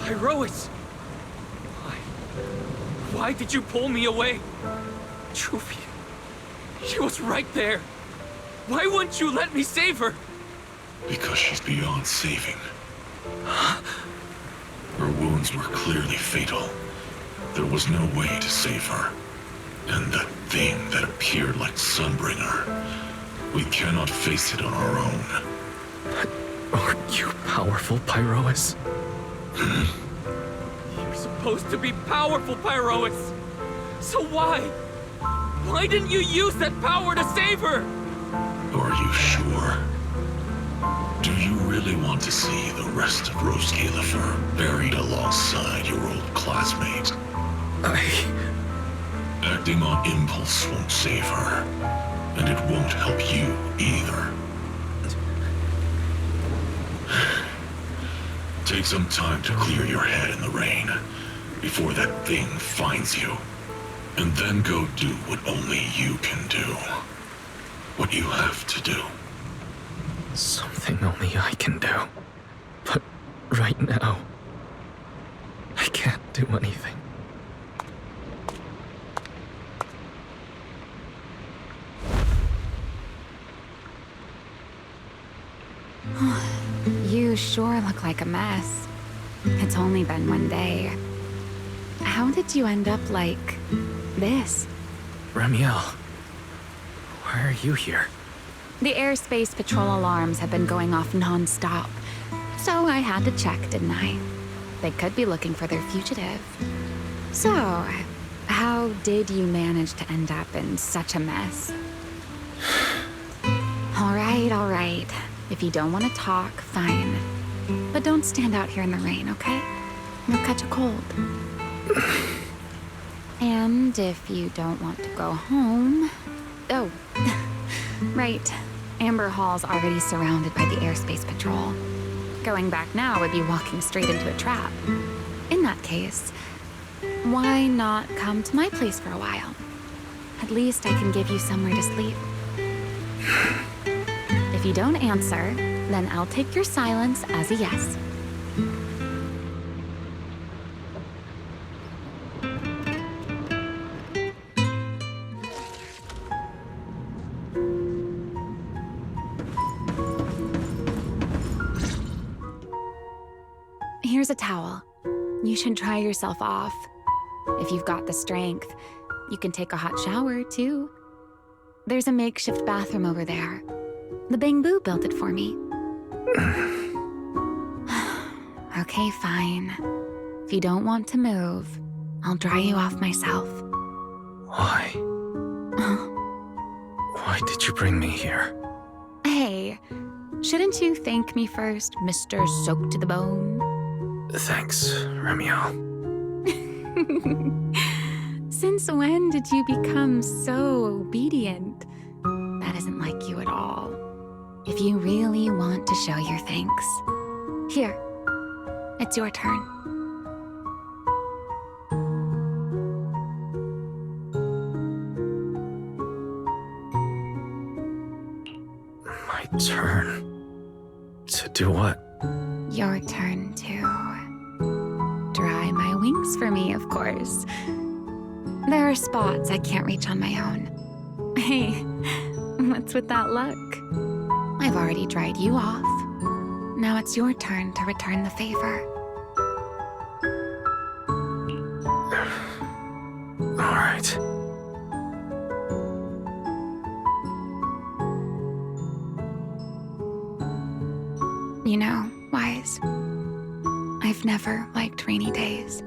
Pyrois! Why did you pull me away? Truvia, she was right there. Why wouldn't you let me save her? Because she's beyond saving. Her wounds were clearly fatal. There was no way to save her. And that thing that appeared like Sunbringer, we cannot face it on our own. Aren't you powerful, Pyrois? You're supposed to be powerful, Pyrois! So why? Why didn't you use that power to save her? Are you sure? Do you really want to see the rest of Roscaelifer buried alongside your old classmate? Acting on impulse won't save her, and it won't help you either. Take some time to clear your head in the rain before that thing finds you. And then go do what only you can do. What you have to do. Something only I can do. But right now, I can't do anything. You sure look like a mess. It's only been one day. How did you end up like this? Ramiel, why are you here? The airspace patrol alarms have been going off non-stop, so I had to check, didn't I? They could be looking for their fugitive. So, how did you manage to end up in such a mess? All right. If you don't want to talk, fine. But don't stand out here in the rain, okay? You'll catch a cold. And if you don't want to go home... Oh, right. Amber Hall's already surrounded by the airspace patrol. Going back now would be walking straight into a trap. In that case, why not come to my place for a while? At least I can give you somewhere to sleep. If you don't answer, then I'll take your silence as a yes. Here's a towel. You should dry yourself off. If you've got the strength, you can take a hot shower, too. There's a makeshift bathroom over there. The Bang-Boo built it for me. Okay, fine. If you don't want to move, I'll dry you off myself. Why? Why did you bring me here? Hey, shouldn't you thank me first, Mr. Soaked to the Bone? Thanks, Ramiel. Since when did you become so obedient? That isn't like you at all. If you really want to show your thanks, here, it's your turn. My turn? To do what? Your turn to dry my wings for me, of course. There are spots I can't reach on my own. Hey, what's with that look? I've already dried you off. Now it's your turn to return the favor. All right. You know, Wise, I've never liked rainy days.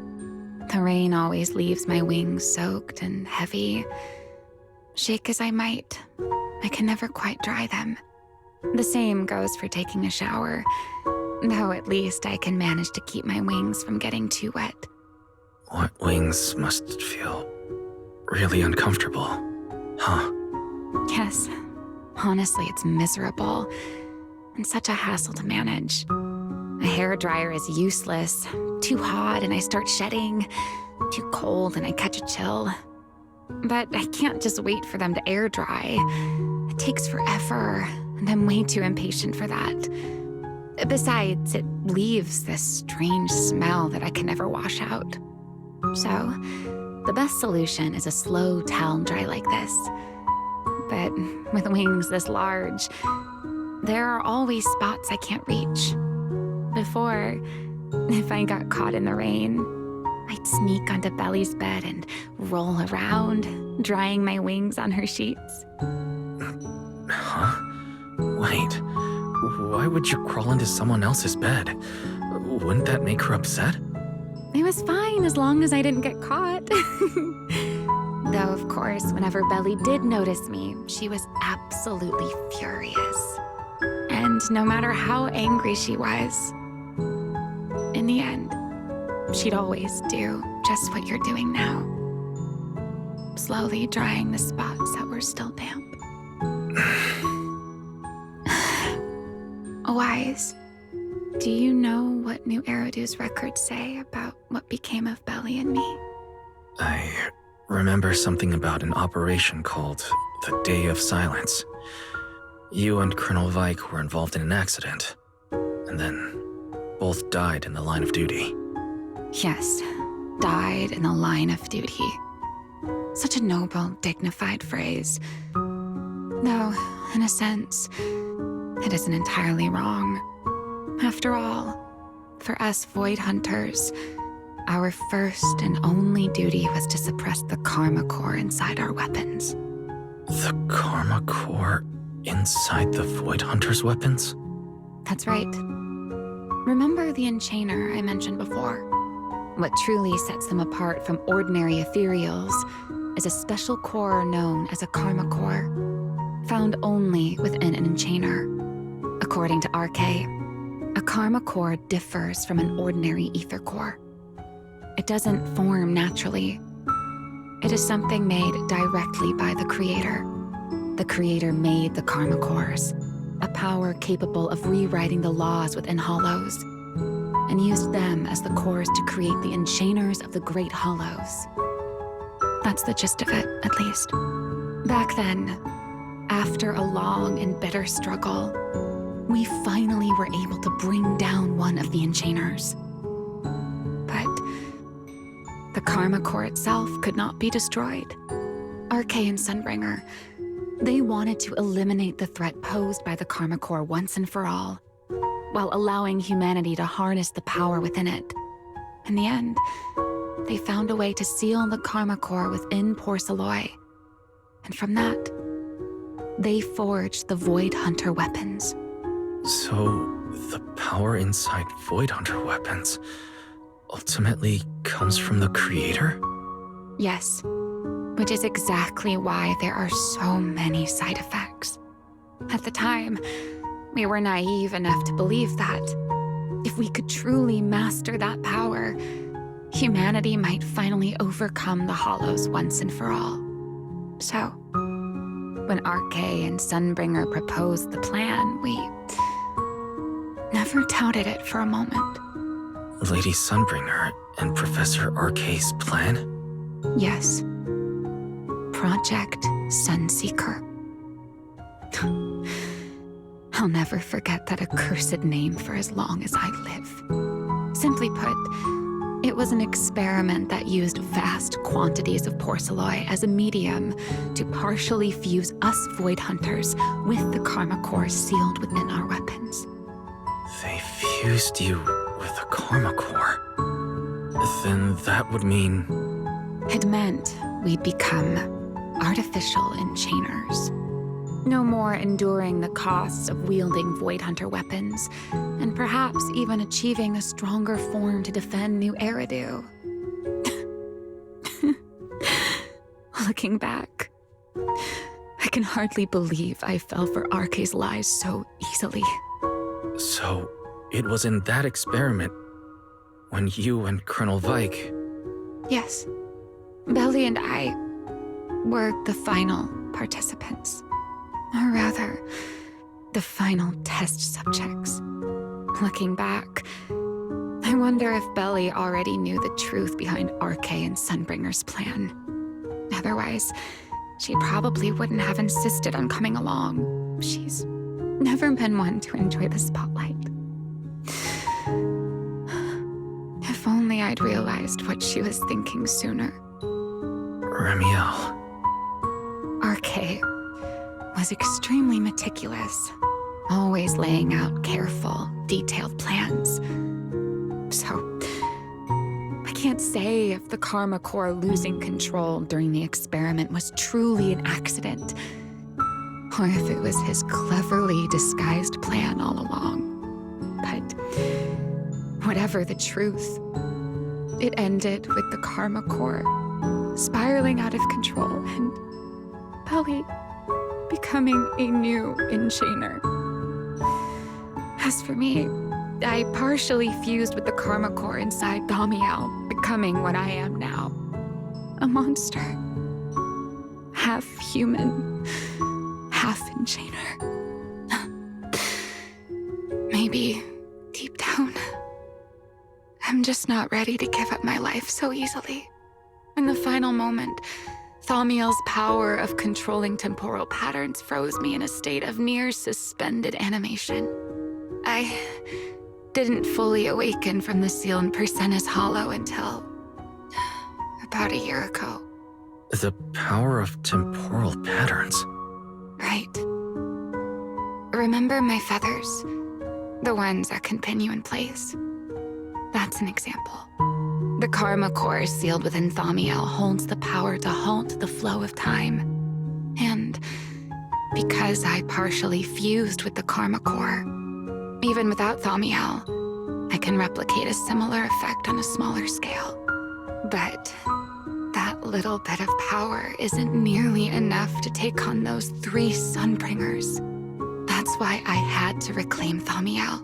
The rain always leaves my wings soaked and heavy. Shake as I might, I can never quite dry them. The same goes for taking a shower, though at least I can manage to keep my wings from getting too wet. Wet wings must feel really uncomfortable, huh? Yes, honestly, it's miserable and such a hassle to manage. A hairdryer is useless, too hot and I start shedding, too cold and I catch a chill. But I can't just wait for them to air dry. It takes forever, and I'm way too impatient for that. Besides, it leaves this strange smell that I can never wash out. So, the best solution is a slow towel dry like this. But with wings this large, there are always spots I can't reach. Before, if I got caught in the rain, I'd sneak onto Belly's bed and roll around, drying my wings on her sheets. Huh? Wait, why would you crawl into someone else's bed? Wouldn't that make her upset? It was fine as long as I didn't get caught. Though, of course, whenever Belly did notice me, she was absolutely furious. And no matter how angry she was, in the end, she'd always do just what you're doing now. Slowly drying the spots that were still damp. Wise, do you know what New Eridu's records say about what became of Belly and me? I remember something about an operation called the Day of Silence. You and Colonel Vike were involved in an accident, and then both died in the line of duty. Yes, died in the line of duty. Such a noble, dignified phrase. Though, in a sense, it isn't entirely wrong. After all, for us Void Hunters, our first and only duty was to suppress the Karma Core inside our weapons. The Karma Core inside the Void Hunter's weapons? That's right. Remember the Enchainer I mentioned before? What truly sets them apart from ordinary ethereals is a special core known as a Karma Core, found only within an Enchainer. According to RK, a Karma Core differs from an ordinary ether core. It doesn't form naturally. It is something made directly by the Creator. The Creator made the Karma Cores, a power capable of rewriting the laws within Hollows, and used them as the cores to create the Enchainers of the Great Hollows. That's the gist of it, at least. Back then, after a long and bitter struggle, we finally were able to bring down one of the Enchainers. But the Karma Core itself could not be destroyed. RK and Sunbringer, they wanted to eliminate the threat posed by the Karma Core once and for all, while allowing humanity to harness the power within it. In the end, they found a way to seal the Karma Core within Porceloy. And from that, they forged the Void Hunter weapons. So, the power inside Void Hunter weapons ultimately comes from the Creator? Yes, which is exactly why there are so many side effects. At the time, we were naive enough to believe that if we could truly master that power, humanity might finally overcome the Hollows once and for all. So, when RK and Sunbringer proposed the plan, we never doubted it for a moment. Lady Sunbringer and Professor RK's plan? Yes. Project Sunseeker. I'll never forget that accursed name for as long as I live. Simply put, it was an experiment that used vast quantities of Porceloy as a medium to partially fuse us Void Hunters with the Karma Core sealed within our weapons. They fused you with a Karma Core. Then that would mean... It meant we'd become artificial Enchainers. No more enduring the costs of wielding Void Hunter weapons, and perhaps even achieving a stronger form to defend New Eridu. Looking back, I can hardly believe I fell for RK's lies so easily. So, it was in that experiment when you and Colonel Vike... Yes. Belly and I were the final participants. Or rather, the final test subjects. Looking back, I wonder if Belly already knew the truth behind RK and Sunbringer's plan. Otherwise, she probably wouldn't have insisted on coming along. She's never been one to enjoy the spotlight. If only I'd realized what she was thinking sooner. Remiel. RK was extremely meticulous, always laying out careful, detailed plans. So, I can't say if the Karma Core losing control during the experiment was truly an accident, or if it was his cleverly disguised plan all along. But whatever the truth, it ended with the Karma Core spiraling out of control and Belly becoming a new Enchainer. As for me, I partially fused with the Karma Core inside Damiel, becoming what I am now. A monster. Half human, half Enchainer. Maybe, deep down, I'm just not ready to give up my life so easily. In the final moment, Thaumiel's power of controlling temporal patterns froze me in a state of near suspended animation. I didn't fully awaken from the seal in Persena's Hollow until about a year ago. The power of temporal patterns. Right. Remember my feathers? The ones that can pin you in place. That's an example. The Karma Core sealed within Thaumiel holds the power to halt the flow of time. And because I partially fused with the Karma Core, even without Thaumiel, I can replicate a similar effect on a smaller scale. But that little bit of power isn't nearly enough to take on those 3 Sunbringers. That's why I had to reclaim Thaumiel.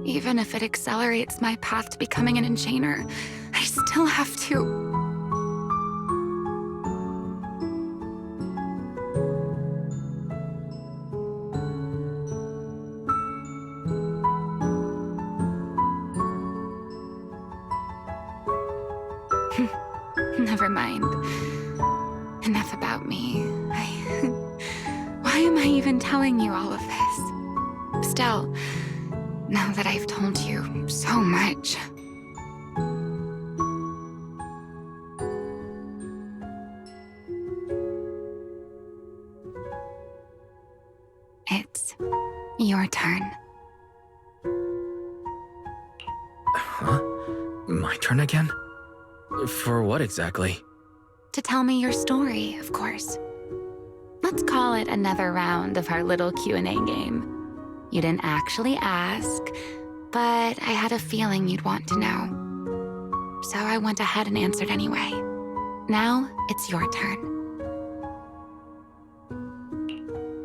Even if it accelerates my path to becoming an Enchainer, I still have to... Never mind. Enough about me. Why am I even telling you all of this? Still, now that I've told you so much... It's your turn. Huh? My turn again? For what exactly? To tell me your story, of course. Let's call it another round of our little Q&A game. You didn't actually ask, but I had a feeling you'd want to know. So I went ahead and answered anyway. Now, it's your turn.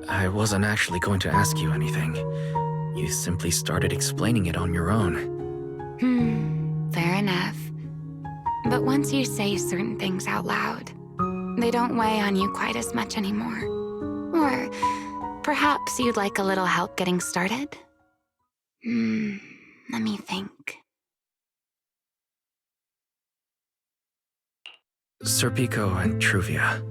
I wasn't actually going to ask you anything. You simply started explaining it on your own. Fair enough. But once you say certain things out loud, they don't weigh on you quite as much anymore. Or perhaps you'd like a little help getting started? Let me think. Serpico and Truvia.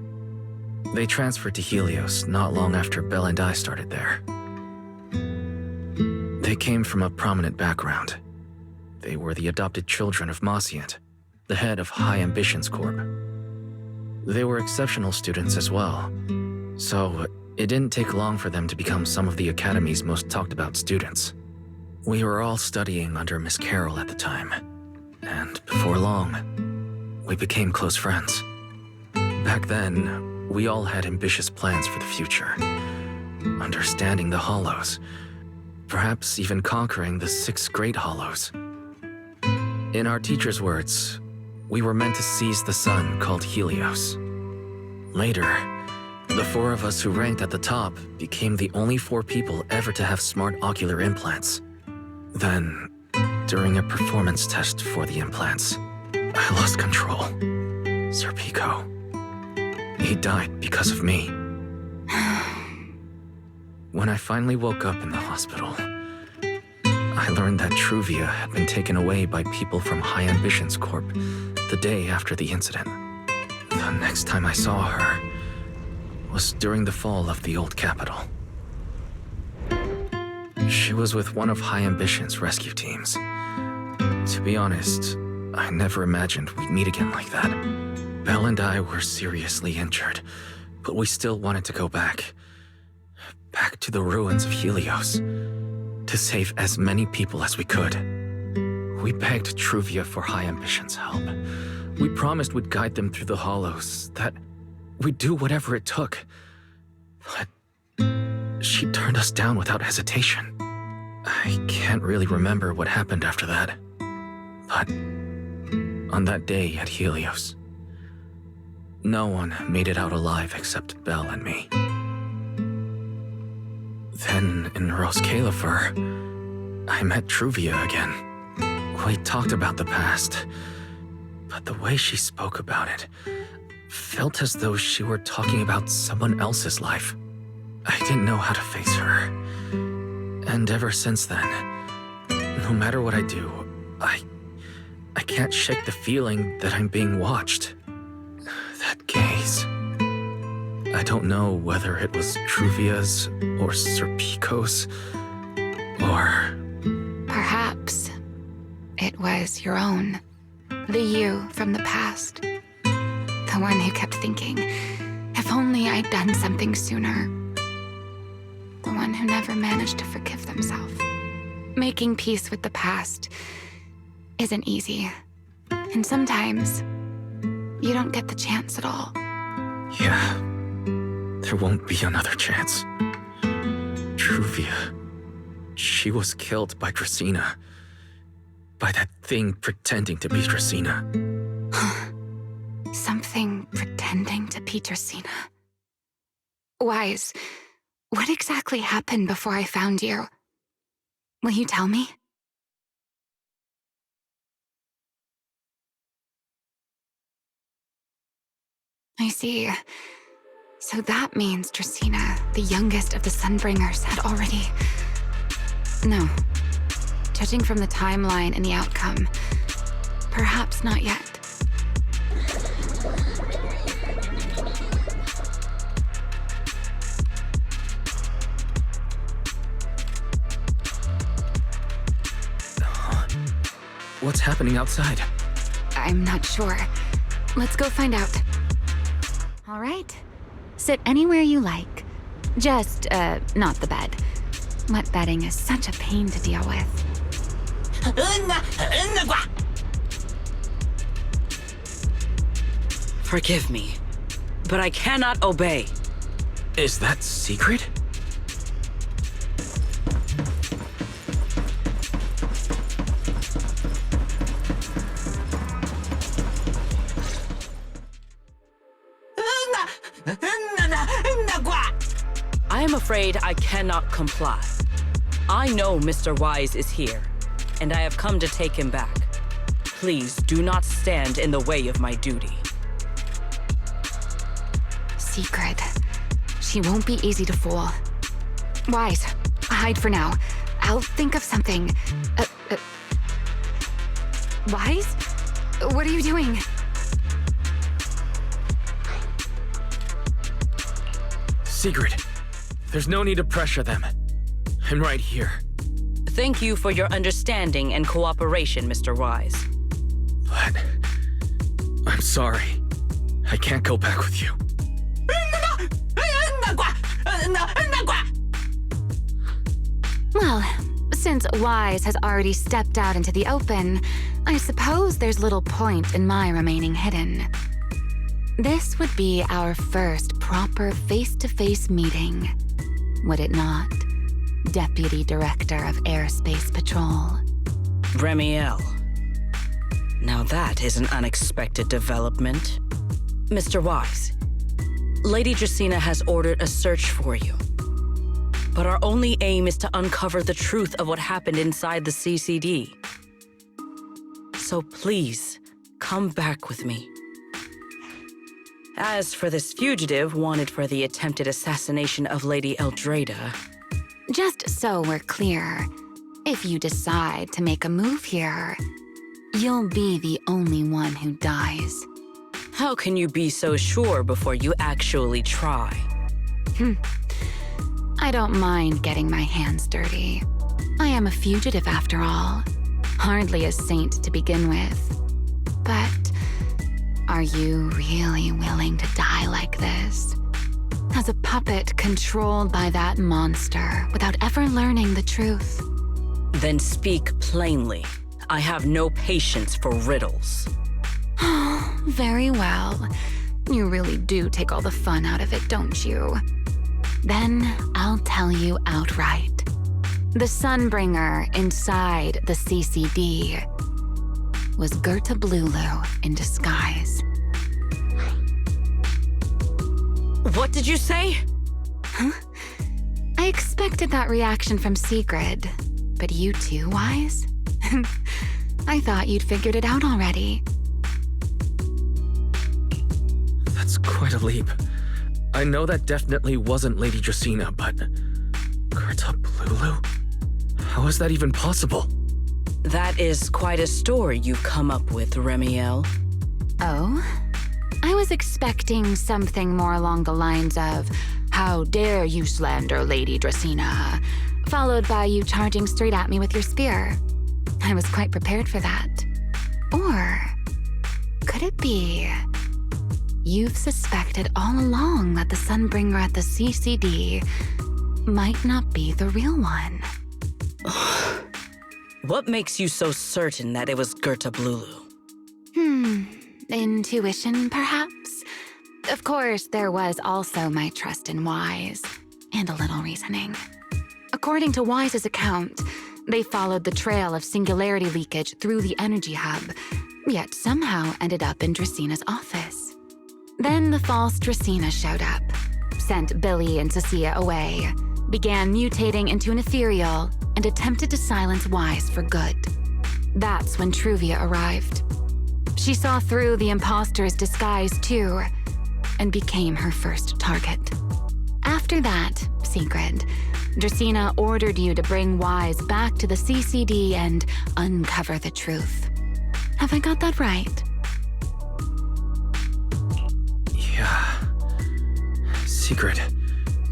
They transferred to Helios not long after Belle and I started there. They came from a prominent background. They were the adopted children of Mosient, the head of High Ambitions Corp. They were exceptional students as well, so it didn't take long for them to become some of the Academy's most talked about students. We were all studying under Miss Carroll at the time, and before long, we became close friends. Back then, we all had ambitious plans for the future, understanding the Hollows, perhaps even conquering the 6 Great Hollows. In our teacher's words, we were meant to seize the sun called Helios. Later, the 4 of us who ranked at the top became the only 4 people ever to have smart ocular implants. Then, during a performance test for the implants, I lost control. Serpico. He died because of me. When I finally woke up in the hospital, I learned that Truvia had been taken away by people from High Ambitions Corp the day after the incident. The next time I saw her was during the fall of the old capital. She was with one of High Ambitions' rescue teams. To be honest, I never imagined we'd meet again like that. Belle and I were seriously injured, but we still wanted to go back. Back to the ruins of Helios, to save as many people as we could. We begged Truvia for High Ambitions' help. We promised we'd guide them through the Hollows, that we'd do whatever it took. But she turned us down without hesitation. I can't really remember what happened after that. But on that day at Helios, no one made it out alive except Belle and me. Then, in Roscaelifer, I met Truvia again. We talked about the past, but the way she spoke about it felt as though she were talking about someone else's life. I didn't know how to face her. And ever since then, no matter what I do, I can't shake the feeling that I'm being watched. That gaze. I don't know whether it was Truvia's or Serpico's or perhaps it was your own. The you from the past. The one who kept thinking, if only I'd done something sooner. The one who never managed to forgive themselves. Making peace with the past isn't easy. And sometimes, you don't get the chance at all. Yeah. There won't be another chance. Truvia. She was killed by Dracena. By that thing pretending to be Dracena. Something pretending to be Dracena. Wise, what exactly happened before I found you? Will you tell me? I see. So that means Dracena, the youngest of the Sunbringers, had already... No. Judging from the timeline and the outcome, perhaps not yet. What's happening outside? I'm not sure. Let's go find out. All right. Sit anywhere you like. Just, not the bed. Wet bedding is such a pain to deal with. Forgive me, but I cannot obey. Is that secret? I am afraid I cannot comply. I know Mr. Wise is here, and I have come to take him back. Please do not stand in the way of my duty. Secret. She won't be easy to fool. Wise, hide for now. I'll think of something. Wise? What are you doing? Sigrid, there's no need to pressure them. I'm right here. Thank you for your understanding and cooperation, Mr. Wise. But... I'm sorry. I can't go back with you. Well, since Wise has already stepped out into the open, I suppose there's little point in my remaining hidden. This would be our first proper face-to-face meeting, would it not, Deputy Director of Airspace Patrol? Remiel. Now that is an unexpected development. Mr. Wise, Lady Dracena has ordered a search for you. But our only aim is to uncover the truth of what happened inside the CCD. So please, come back with me. As for this fugitive wanted for the attempted assassination of Lady Eldrada... Just so we're clear, if you decide to make a move here, you'll be the only one who dies. How can you be so sure before you actually try? I don't mind getting my hands dirty. I am a fugitive after all. Hardly a saint to begin with. But are you really willing to die like this? As a puppet controlled by that monster without ever learning the truth? Then speak plainly. I have no patience for riddles. Very well. You really do take all the fun out of it, don't you? Then I'll tell you outright. The Sunbringer inside the CCD was Gerta Blulu in disguise. What did you say? Huh? I expected that reaction from Sigrid, but you too, Wise? I thought you'd figured it out already. That's quite a leap. I know that definitely wasn't Lady Dracena, but... Gerta Blulu? How is that even possible? That is quite a story you've come up with, Remiel. Oh? I was expecting something more along the lines of, "How dare you slander Lady Dracena?" followed by you charging straight at me with your spear. I was quite prepared for that. Or could it be you've suspected all along that the Sunbringer at the CCD might not be the real one? What makes you so certain that it was Gerta Blulu? Intuition, perhaps? Of course, there was also my trust in Wise, and a little reasoning. According to Wise's account, they followed the trail of singularity leakage through the energy hub, yet somehow ended up in Dracina's office. Then the false Dracina showed up, sent Billy and Cecilia away, began mutating into an ethereal, and attempted to silence Wise for good. That's when Truvia arrived. She saw through the imposter's disguise too, and became her first target. After that, Sigrid, Dracina ordered you to bring Wise back to the CCD and uncover the truth. Have I got that right? Yeah. Sigrid,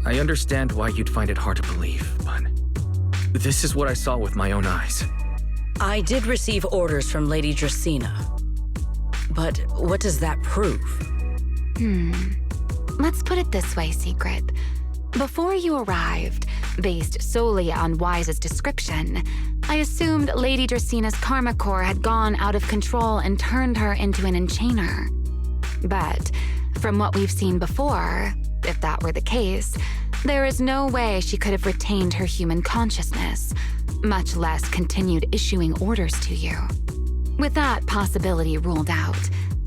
I understand why you'd find it hard to believe, but this is what I saw with my own eyes. I did receive orders from Lady Dracina. But what does that prove? Let's put it this way, Sigrid. Before you arrived, based solely on Wise's description, I assumed Lady Dracina's karma core had gone out of control and turned her into an enchainer. But from what we've seen before, if that were the case, there is no way she could have retained her human consciousness, much less continued issuing orders to you. With that possibility ruled out,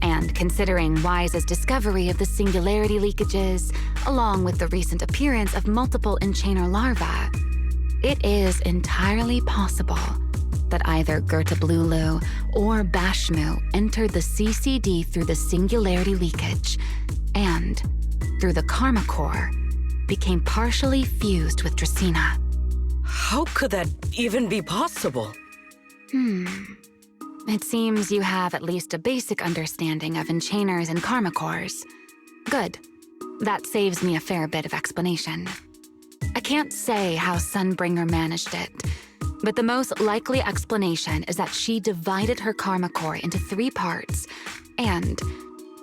and considering Wise's discovery of the singularity leakages, along with the recent appearance of multiple enchainer larvae, it is entirely possible that either Gerta Blulu or Bashmu entered the CCD through the singularity leakage, and, through the karma core, became partially fused with Dracina. How could that even be possible? It seems you have at least a basic understanding of enchainers and karma cores. Good. That saves me a fair bit of explanation. I can't say how Sunbringer managed it, but the most likely explanation is that she divided her karma core into 3 parts and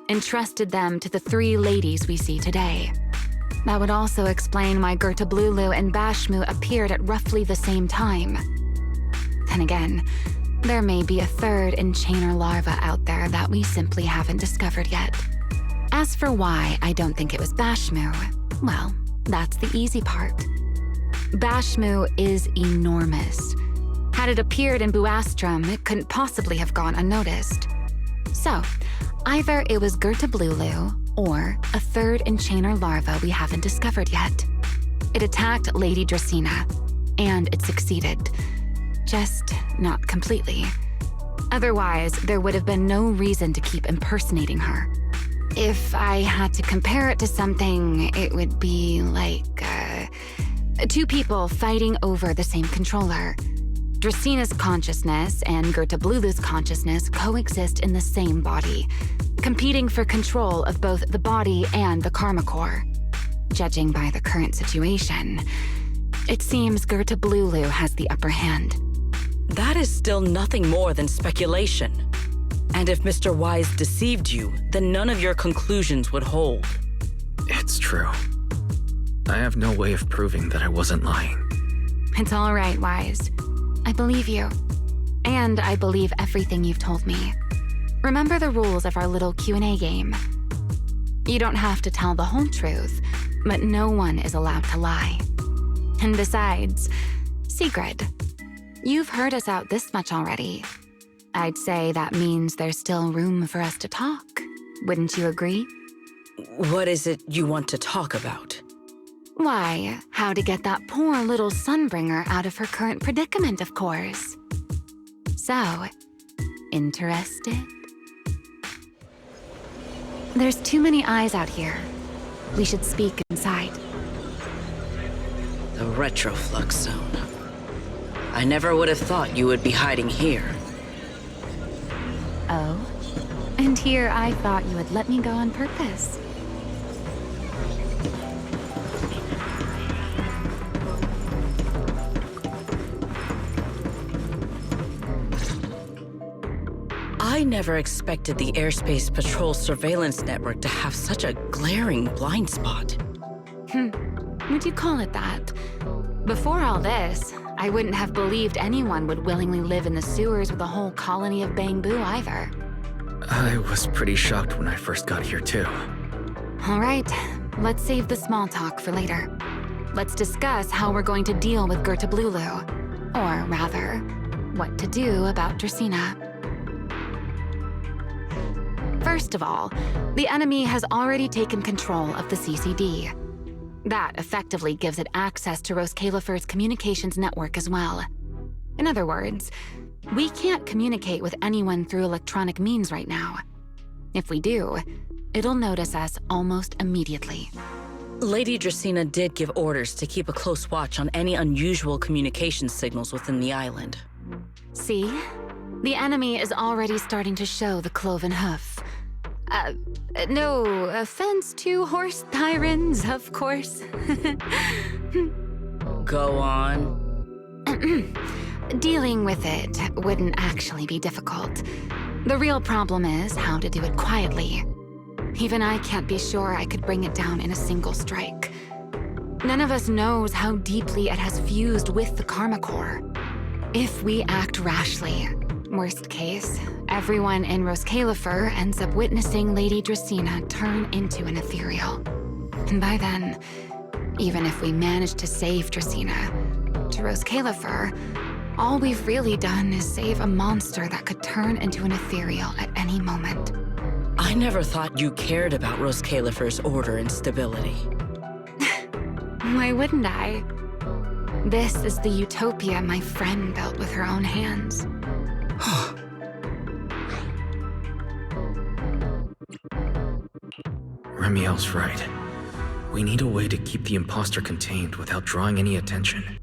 entrusted them to the 3 ladies we see today. That would also explain why Gerta Blulu and Bashmu appeared at roughly the same time. Then again, there may be a 3rd enchainer larva out there that we simply haven't discovered yet. As for why I don't think it was Bashmu, well, that's the easy part. Bashmu is enormous. Had it appeared in Buastrum, it couldn't possibly have gone unnoticed. So, either it was Gerta Blulu or a 3rd enchainer larva we haven't discovered yet. It attacked Lady Dracina, and it succeeded. Just not completely. Otherwise, there would have been no reason to keep impersonating her. If I had to compare it to something, it would be like 2 people fighting over the same controller. Dracina's consciousness and Gerta Blulu's consciousness coexist in the same body, competing for control of both the body and the karma core. Judging by the current situation, it seems Gerta Blulu has the upper hand. That is still nothing more than speculation. And if Mr. Wise deceived you, then none of your conclusions would hold. It's true. I have no way of proving that I wasn't lying. It's all right, Wise. I believe you. And I believe everything you've told me. Remember the rules of our little Q&A game. You don't have to tell the whole truth, but no one is allowed to lie. And besides, Sigrid, you've heard us out this much already. I'd say that means there's still room for us to talk. Wouldn't you agree? What is it you want to talk about? Why, how to get that poor little Sunbringer out of her current predicament, of course. So, interested? There's too many eyes out here. We should speak inside. The Retroflux Zone. I never would have thought you would be hiding here. Oh? And here I thought you would let me go on purpose. I never expected the Airspace Patrol surveillance network to have such a glaring blind spot. Would you call it that? Before all this, I wouldn't have believed anyone would willingly live in the sewers with a whole colony of Bangbu either. I was pretty shocked when I first got here, too. All right, let's save the small talk for later. Let's discuss how we're going to deal with Gerta Blulu. Or rather, what to do about Dracaena. First of all, the enemy has already taken control of the CCD. That effectively gives it access to Roscaelifer's communications network as well. In other words, we can't communicate with anyone through electronic means right now. If we do, it'll notice us almost immediately. Lady Dracaena did give orders to keep a close watch on any unusual communication signals within the island. See? The enemy is already starting to show the cloven hoof. No offense to horse tyrants, of course. Go on. Dealing with it wouldn't actually be difficult. The real problem is how to do it quietly. Even I can't be sure I could bring it down in a single strike. None of us knows how deeply it has fused with the Karma Core. If we act rashly, worst case, everyone in Roscaelifer ends up witnessing Lady Dracaena turn into an ethereal. And by then, even if we manage to save Dracaena, to Roscaelifer, all we've really done is save a monster that could turn into an ethereal at any moment. I never thought you cared about Roscaelifer's order and stability. Why wouldn't I? This is the utopia my friend built with her own hands. Remiel's right. We need a way to keep the imposter contained without drawing any attention.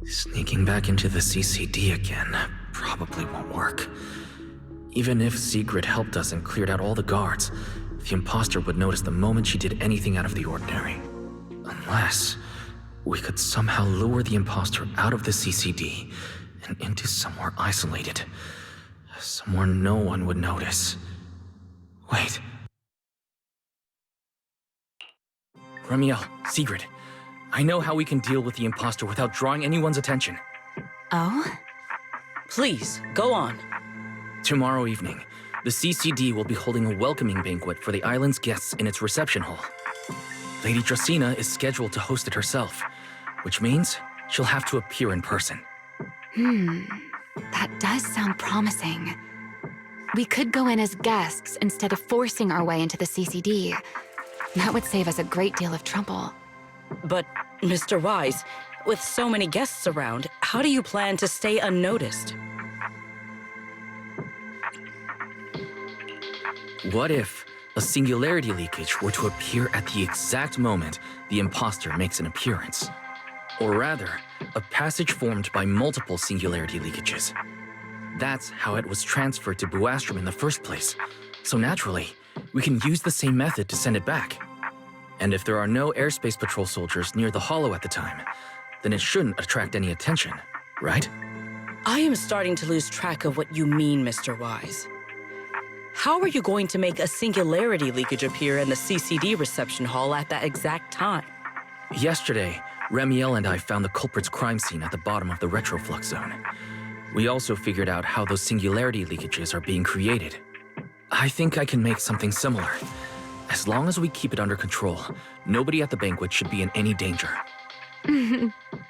Sneaking back into the CCD again probably won't work. Even if Sigrid helped us and cleared out all the guards, the imposter would notice the moment she did anything out of the ordinary. Unless we could somehow lure the imposter out of the CCD and into somewhere isolated. Somewhere no one would notice. Wait. Remiel, Sigrid, I know how we can deal with the imposter without drawing anyone's attention. Oh? Please, go on. Tomorrow evening, the CCD will be holding a welcoming banquet for the island's guests in its reception hall. Lady Dracaena is scheduled to host it herself, which means she'll have to appear in person. That does sound promising. We could go in as guests instead of forcing our way into the CCD. That would save us a great deal of trouble. But, Mr. Wise, with so many guests around, how do you plan to stay unnoticed? What if a singularity leakage were to appear at the exact moment the imposter makes an appearance? Or rather, a passage formed by multiple singularity leakages. That's how it was transferred to Buastrom in the first place. So naturally, we can use the same method to send it back. And if there are no airspace patrol soldiers near the hollow at the time, then it shouldn't attract any attention, right? I am starting to lose track of what you mean, Mr. Wise. How are you going to make a singularity leakage appear in the CCD reception hall at that exact time? Yesterday, Remiel and I found the culprit's crime scene at the bottom of the retroflux zone. We also figured out how those singularity leakages are being created. I think I can make something similar. As long as we keep it under control, nobody at the banquet should be in any danger.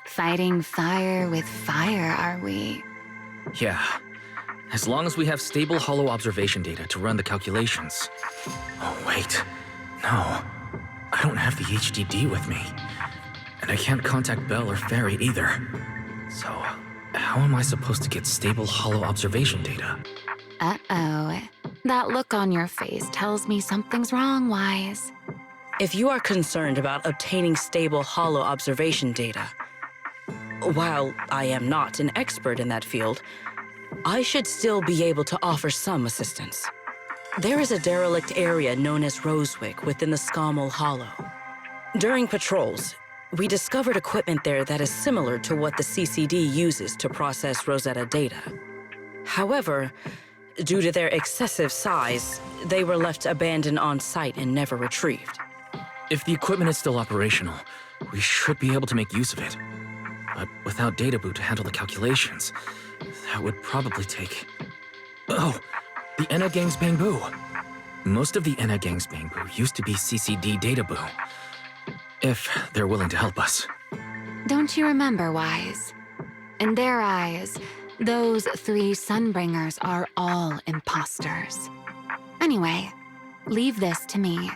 Fighting fire with fire, are we? Yeah. As long as we have stable hollow observation data to run the calculations. Oh, wait. No. I don't have the HDD with me. And I can't contact Bell or Ferry either. So, how am I supposed to get stable hollow observation data? Uh-oh. That look on your face tells me something's wrong, Wise. If you are concerned about obtaining stable hollow observation data, while I am not an expert in that field, I should still be able to offer some assistance. There is a derelict area known as Rosewick within the Scommel Hollow. During patrols, we discovered equipment there that is similar to what the CCD uses to process Rosetta data. However, Due to their excessive size, they were left abandoned on site and never retrieved. If the equipment is still operational, we should be able to make use of it. But without data boot to handle the calculations, that would probably take... Oh, the Enna Gang's Bangbu. Most of the Enna Gang's Bangbu used to be CCD data boo. If they're willing to help us. Don't you remember, Wise? In their eyes, those 3 Sunbringers are all imposters. Anyway, leave this to me.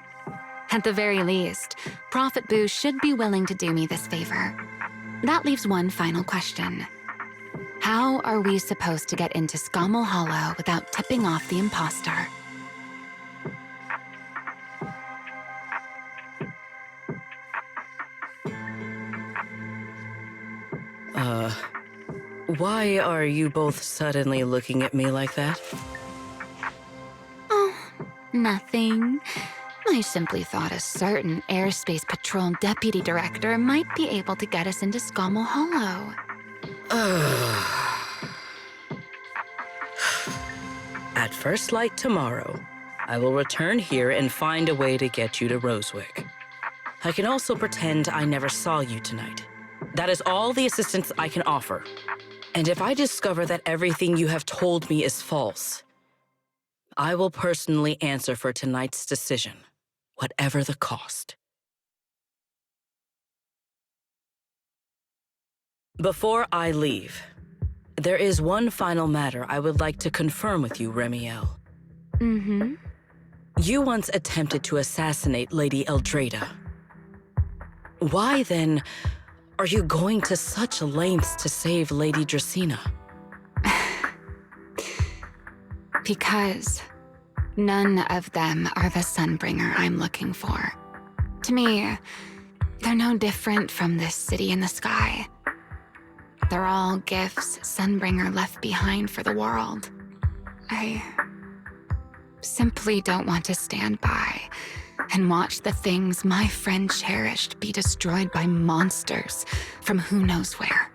At the very least, Prophet Boo should be willing to do me this favor. That leaves one final question. How are we supposed to get into Scommel Hollow without tipping off the imposter? Why are you both suddenly looking at me like that? Oh, nothing. I simply thought a certain Airspace Patrol Deputy Director might be able to get us into Scommel Hollow. At first light tomorrow, I will return here and find a way to get you to Rosewick. I can also pretend I never saw you tonight. That is all the assistance I can offer. And if I discover that everything you have told me is false, I will personally answer for tonight's decision, whatever the cost. Before I leave, there is one final matter I would like to confirm with you, Remiel. Mm-hmm. You once attempted to assassinate Lady Eldrada. Why, then, are you going to such lengths to save Lady Dracena? Because none of them are the Sunbringer I'm looking for. To me, they're no different from this city in the sky. They're all gifts Sunbringer left behind for the world. I simply don't want to stand by and watch the things my friend cherished be destroyed by monsters from who knows where.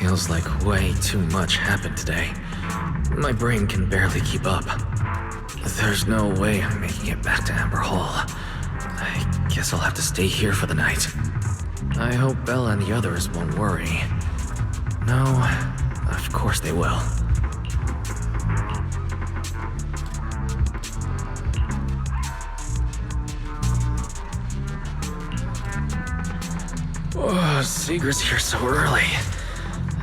Feels like way too much happened today. My brain can barely keep up. There's no way I'm making it back to Amber Hall. I guess I'll have to stay here for the night. I hope Bella and the others won't worry. No, of course they will. Oh, Seeger's here so early.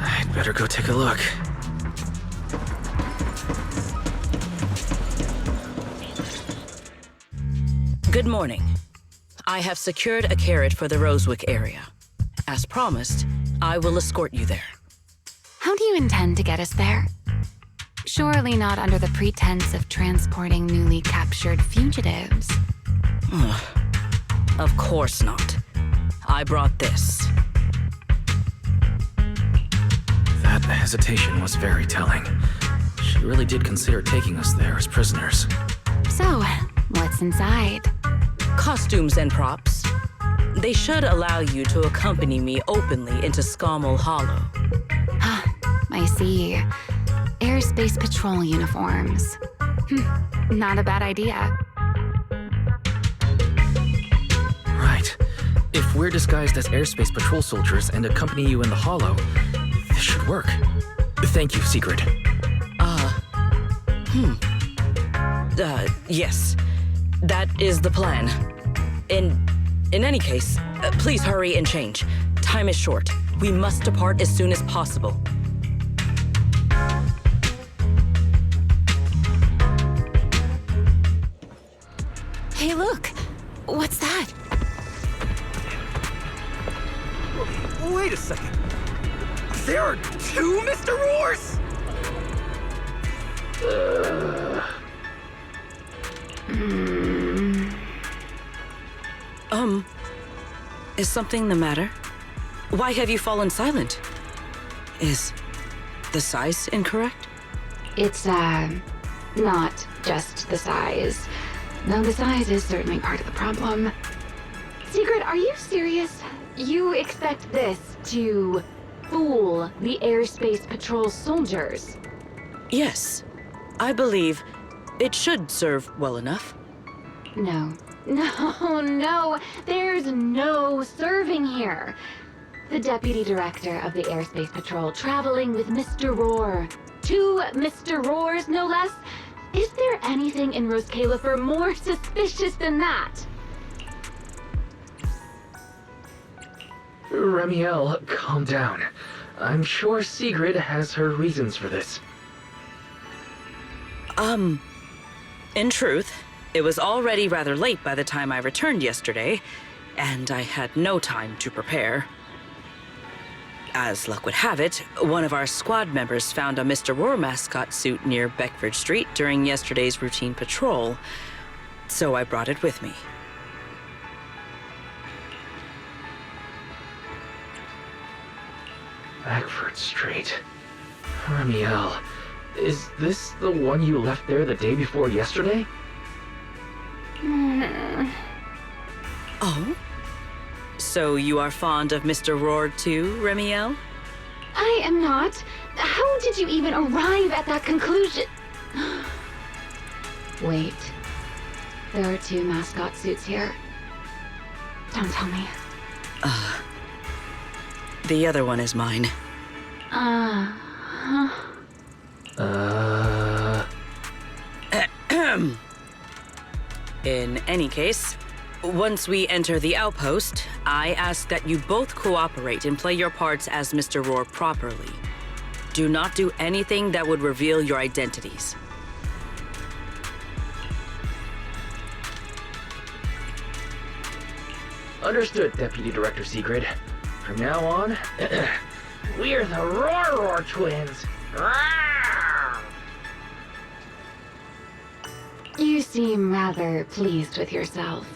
I'd better go take a look. Good morning. I have secured a carrot for the Rosewick area. As promised, I will escort you there. How do you intend to get us there? Surely not under the pretense of transporting newly captured fugitives. Of course not. I brought this. That hesitation was very telling. She really did consider taking us there as prisoners. So, what's inside? Costumes and props. They should allow you to accompany me openly into Scommel Hollow. I see. Airspace patrol uniforms. Not a bad idea. Right. If we're disguised as airspace patrol soldiers and accompany you in the Hollow, this should work. Thank you, Sigrid. Yes. That is the plan. In any case, please hurry and change. Time is short. We must depart as soon as possible. Hey, look! What's that? Wait a second. There are two Mr. Roars? Is something the matter? Why have you fallen silent? Is the size incorrect? It's, not just the size. Though the size is certainly part of the problem. Sigrid, are you serious? You expect this to fool the airspace patrol soldiers? Yes. I believe it should serve well enough. No. No. There's no serving here. The deputy director of the airspace patrol traveling with Mr. Roar. 2 Mr. Roars, no less. Is there anything in Roscaelifer more suspicious than that? Remiel, calm down. I'm sure Sigrid has her reasons for this. In truth, it was already rather late by the time I returned yesterday, and I had no time to prepare. As luck would have it, one of our squad members found a Mr. Roar mascot suit near Beckford Street during yesterday's routine patrol, so I brought it with me. Beckford Street. Remiel, is this the one you left there the day before yesterday? Oh? So you are fond of Mr. Roar too, Remiel? I am not. How did you even arrive at that conclusion? Wait. There are 2 mascot suits here. Don't tell me. The other one is mine. In any case, once we enter the outpost, I ask that you both cooperate and play your parts as Mr. Roar properly. Do not do anything that would reveal your identities. Understood, Deputy Director Sigrid. From now on, we're the Roar twins. You seem rather pleased with yourself.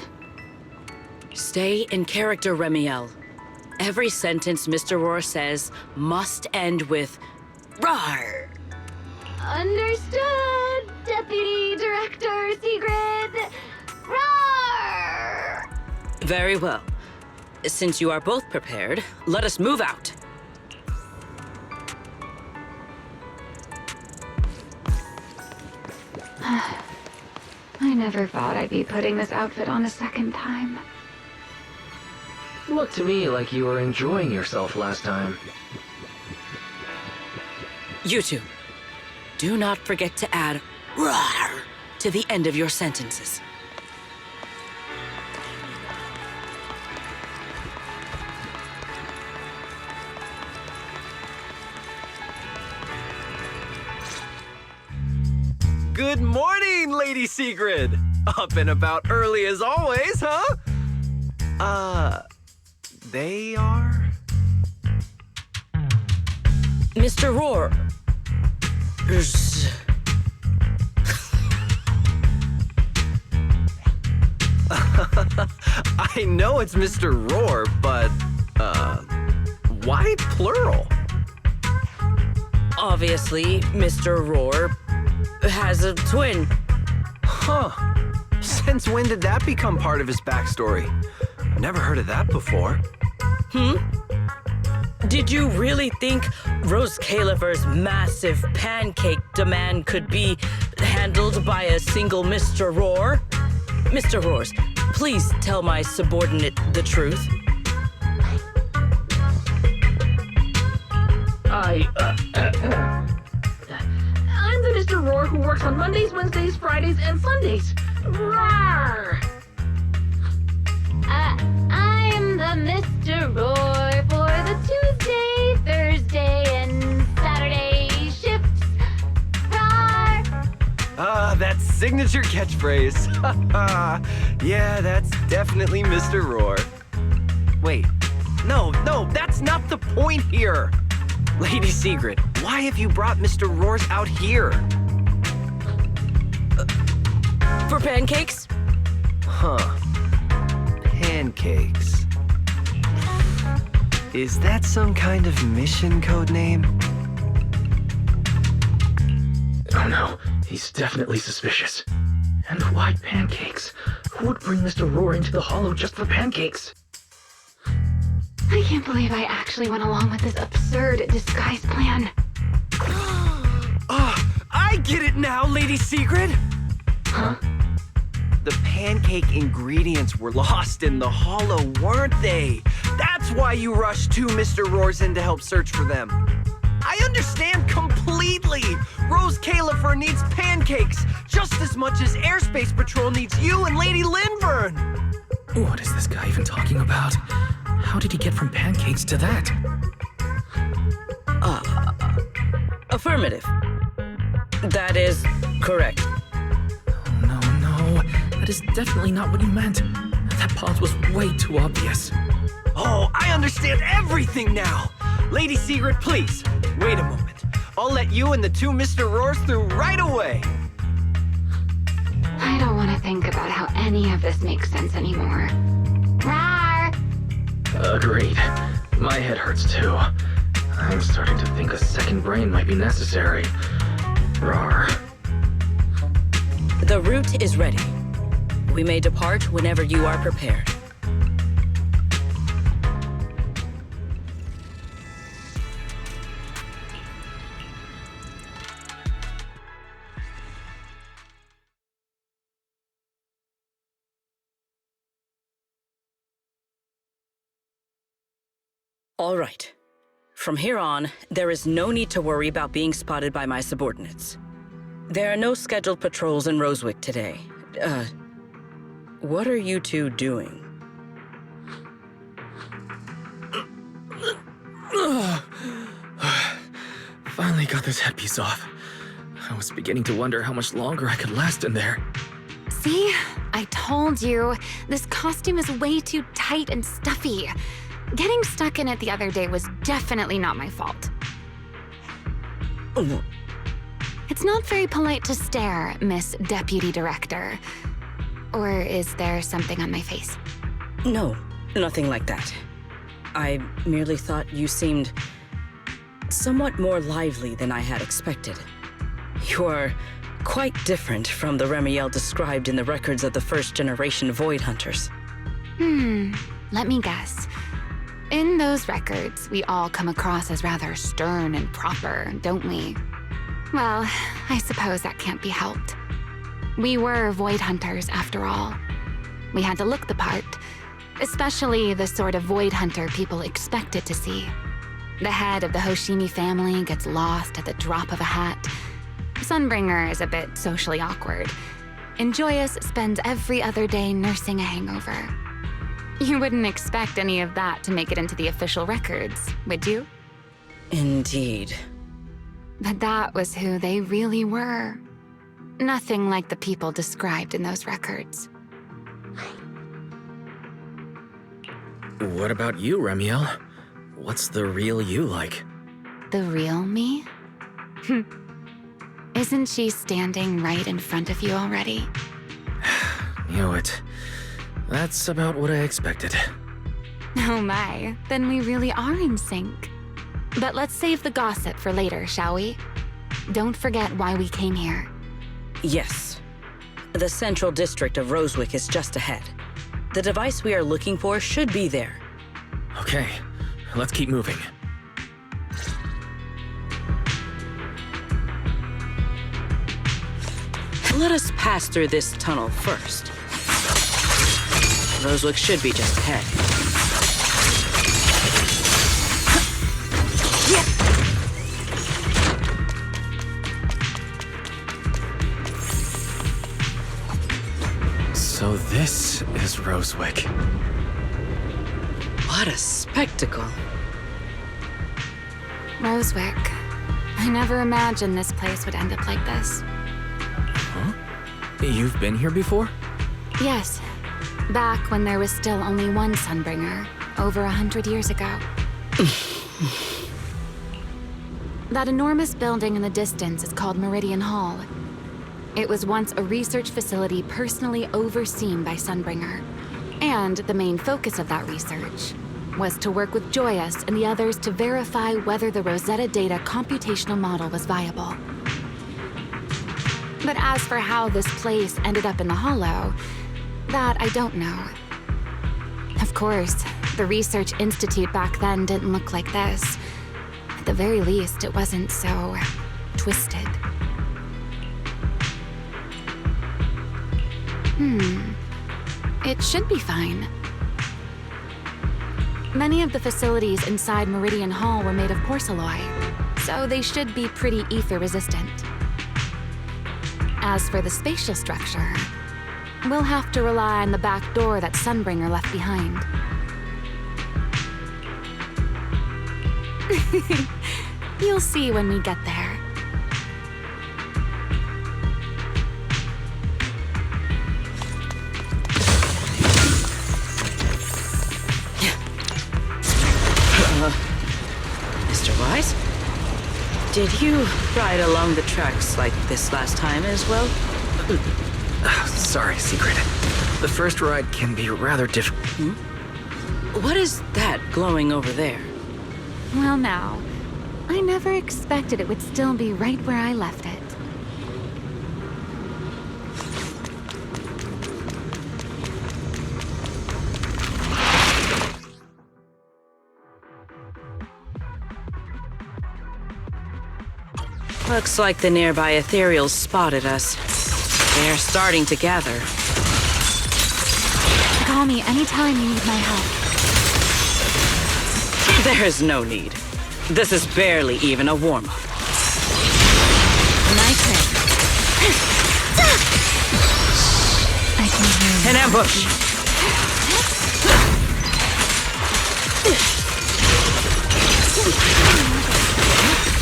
Stay in character, Remiel. Every sentence Mr. Roar says must end with "Rawr." Understood, Deputy Director Sigrid. Roar! Very well. Since you are both prepared, let us move out. I never thought I'd be putting this outfit on a second time. Looked to me like you were enjoying yourself last time. You two, do not forget to add "rawr" to the end of your sentences. Good morning, Lady Sigrid! Up and about early as always, huh? They are? Mr. Roar. I know it's Mr. Roar, but, why plural? Obviously, Mr. Roar has a twin. Huh. Since when did that become part of his backstory? I've never heard of that before. Did you really think Roscaelifer's massive pancake demand could be handled by a single Mr. Roar? Mr. Roars, please tell my subordinate the truth. I'm the Mr. Roar who works on Mondays, Wednesdays, Fridays, and Sundays. Rawr! I'm the Mr. Roar for the Tuesday, Thursday, and Saturday shifts. Rawr! That signature catchphrase. Yeah, that's definitely Mr. Roar. Wait, no, that's not the point here. Lady Sigrid, why have you brought Mr. Roars out here? For pancakes? Huh. Pancakes. Is that some kind of mission code name? Oh no, he's definitely suspicious. And why pancakes? Who would bring Mr. Roar into the hollow just for pancakes? I can't believe I actually went along with this absurd disguise plan. I get it now, Lady Sigrid! Huh? The pancake ingredients were lost in the hollow, weren't they? That's why you rushed two Mr. Roars in to help search for them. I understand completely! Roscaelifer needs pancakes just as much as Airspace Patrol needs you and Lady Linburn! What is this guy even talking about? How did he get from pancakes to that? Affirmative. That is correct. No, that is definitely not what you meant. That pause was way too obvious. Oh, I understand everything now! Lady Sigrid, please, wait a moment. I'll let you and the two Mr. Roars through right away. I don't want to think about how any of this makes sense anymore. Rawr! Agreed. My head hurts too. I'm starting to think a second brain might be necessary. Rawr. The route is ready. We may depart whenever you are prepared. All right. From here on, there is no need to worry about being spotted by my subordinates. There are no scheduled patrols in Rosewick today. What are you two doing? Finally got this headpiece off. I was beginning to wonder how much longer I could last in there. See? I told you. This costume is way too tight and stuffy. Getting stuck in it the other day was definitely not my fault. It's not very polite to stare, Miss Deputy Director. Or is there something on my face? No, nothing like that. I merely thought you seemed somewhat more lively than I had expected. You are quite different from the Remiel described in the records of the first-generation Void Hunters. Let me guess. In those records, we all come across as rather stern and proper, don't we? Well, I suppose that can't be helped. We were Void Hunters, after all. We had to look the part, especially the sort of Void Hunter people expected to see. The head of the Hoshimi family gets lost at the drop of a hat. Sunbringer is a bit socially awkward. And Joyous spends every other day nursing a hangover. You wouldn't expect any of that to make it into the official records, would you? Indeed. But that was who they really were. Nothing like the people described in those records. What about you, Remiel? What's the real you like? The real me? Isn't she standing right in front of you already? Knew it. That's about what I expected. Oh my, then we really are in sync. But let's save the gossip for later, shall we? Don't forget why we came here. Yes. The central district of Rosewick is just ahead. The device we are looking for should be there. Okay, let's keep moving. Let us pass through this tunnel first. Rosewick should be just ahead. So this is Rosewick. What a spectacle. Rosewick. I never imagined this place would end up like this. Huh? You've been here before? Yes. Back when there was still only one Sunbringer, over 100 years ago. That enormous building in the distance is called Meridian Hall. It was once a research facility personally overseen by Sunbringer. And the main focus of that research was to work with Joyous and the others to verify whether the Rosetta Data computational model was viable. But as for how this place ended up in the Hollow, that I don't know. Of course, the Research Institute back then didn't look like this. At the very least, it wasn't so twisted. It should be fine. Many of the facilities inside Meridian Hall were made of porcelain, so they should be pretty ether-resistant. As for the spatial structure, we'll have to rely on the back door that Sunbringer left behind. You'll see when we get there. Mr. Wise? Did you ride along the tracks like this last time as well? Sorry, Secret. The first ride can be rather difficult. What is that glowing over there? Well now, I never expected it would still be right where I left it. Looks like the nearby ethereals spotted us. They're starting to gather. Call me anytime you need my help. There's no need. This is barely even a warm-up. My turn. I can hear you. An ambush!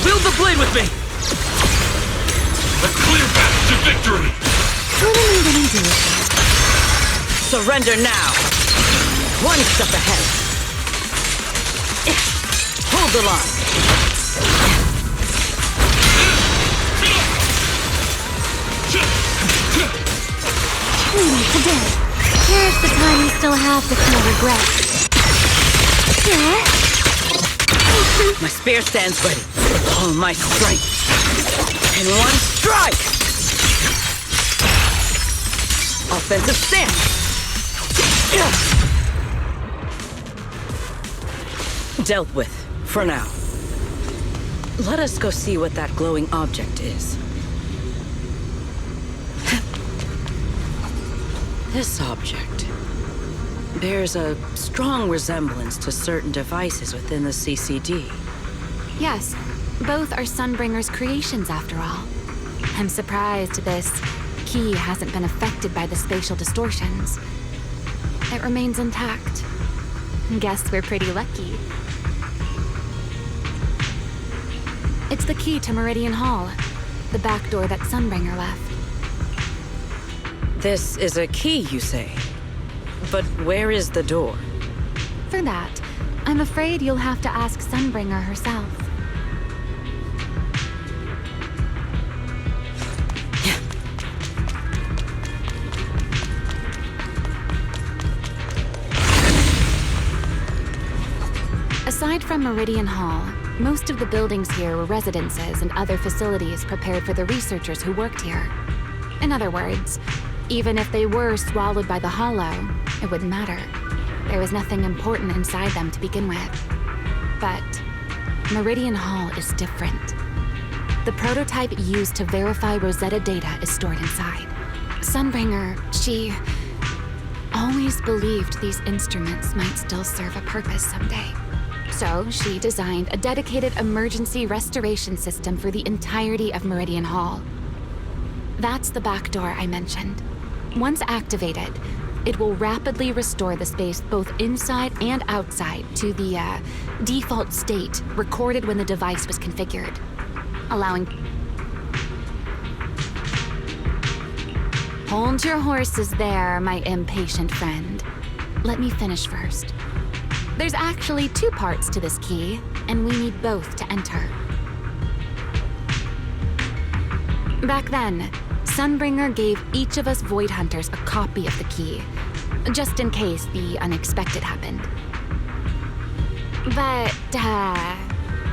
Wield the blade with me! A clear path to victory! What am I gonna do with it? Surrender now! One step ahead. Hold the line. Waiting today. Here's the time you still have to feel regret. My spear stands ready. All my strength. In one strike! Offensive stance! Dealt with, for now. Let us go see what that glowing object is. This object bears a strong resemblance to certain devices within the CCD. Yes, both are Sunbringer's creations after all. I'm surprised this key hasn't been affected by the spatial distortions. It remains intact. Guess we're pretty lucky. It's the key to Meridian Hall, the back door that Sunbringer left. This is a key, you say? But where is the door? For that, I'm afraid you'll have to ask Sunbringer herself. Aside from Meridian Hall, most of the buildings here were residences and other facilities prepared for the researchers who worked here. In other words, even if they were swallowed by the Hollow, it wouldn't matter. There was nothing important inside them to begin with. But Meridian Hall is different. The prototype used to verify Rosetta data is stored inside. Sunbringer, she always believed these instruments might still serve a purpose someday. So she designed a dedicated emergency restoration system for the entirety of Meridian Hall. That's the back door I mentioned. Once activated, it will rapidly restore the space both inside and outside to the default state recorded when the device was configured, allowing... Hold your horses there, my impatient friend. Let me finish first. There's actually two parts to this key, and we need both to enter. Back then, Sunbringer gave each of us Void Hunters a copy of the key, just in case the unexpected happened. But,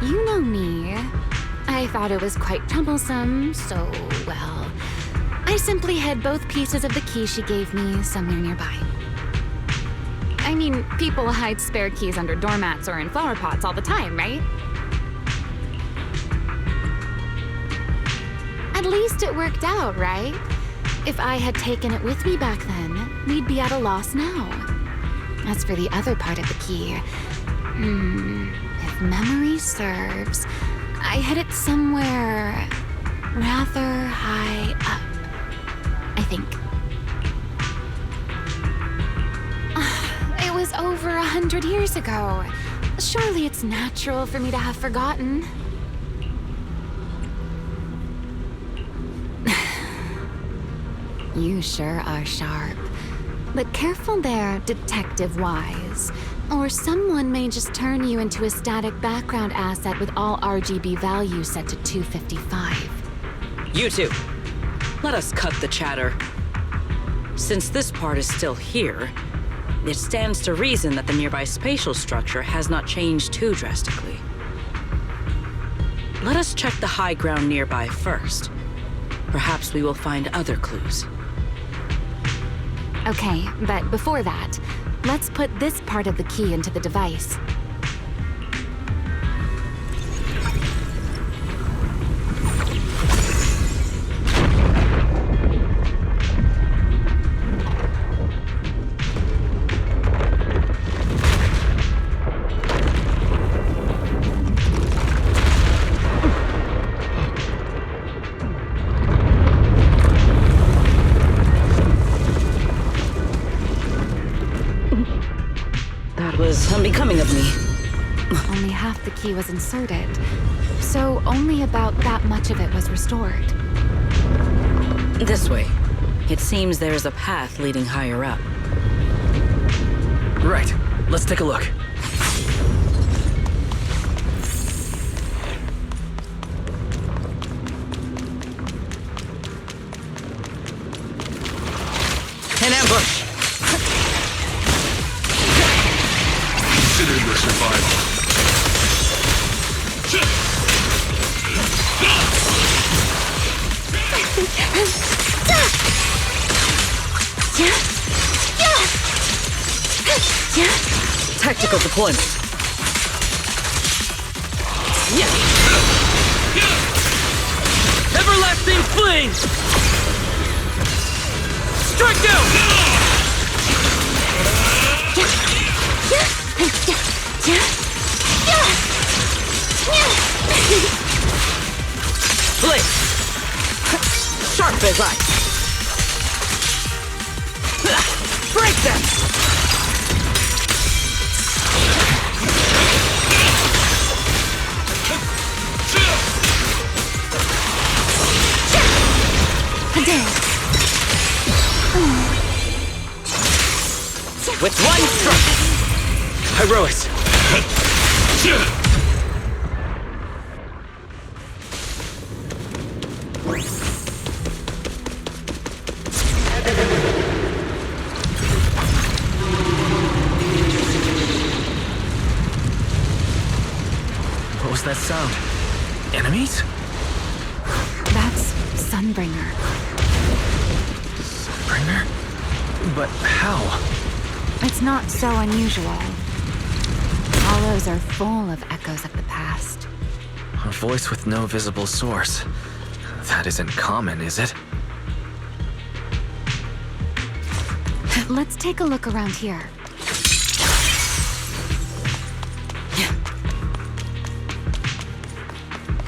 you know me. I thought it was quite troublesome, so, well, I simply hid both pieces of the key she gave me somewhere nearby. I mean, people hide spare keys under doormats or in flower pots all the time, right? At least it worked out, right? If I had taken it with me back then, we'd be at a loss now. As for the other part of the key, if memory serves, I hid it somewhere rather high up, I think. It was over 100 years ago. Surely it's natural for me to have forgotten. You sure are sharp. But careful there, Detective Wise. Or someone may just turn you into a static background asset with all RGB values set to 255. You two, let us cut the chatter. Since this part is still here, it stands to reason that the nearby spatial structure has not changed too drastically. Let us check the high ground nearby first. Perhaps we will find other clues. Okay, but before that, let's put this part of the key into the device. Unbecoming of me. Only half the key was inserted, so only about that much of it was restored. This way. It seems there is a path leading higher up. Right. Let's take a look. An ambush! Consider your survival. Tactical deployment. Everlasting fling! Strike down! Blade! Sharp as ice! Break them! with one stroke! Herois! What was that sound? Enemies? That's Sunbringer. Sunbringer? But how? It's not so unusual. Hollows are full of echoes of the past. A voice with no visible source. That isn't common, is it? Let's take a look around here.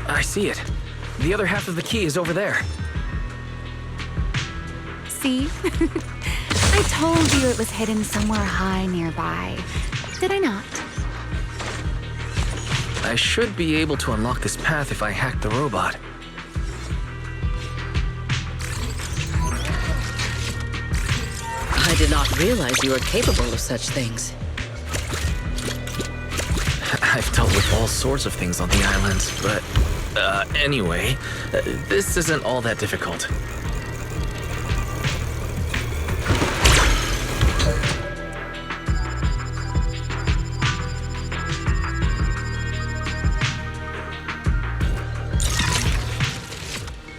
I see it. The other half of the key is over there. See? I told you it was hidden somewhere high nearby. Did I not? I should be able to unlock this path if I hack the robot. I did not realize you were capable of such things. I've dealt with all sorts of things on the islands, but... anyway, this isn't all that difficult.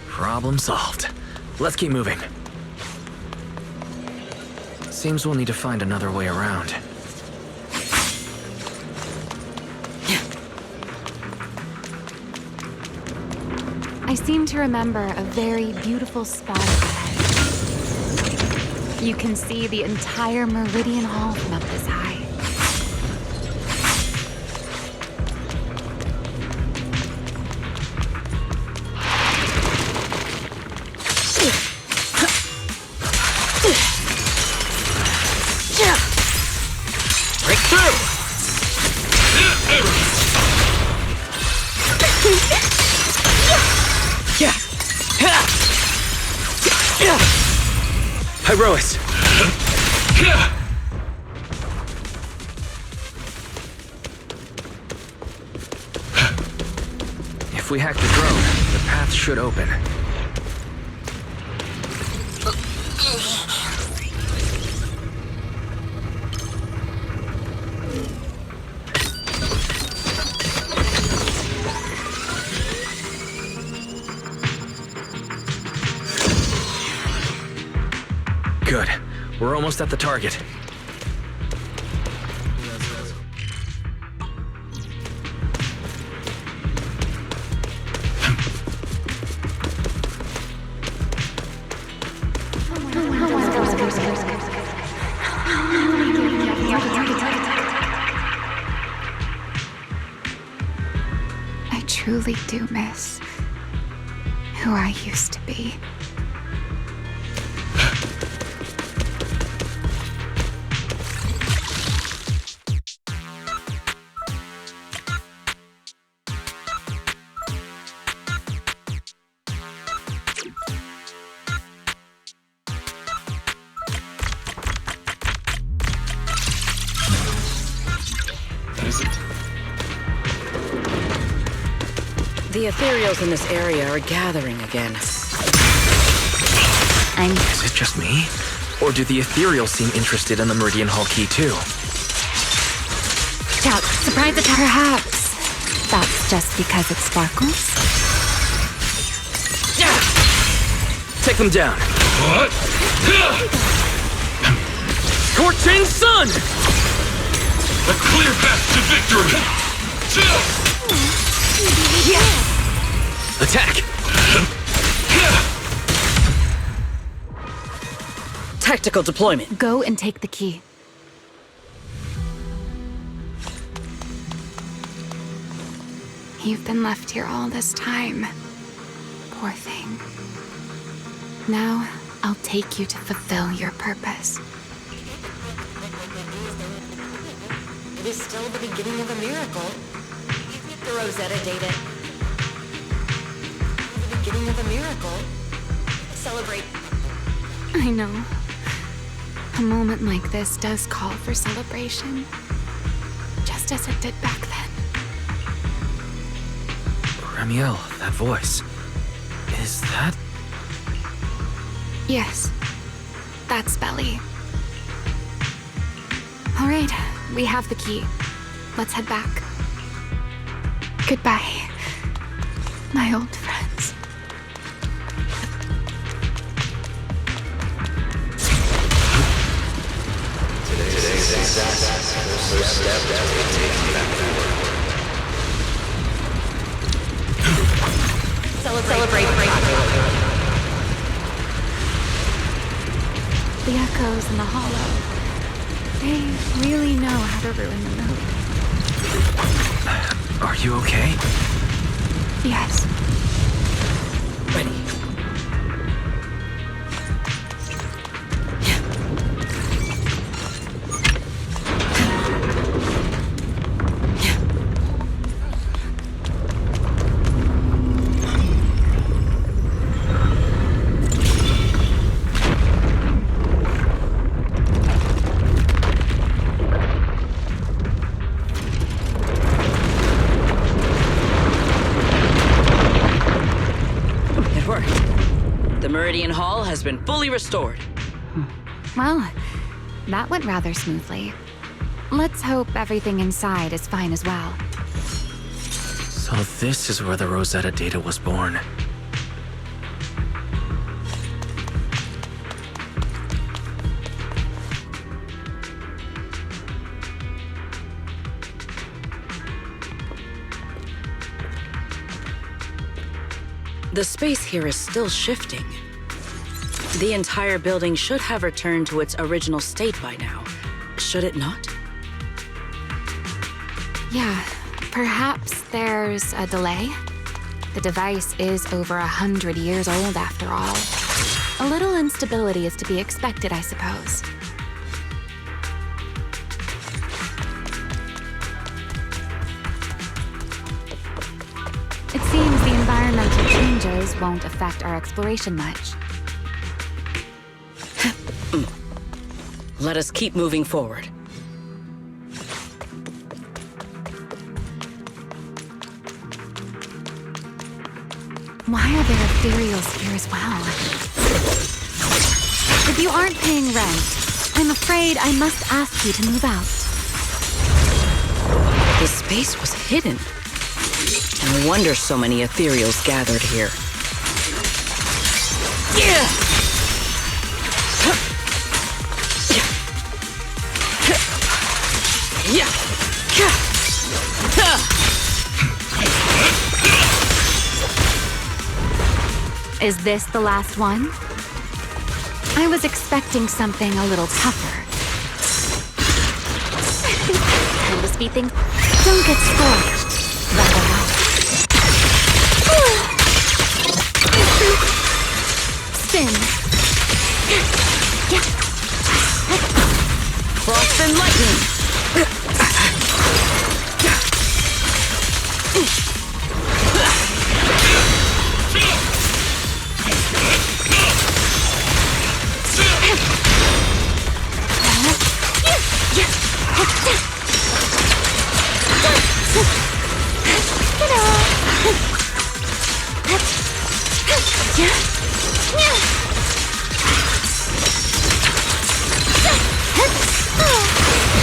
Problem solved. Let's keep moving. Seems we'll need to find another way around. I seem to remember a very beautiful spot ahead. You can see the entire Meridian Hall from up this high. Break through! Herois! If we hack the drone, the path should open. Good. We're almost at the target. I truly do miss who I used to be. The ethereals in this area are gathering again. Is it just me? Or do the ethereals seem interested in the Meridian Hall key too? Shout, surprise attack. Perhaps that's just because it sparkles? Take them down. What? Scorching Sun! A clear path to victory! Attack! Tactical deployment. Go and take the key. You've been left here all this time. Poor thing. Now, I'll take you to fulfill your purpose. It is still the beginning of a miracle. The Rosetta data. The beginning of a miracle. Celebrate. I know. A moment like this does call for celebration, just as it did back then. Ramiel, that voice. Is that... Yes, that's Belly. All right, we have the key. Let's head back. Goodbye, my old friends. Today's first step toward taking back the world. Celebrate. The echoes in the hollow. They really know how to ruin the mood. Are you okay? Yes. Ready. Hall has been fully restored. Well, that went rather smoothly. Let's hope everything inside is fine as well. So this is where the Rosetta data was born. The space here is still shifting. The entire building should have returned to its original state by now, should it not? Yeah, perhaps there's a delay. The device is over 100 years old after all. A little instability is to be expected, I suppose. It seems the environmental changes won't affect our exploration much. Let us keep moving forward. Why are there ethereals here as well? If you aren't paying rent, I'm afraid I must ask you to move out. The space was hidden. No wonder so many ethereals gathered here. Yeah! Is this the last one? I was expecting something a little tougher. Time to speed things. Don't get scorched. Spin. Frost and lightning.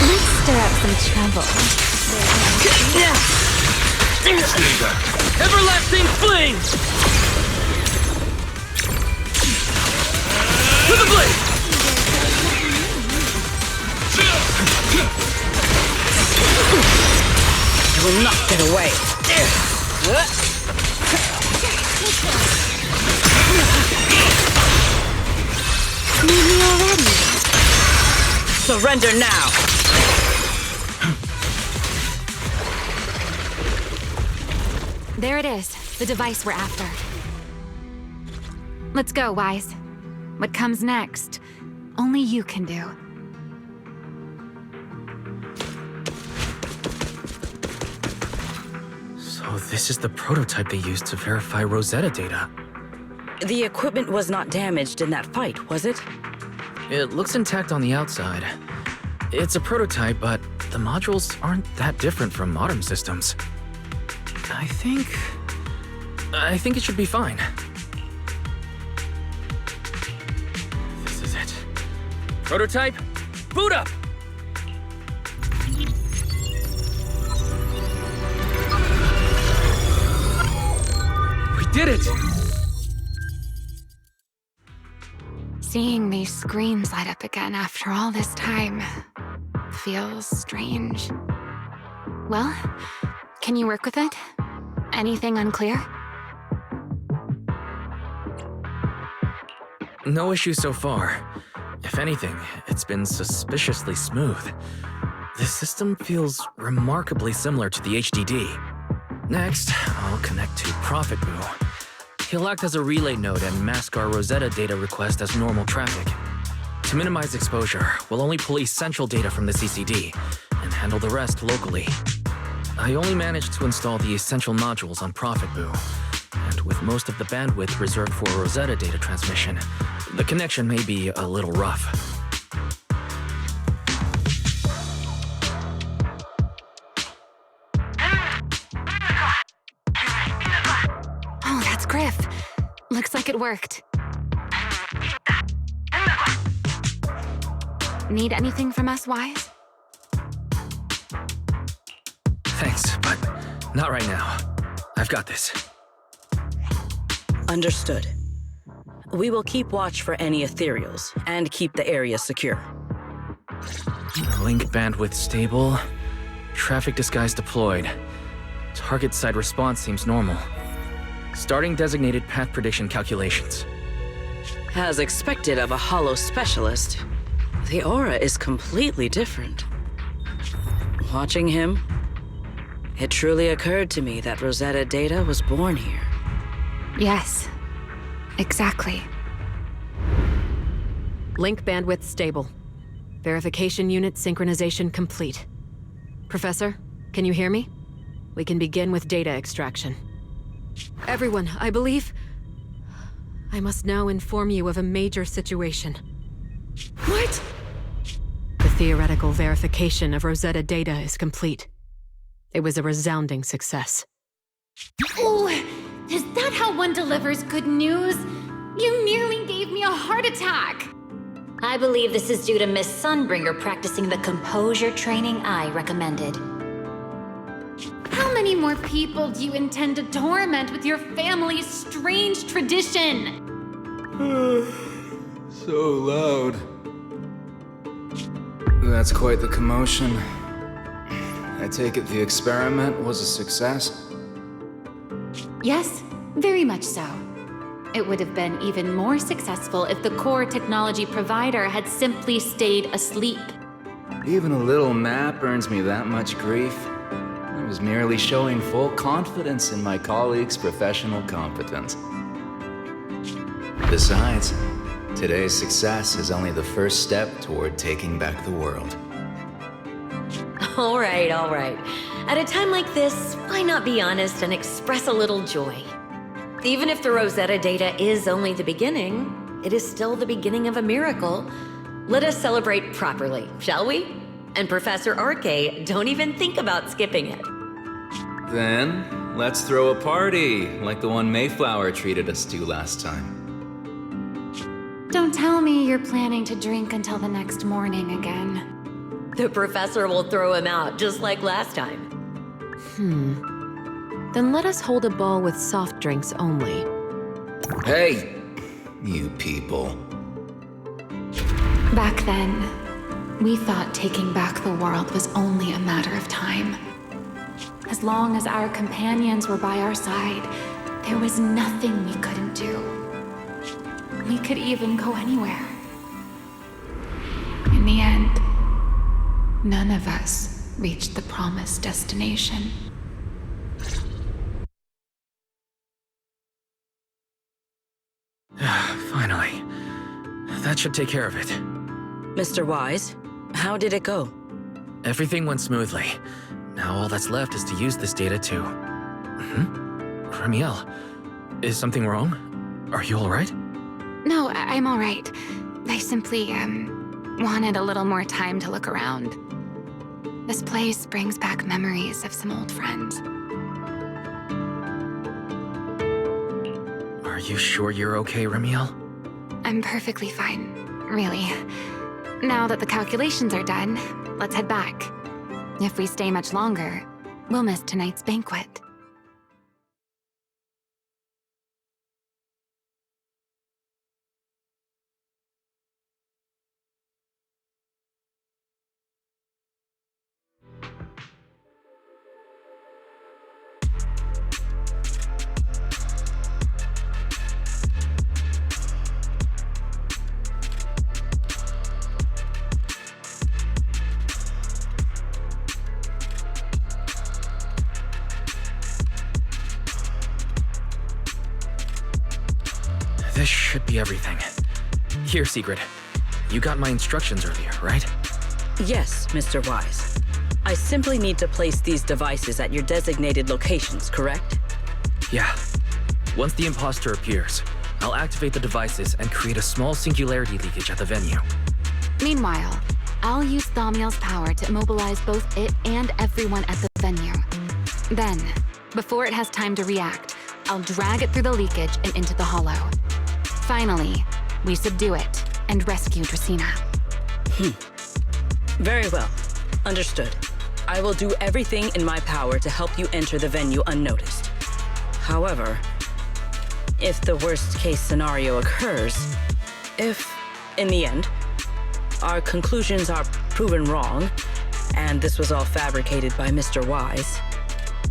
Let's stir up some trouble. Stay back. Everlasting fling! To the blade! You will not get away. Need me already? Surrender now! There it is, the device we're after. Let's go, Wise. What comes next, only you can do. So this is the prototype they used to verify Rosetta data. The equipment was not damaged in that fight, was it? It looks intact on the outside. It's a prototype, but the modules aren't that different from modern systems. I think it should be fine. This is it. Prototype, boot up! We did it! Seeing these screens light up again after all this time feels strange. Well, can you work with it? Anything unclear? No issue so far. If anything, it's been suspiciously smooth. This system feels remarkably similar to the HDD. Next, I'll connect to Prophet Boo. He'll act as a relay node and mask our Rosetta data request as normal traffic. To minimize exposure, we'll only police central data from the CCD and handle the rest locally. I only managed to install the essential modules on Prophet Boo, and with most of the bandwidth reserved for Rosetta data transmission, the connection may be a little rough. Oh, that's Griff. Looks like it worked. Need anything from us, Wise? Thanks, but not right now. I've got this. Understood. We will keep watch for any ethereals and keep the area secure. Link bandwidth stable. Traffic disguise deployed. Target side response seems normal. Starting designated path prediction calculations. As expected of a holo specialist, the aura is completely different. Watching him, it truly occurred to me that Rosetta data was born here. Yes, exactly. Link bandwidth stable. Verification unit synchronization complete. Professor, can you hear me? We can begin with data extraction. Everyone, I believe I must now inform you of a major situation. What? The theoretical verification of Rosetta data is complete. It was a resounding success. Oh, is that how one delivers good news? You nearly gave me a heart attack! I believe this is due to Miss Sunbringer practicing the composure training I recommended. How many more people do you intend to torment with your family's strange tradition? So loud. That's quite the commotion. I take it the experiment was a success? Yes, very much so. It would have been even more successful if the core technology provider had simply stayed asleep. Even a little nap earns me that much grief. I was merely showing full confidence in my colleagues' professional competence. Besides, today's success is only the first step toward taking back the world. All right. At a time like this, why not be honest and express a little joy? Even if the Rosetta data is only the beginning, it is still the beginning of a miracle. Let us celebrate properly, shall we? And Professor Arke, don't even think about skipping it. Then, let's throw a party, like the one Mayflower treated us to last time. Don't tell me you're planning to drink until the next morning again. The professor will throw him out, just like last time. Then let us hold a ball with soft drinks only. Hey, you people. Back then, we thought taking back the world was only a matter of time. As long as our companions were by our side, there was nothing we couldn't do. We could even go anywhere. In the end, none of us reached the promised destination. Finally. That should take care of it. Mr. Wise, how did it go? Everything went smoothly. Now all that's left is to use this data to... Ramiel, is something wrong? Are you alright? No, I'm all right. They simply, wanted a little more time to look around. This place brings back memories of some old friends. Are you sure you're okay, Remiel? I'm perfectly fine, really. Now that the calculations are done, let's head back. If we stay much longer, we'll miss tonight's banquet. This should be everything. Here, Sigrid. You got my instructions earlier, right? Yes, Mr. Wise. I simply need to place these devices at your designated locations, correct? Yeah. Once the imposter appears, I'll activate the devices and create a small singularity leakage at the venue. Meanwhile, I'll use Thaumiel's power to immobilize both it and everyone at the venue. Then, before it has time to react, I'll drag it through the leakage and into the hollow. Finally, we subdue it and rescue Dracaena. Very well. Understood. I will do everything in my power to help you enter the venue unnoticed. However, if the worst-case scenario occurs, if, in the end, our conclusions are proven wrong, and this was all fabricated by Mr. Wise,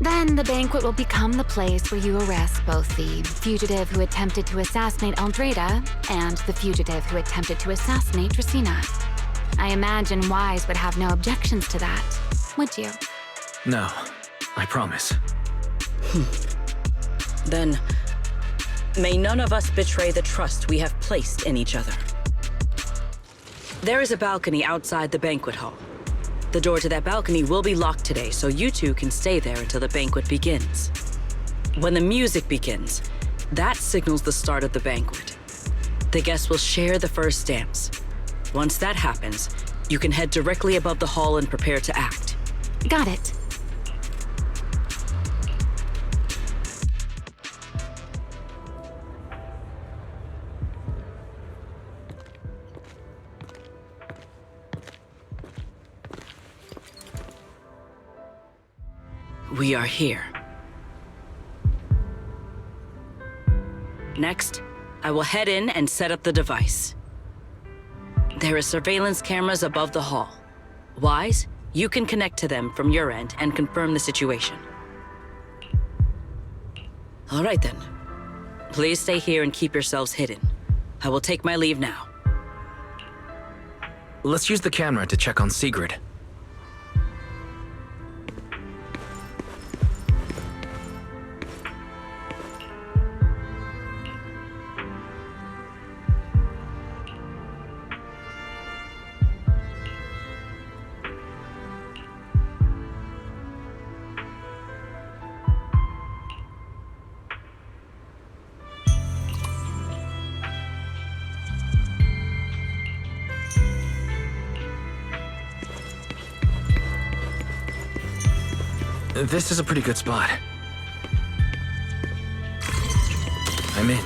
then the banquet will become the place where you arrest both the fugitive who attempted to assassinate Aldrada and the fugitive who attempted to assassinate Dracaena. I imagine Wise would have no objections to that, would you? No, I promise. Then, may none of us betray the trust we have placed in each other. There is a balcony outside the banquet hall. The door to that balcony will be locked today, so you two can stay there until the banquet begins. When the music begins, that signals the start of the banquet. The guests will share the first dance. Once that happens, you can head directly above the hall and prepare to act. Got it. We are here. Next, I will head in and set up the device. There are surveillance cameras above the hall. Wise, you can connect to them from your end and confirm the situation. All right then. Please stay here and keep yourselves hidden. I will take my leave now. Let's use the camera to check on Sigrid. This is a pretty good spot. I'm in.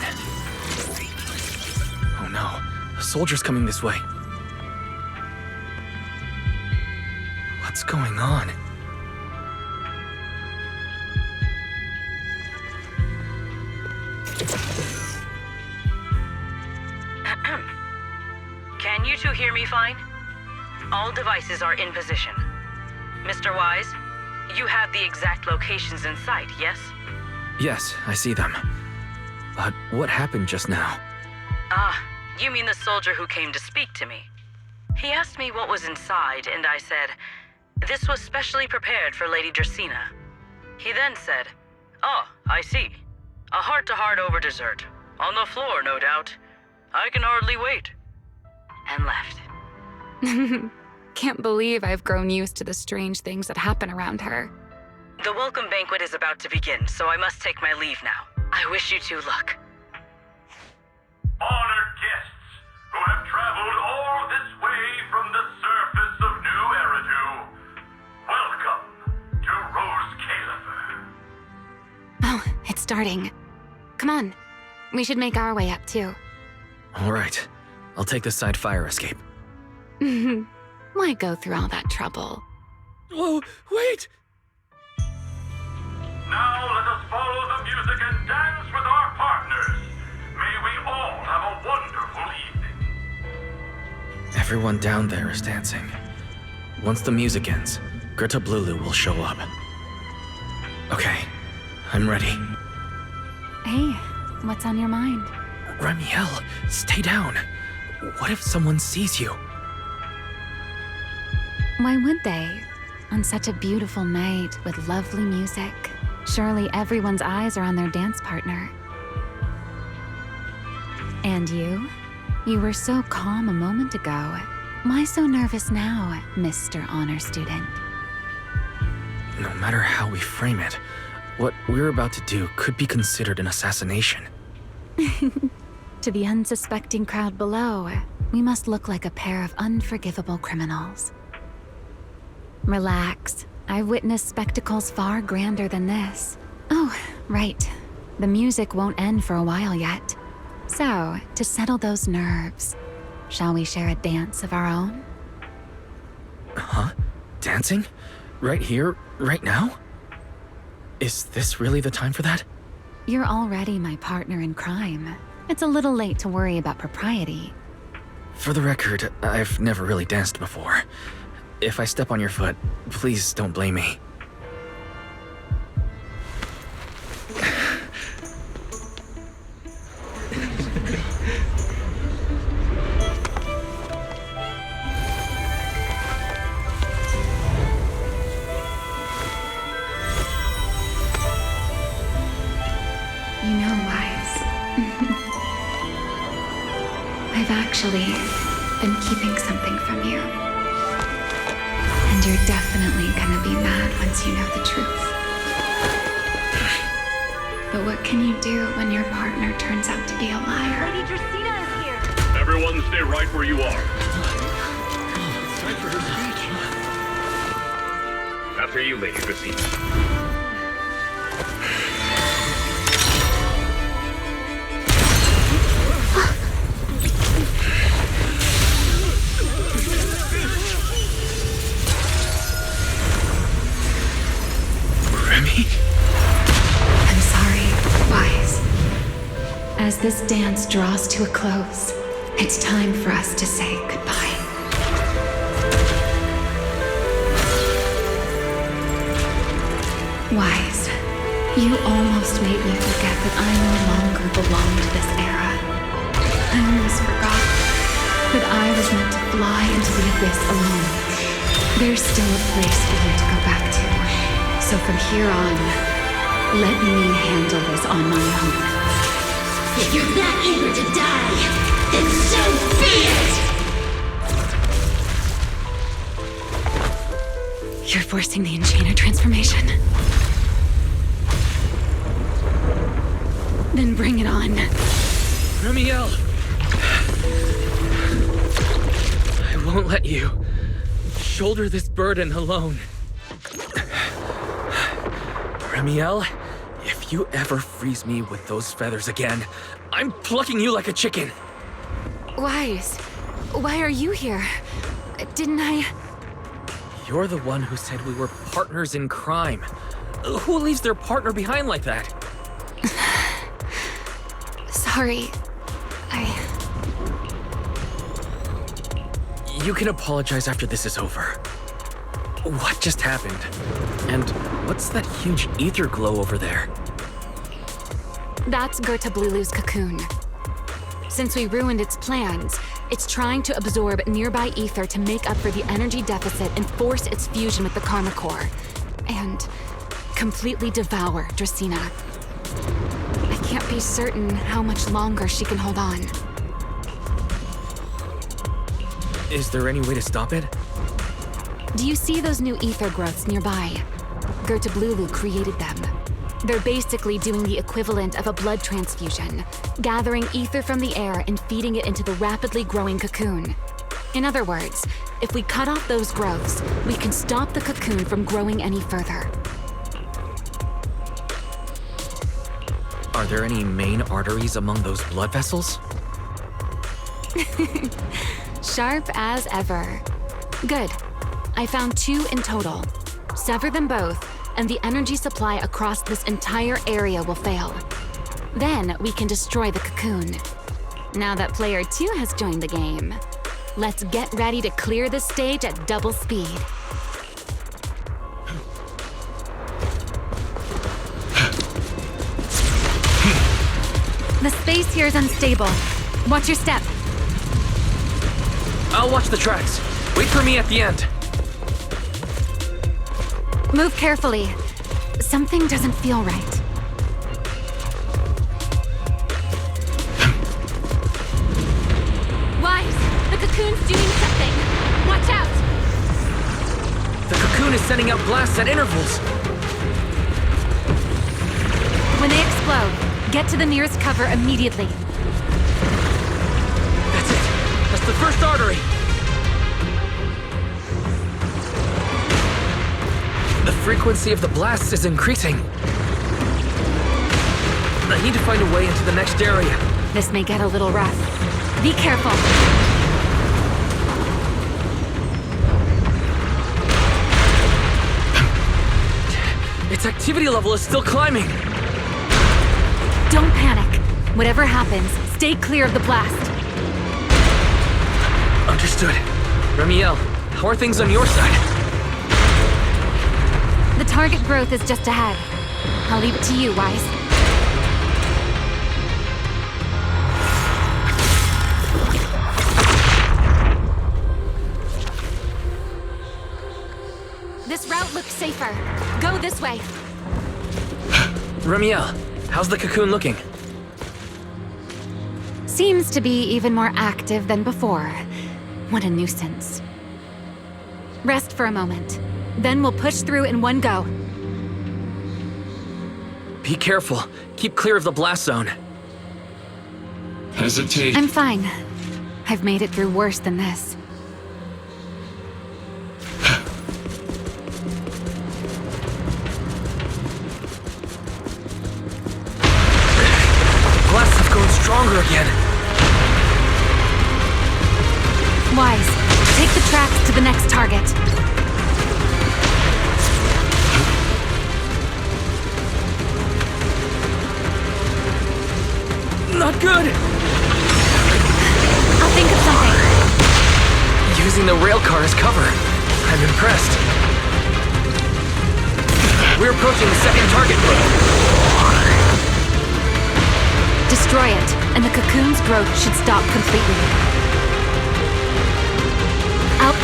Oh no, a soldier's coming this way. What's going on? Can you two hear me fine? All devices are in position. Mr. Wise, you have the exact locations in sight, yes? Yes, I see them. But what happened just now? Ah, you mean the soldier who came to speak to me. He asked me what was inside, and I said, this was specially prepared for Lady Dracaena. He then said, oh, I see. A heart-to-heart over dessert. On the floor, no doubt. I can hardly wait. And left. Can't believe I've grown used to the strange things that happen around her. The welcome banquet is about to begin, so I must take my leave now. I wish you two luck. Honored guests who have traveled Oh, it's starting. Come on. We should make our way up, too. All right. I'll take the side fire escape. Why go through all that trouble? Whoa, wait! Now let us follow the music and dance with our partners. May we all have a wonderful evening. Everyone down there is dancing. Once the music ends, Greta Blulu will show up. Okay, I'm ready. Hey, what's on your mind? Ramiel, stay down. What if someone sees you? Why would they? On such a beautiful night with lovely music, surely everyone's eyes are on their dance partner. And you? You were so calm a moment ago. Why so nervous now, Mr. Honor Student? No matter how we frame it, what we're about to do could be considered an assassination. To the unsuspecting crowd below, we must look like a pair of unforgivable criminals. Relax. I've witnessed spectacles far grander than this. Oh, right. The music won't end for a while yet. So, to settle those nerves, shall we share a dance of our own? Huh? Dancing? Right here, right now? Is this really the time for that? You're already my partner in crime. It's a little late to worry about propriety. For the record, I've never really danced before. If I step on your foot, please don't blame me. You know, Wise. I've actually been keeping something from you. And you're definitely gonna be mad once you know the truth. But what can you do when your partner turns out to be a liar? Lady Dracaena is here! Everyone stay right where you are. It's time for her speech. After you, Lady Dracaena. I'm sorry, Wise. As this dance draws to a close, it's time for us to say goodbye. Wise, you almost made me forget that I no longer belong to this era. I almost forgot that I was meant to fly into the abyss alone. There's still a place for you to go back to. So from here on, let me handle this on my own. If you're that eager to die, then so be it! You're forcing the Enchainer transformation. Then bring it on. Ramiel! I won't let you shoulder this burden alone. Ramiel, if you ever freeze me with those feathers again, I'm plucking you like a chicken. Wise, why are you here? Didn't I? You're the one who said we were partners in crime. Who leaves their partner behind like that? Sorry. You can apologize after this is over. What just happened? And what's that huge ether glow over there? That's Greta Blulu's cocoon. Since we ruined its plans, it's trying to absorb nearby ether to make up for the energy deficit and force its fusion with the Karma Core. And completely devour Dracaena. I can't be certain how much longer she can hold on. Is there any way to stop it? Do you see those new ether growths nearby? Greta Blulu created them. They're basically doing the equivalent of a blood transfusion, gathering ether from the air and feeding it into the rapidly growing cocoon. In other words, if we cut off those growths, we can stop the cocoon from growing any further. Are there any main arteries among those blood vessels? Sharp as ever. Good. I found 2 in total. Sever them both, and the energy supply across this entire area will fail. Then we can destroy the cocoon. Now that player 2 has joined the game, let's get ready to clear the stage at double speed. The space here is unstable. Watch your step. I'll watch the tracks. Wait for me at the end. Move carefully. Something doesn't feel right. Wise! The cocoon's doing something! Watch out! The cocoon is sending out blasts at intervals. When they explode, get to the nearest cover immediately. That's it. That's the first artery. The frequency of the blasts is increasing. I need to find a way into the next area. This may get a little rough. Be careful. Its activity level is still climbing. Don't panic. Whatever happens, stay clear of the blast. Understood. Ramiel, how are things on your side? The target growth is just ahead. I'll leave it to you, Wise. This route looks safer. Go this way. Ramiel, how's the cocoon looking? Seems to be even more active than before. What a nuisance. Rest for a moment. Then we'll push through in one go. Be careful. Keep clear of the blast zone. Hesitate. I'm fine. I've made it through worse than this. Blasts have grown stronger again. Wise, take the tracks to the next target. Not good! I'll think of something. Using the rail car as cover. I'm impressed. We're approaching the second target group. Destroy it, and the cocoon's growth should stop completely. Out.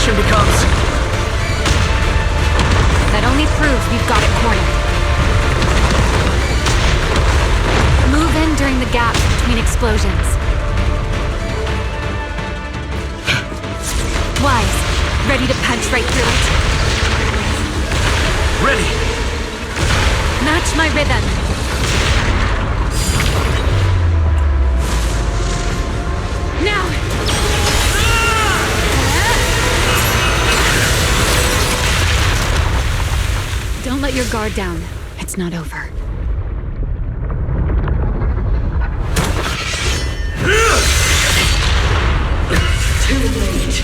Becomes. That only proves we've got it cornered. Move in during the gap between explosions. Wise, ready to punch right through it. Ready. Match my rhythm. Now! Don't let your guard down. It's not over. Too late.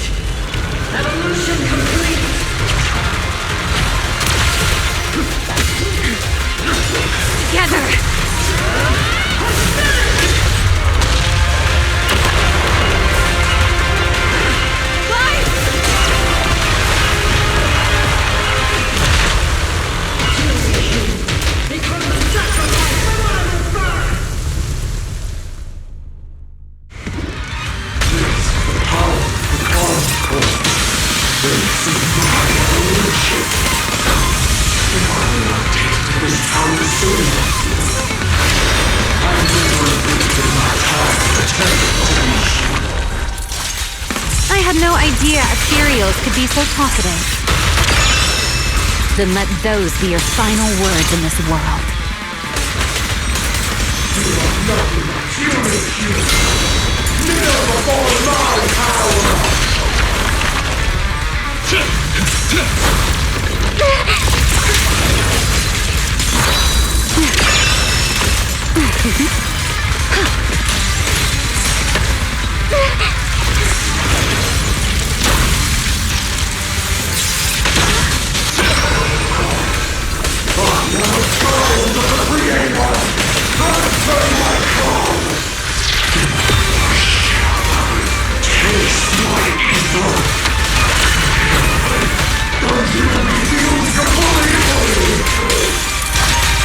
Evolution complete. Together! idea ethereals could be so talkative. Then let those be your final words in this world.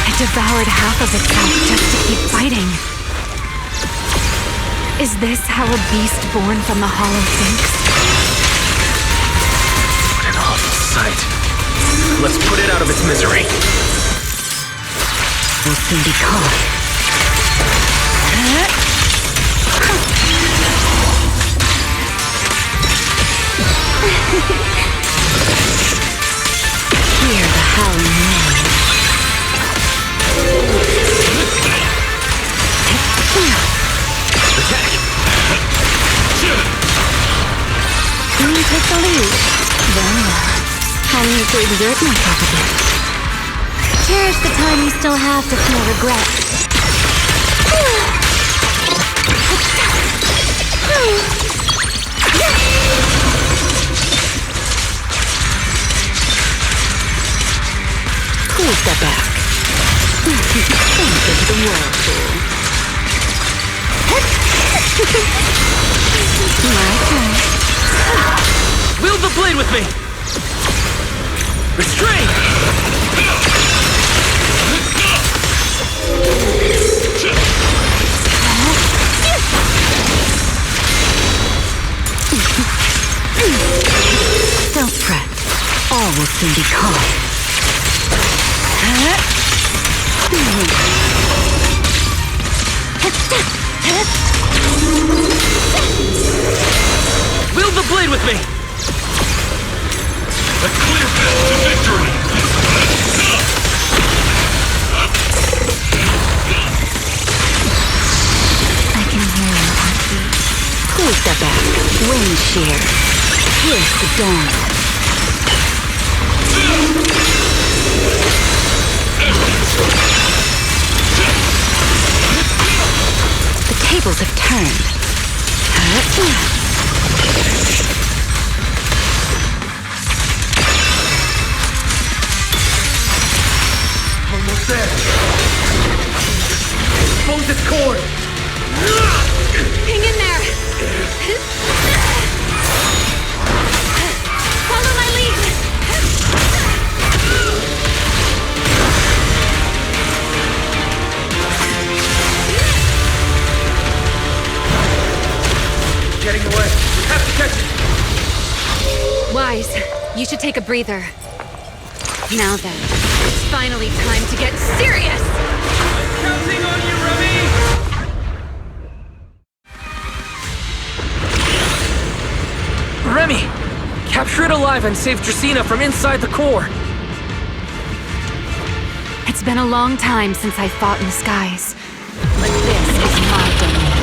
It devoured half of itself just to keep fighting. Is this how a beast born from the hollow thinks? What an awful sight. Let's put it out of its misery. Will soon be caught. Hear the howling wind. You take the lead. Very well. I need to exert myself a bit. Cherish the time you still have to feel regret. Cool step back. Think of the world, fool. My turn. Wield the blade with me! Restrain! Don't fret. All will soon be caught. Wield the blade with me! A clear path to victory! I can hear your heartbeat. Cool step back. Wind shear. Here's the dawn. The tables have turned. Almost there. Expose its cord. Hang in there! Follow my lead! Getting away. We have to catch it. Wise, you should take a breather. Now then, it's finally time to get serious! Counting on you, Remy! Remy! Capture it alive and save Dracena from inside the core! It's been a long time since I fought in the skies, but this is my domain.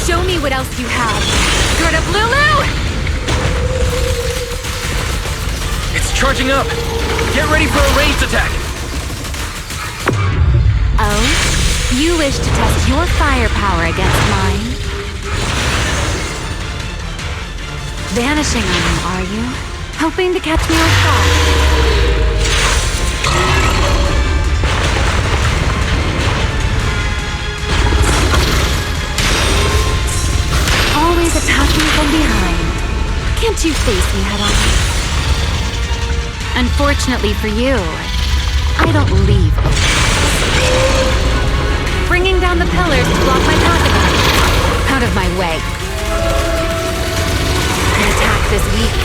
Show me what else you have. Gird up, Lulu! It's charging up! Get ready for a ranged attack! Oh? You wish to test your firepower against mine? Vanishing on you, are you? Hoping to catch me off guard? Always attacking from behind. Can't you face me head on? Unfortunately for you, I don't leave openings. Bringing down the pillars to block my path again. Out of my way. An attack this weak.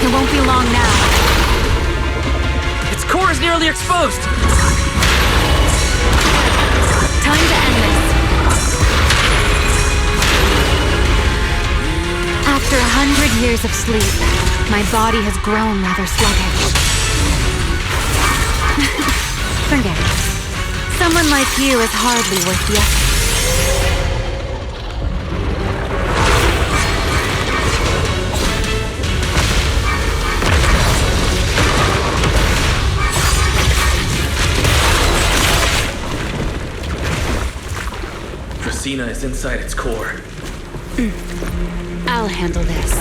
It won't be long now. Its core is nearly exposed! Time to end this. 100 years of sleep, my body has grown rather sluggish. Forget it. Someone like you is hardly worth the effort. Dracena is inside its core. I'll handle this.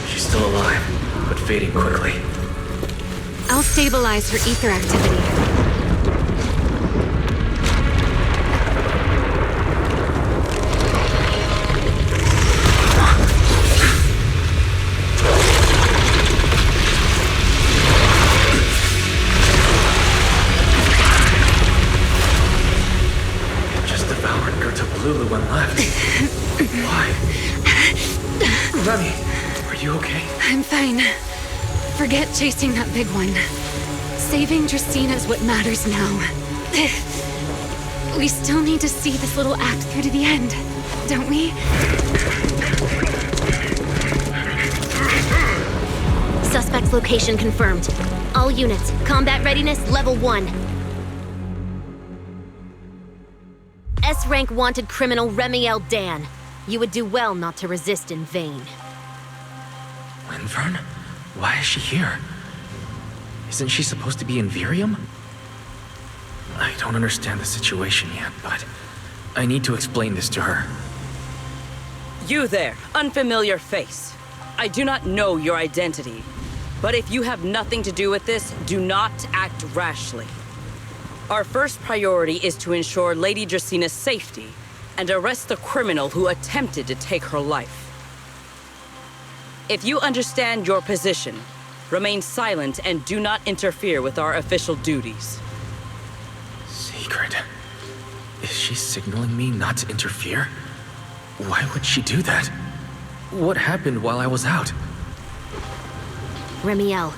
She's still alive, but fading quickly. I'll stabilize her ether activity. Lulu and left. Why? Remy, are you okay? I'm fine. Forget chasing that big one. Saving Dracena is what matters now. We still need to see this little act through to the end, don't we? Suspect's location confirmed. All units, combat readiness level 1. S-rank wanted criminal Remiel Dan. You would do well not to resist in vain. Linvern? Why is she here? Isn't she supposed to be in Virium? I don't understand the situation yet, but I need to explain this to her. You there, unfamiliar face. I do not know your identity, but if you have nothing to do with this, do not act rashly. Our first priority is to ensure Lady Dracena's safety and arrest the criminal who attempted to take her life. If you understand your position, remain silent and do not interfere with our official duties. Secret? Is she signaling me not to interfere? Why would she do that? What happened while I was out? Remiel,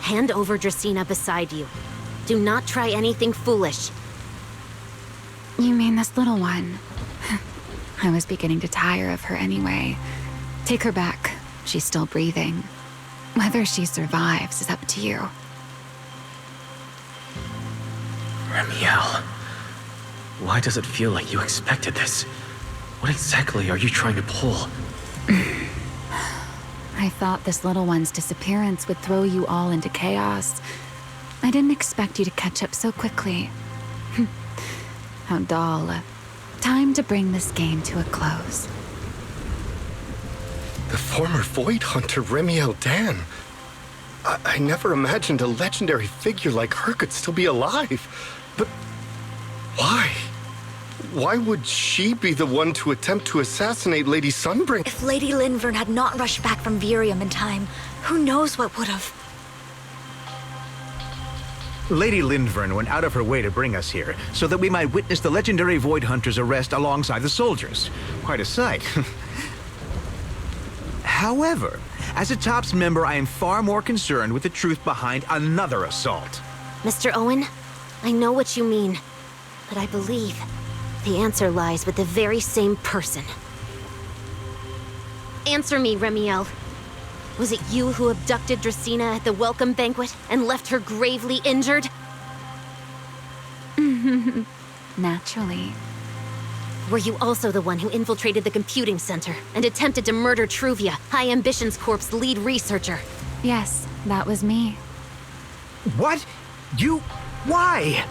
hand over Dracena beside you. Do not try anything foolish. You mean this little one? I was beginning to tire of her anyway. Take her back. She's still breathing. Whether she survives is up to you. Remiel, why does it feel like you expected this? What exactly are you trying to pull? I thought this little one's disappearance would throw you all into chaos. I didn't expect you to catch up so quickly. How dull. Time to bring this game to a close. The former Void Hunter Remiel Dan. I never imagined a legendary figure like her could still be alive. But why? Why would she be the one to attempt to assassinate Lady Sunbringer? If Lady Linvern had not rushed back from Virium in time, who knows what would have. Lady Linvern went out of her way to bring us here, so that we might witness the legendary Void Hunter's arrest alongside the soldiers. Quite a sight. However, as a TOPS member, I am far more concerned with the truth behind another assault. Mr. Owen, I know what you mean, but I believe the answer lies with the very same person. Answer me, Remiel. Was it you who abducted Dracena at the welcome banquet and left her gravely injured? Naturally. Were you also the one who infiltrated the computing center and attempted to murder Truvia, High Ambitions Corp's lead researcher? Yes, that was me. What? You... why?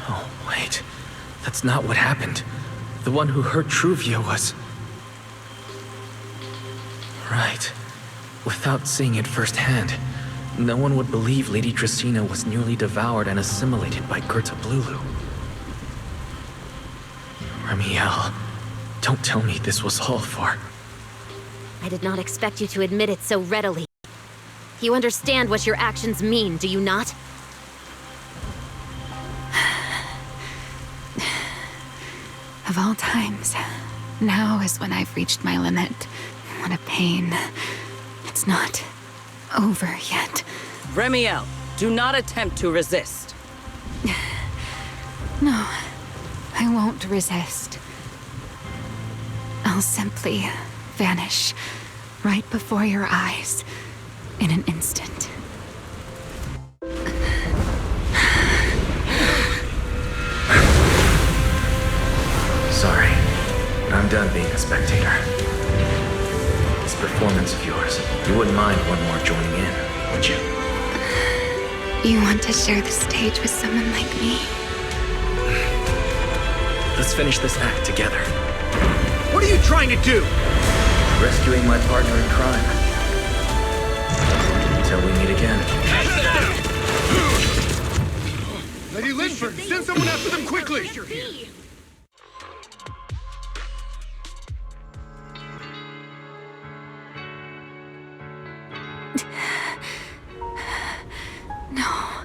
Oh, wait. That's not what happened. The one who hurt Truvia was... Right. Without seeing it firsthand, no one would believe Lady Dracena was nearly devoured and assimilated by Gerta Blulu. Remiel, don't tell me this was all for... I did not expect you to admit it so readily. You understand what your actions mean, do you not? Of all times, Now is when I've reached my limit. What a pain. It's not over yet. Remiel, do not attempt to resist. No, I won't resist. I'll simply vanish right before your eyes in an instant. Sorry, but I'm done being a spectator. This performance of yours, you wouldn't mind one more joining in, would you? You want to share the stage with someone like me? Let's finish this act together. What are you trying to do? Rescuing my partner in crime. Until we meet again. Lady Linford, send someone after them quickly! No.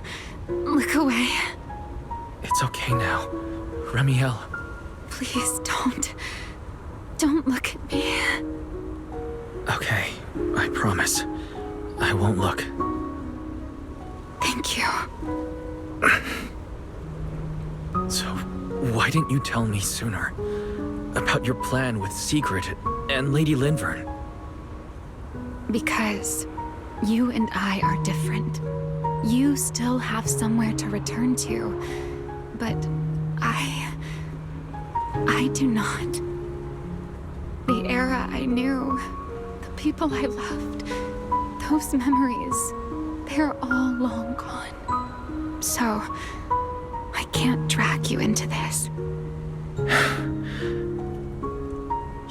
Look away. It's okay now. Remiel. Please don't. Don't look at me. Okay, I promise. I won't look. Thank you. So, why didn't you tell me sooner? About your plan with Sigrid and Lady Linvern? Because you and I are different. You still have somewhere to return to, but I do not. The era I knew, the people I loved, those memories, they're all long gone. So, I can't drag you into this.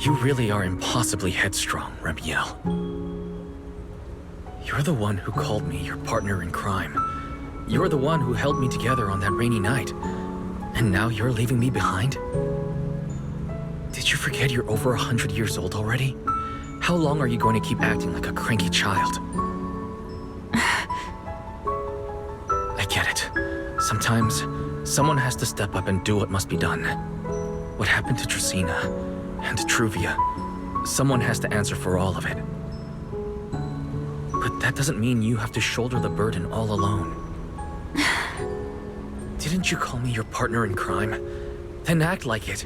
You really are impossibly headstrong, Remiel. You're the one who called me your partner in crime. You're the one who held me together on that rainy night. And now you're leaving me behind? Did you forget you're over 100 years old already? How long are you going to keep acting like a cranky child? I get it. Sometimes, someone has to step up and do what must be done. What happened to Tresina and to Truvia? Someone has to answer for all of it. But that doesn't mean you have to shoulder the burden all alone. Didn't you call me your partner in crime? Then act like it.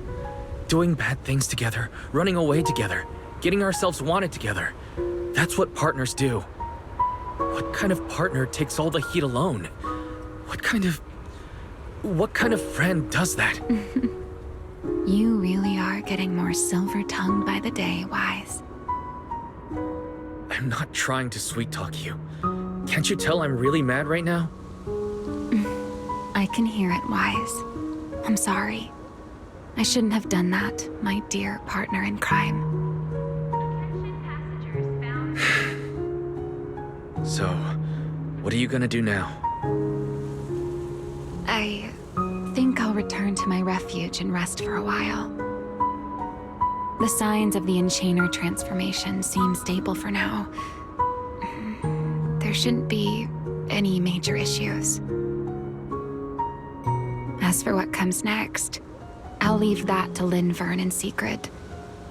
Doing bad things together, running away together, getting ourselves wanted together. That's what partners do. What kind of partner takes all the heat alone? What kind of friend does that? You really are getting more silver-tongued by the day, Wise. I'm not trying to sweet-talk you. Can't you tell I'm really mad right now? I can hear it, Wise. I'm sorry. I shouldn't have done that, my dear partner in crime. So, what are you gonna do now? I think I'll return to my refuge and rest for a while. The signs of the Enchainer transformation seem stable for now. There shouldn't be any major issues. As for what comes next, I'll leave that to Linvern and Sigrid.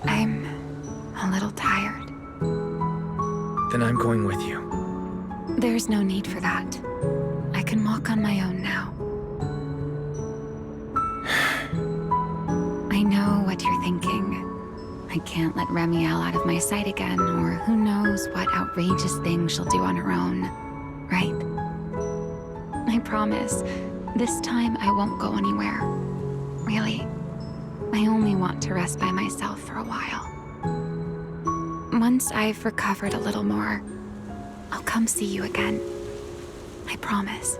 I'm a little tired. Then I'm going with you. There's no need for that. I can walk on my own now. I know what you're thinking. I can't let Remiel out of my sight again, or who knows what outrageous thing she'll do on her own, right? I promise, this time I won't go anywhere. Really. I only want to rest by myself for a while. Once I've recovered a little more, I'll come see you again. I promise.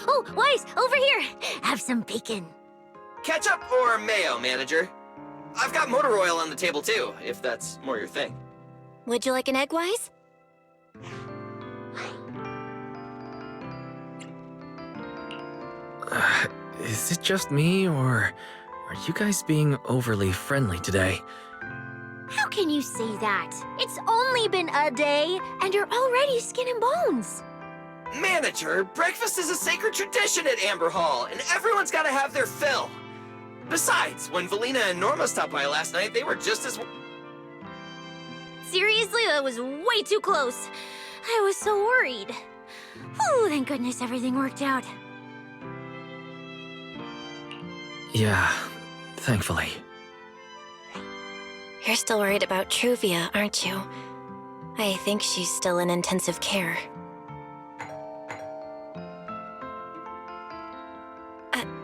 Oh, Weiss, over here! Have some bacon. Ketchup or mayo, manager? I've got motor oil on the table too, if that's more your thing. Would you like an egg, Wise? Is it just me, or are you guys being overly friendly today? How can you say that? It's only been a day, and you're already skin and bones. Manager, breakfast is a sacred tradition at Amber Hall, and everyone's gotta have their fill. Besides, when Valina and Norma stopped by last night, they were just as... Seriously, that was way too close. I was so worried. Whew, thank goodness everything worked out. Yeah, thankfully. You're still worried about Truvia, aren't you? I think she's still in intensive care.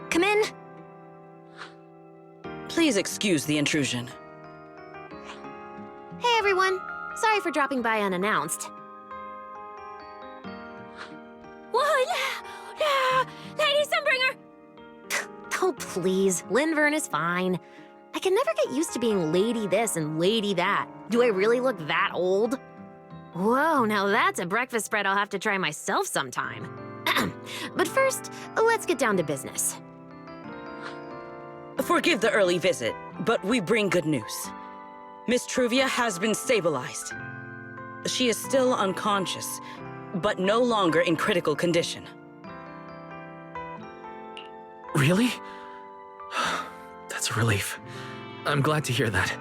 Come in. Please excuse the intrusion. Hey everyone, sorry for dropping by unannounced. Whoa, Lady Sunbringer! Oh please, Linvern is fine. I can never get used to being lady this and lady that. Do I really look that old? Whoa, now that's a breakfast spread I'll have to try myself sometime. But first, let's get down to business. Forgive the early visit, but we bring good news. Miss Truvia has been stabilized. She is still unconscious, but no longer in critical condition. Really? That's a relief. I'm glad to hear that.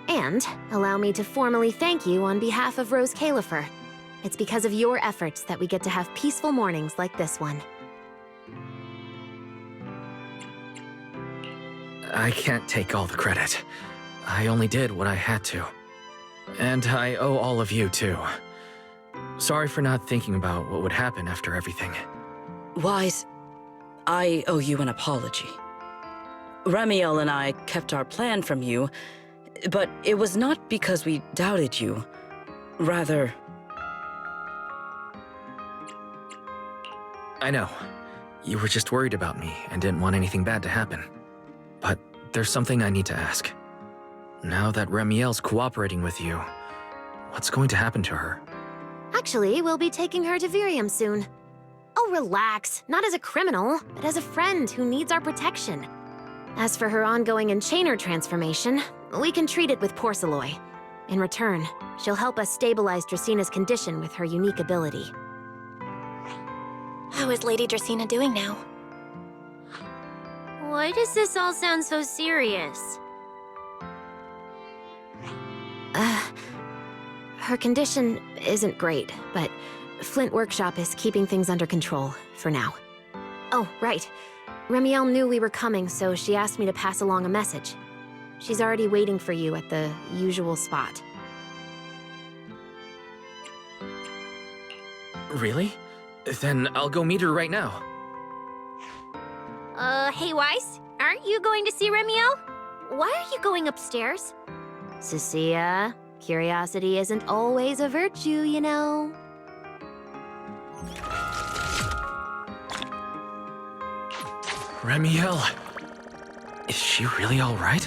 And allow me to formally thank you on behalf of Roscaelifer. It's because of your efforts that we get to have peaceful mornings like this one. I can't take all the credit. I only did what I had to. And I owe all of you, too. Sorry for not thinking about what would happen after everything. Wise, I owe you an apology. Ramiel and I kept our plan from you, but it was not because we doubted you. Rather... I know. You were just worried about me and didn't want anything bad to happen. But there's something I need to ask. Now that Ramiel's cooperating with you, what's going to happen to her? Actually, we'll be taking her to Virium soon. Oh, relax. Not as a criminal, but as a friend who needs our protection. As for her ongoing Enchainer transformation, we can treat it with Porceloy. In return, she'll help us stabilize Dracina's condition with her unique ability. How is Lady Dracina doing now? Why does this all sound so serious? Her condition isn't great, but Flint Workshop is keeping things under control, for now. Oh, right. Ramiel knew we were coming, so she asked me to pass along a message. She's already waiting for you at the usual spot. Really? Then I'll go meet her right now. Hey Weiss, aren't you going to see Ramiel? Why are you going upstairs? Cecilia, curiosity isn't always a virtue, you know. Ramiel, is she really all right?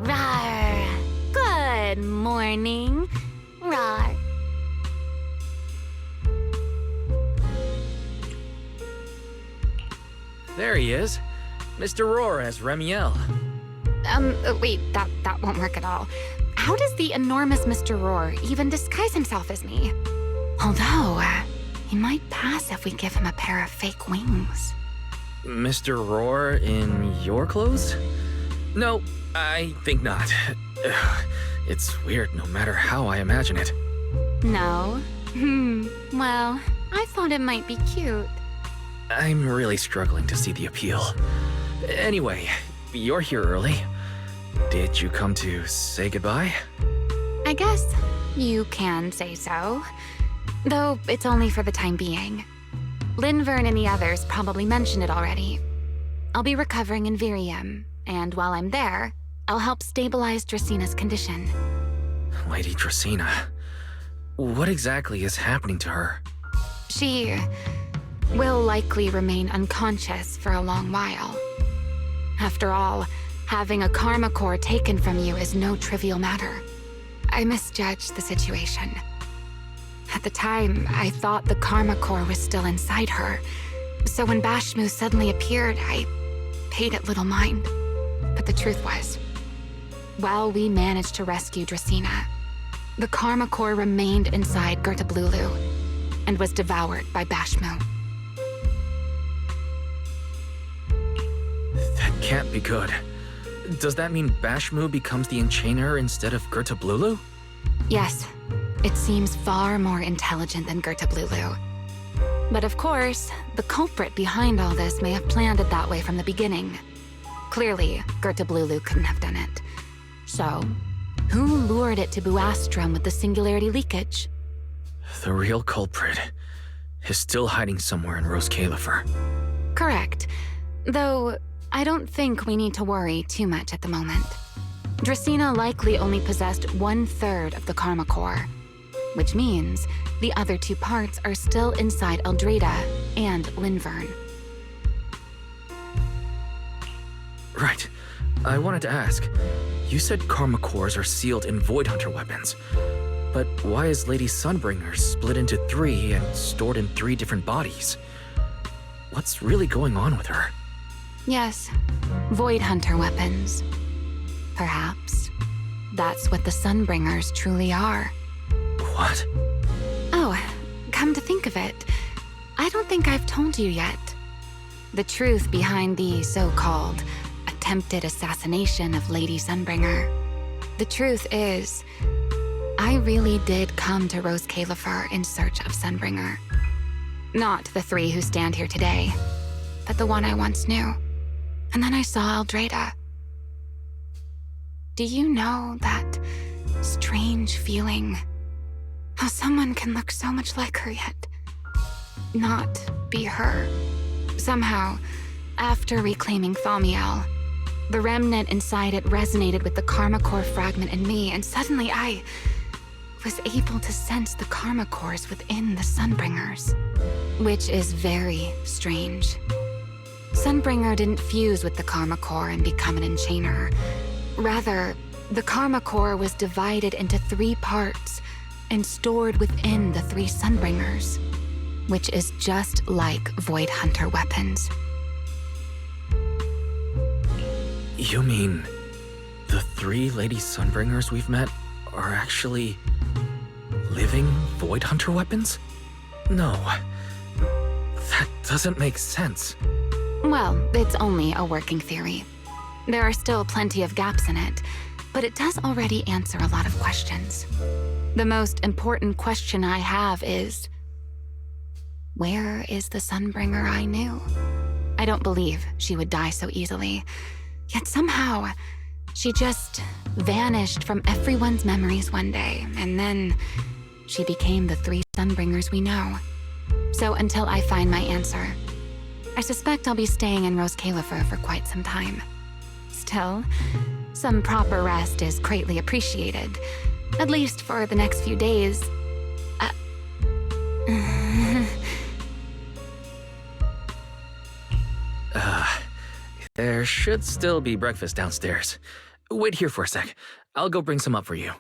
Rawr. Good morning. Rawr. There he is. Mr. Roar as Ramiel. Wait, that won't work at all. How does the enormous Mr. Roar even disguise himself as me? Although, he might pass if we give him a pair of fake wings. Mr. Roar in your clothes? No, I think not. It's weird no matter how I imagine it. No? Well, I thought it might be cute. I'm really struggling to see the appeal. Anyway, you're here early. Did you come to say goodbye? I guess you can say so. Though it's only for the time being. Linvern and the others probably mentioned it already. I'll be recovering in Virium, and while I'm there, I'll help stabilize Dracina's condition. Lady Dracina. What exactly is happening to her? She will likely remain unconscious for a long while. After all, having a karma core taken from you is no trivial matter. I misjudged the situation. At the time, I thought the karma core was still inside her, so when Bashmu suddenly appeared, I paid it little mind. But the truth was, while we managed to rescue Dracina, the karma core remained inside Gertablulu and was devoured by Bashmu. That can't be good. Does that mean Bashmu becomes the Enchainer instead of Gertablulu? Yes, it seems far more intelligent than Gertablulu. But of course, the culprit behind all this may have planned it that way from the beginning. Clearly, Gertablulu couldn't have done it. So, who lured it to Buastrum with the singularity leakage? The real culprit is still hiding somewhere in Roscaelifer. Correct. Though, I don't think we need to worry too much at the moment. Dracina likely only possessed 1/3 of the karma core, which means the other 2 parts are still inside Eldrada and Linvern. Right. I wanted to ask, you said karma cores are sealed in Void Hunter weapons, but why is Lady Sunbringer split into 3 and stored in 3 different bodies? What's really going on with her? Yes, Void Hunter weapons. Perhaps that's what the Sunbringers truly are. What? Oh, come to think of it, I don't think I've told you yet. The truth behind the so-called attempted assassination of Lady Sunbringer. The truth is, I really did come to Roscaelifer in search of Sunbringer. Not the 3 who stand here today, but the one I once knew. And then I saw Eldrada. Do you know that strange feeling? How someone can look so much like her yet not be her. Somehow, after reclaiming Thaumiel, the remnant inside it resonated with the karma core fragment in me, and suddenly I was able to sense the karma cores within the Sunbringers, which is very strange. Sunbringer didn't fuse with the karma core and become an Enchainer. Rather, the karma core was divided into 3 parts and stored within the 3 Sunbringers, which is just like Void Hunter weapons. You mean the 3 Lady Sunbringers we've met are actually living Void Hunter weapons? No, that doesn't make sense. Well, it's only a working theory. There are still plenty of gaps in it, but it does already answer a lot of questions. The most important question I have is, where is the Sunbringer I knew? I don't believe she would die so easily. Yet somehow, she just vanished from everyone's memories one day, and then she became the 3 Sunbringers we know. So until I find my answer, I suspect I'll be staying in Roscaelifer for quite some time. Still, some proper rest is greatly appreciated, at least for the next few days. There should still be breakfast downstairs. Wait here for a sec. I'll go bring some up for you.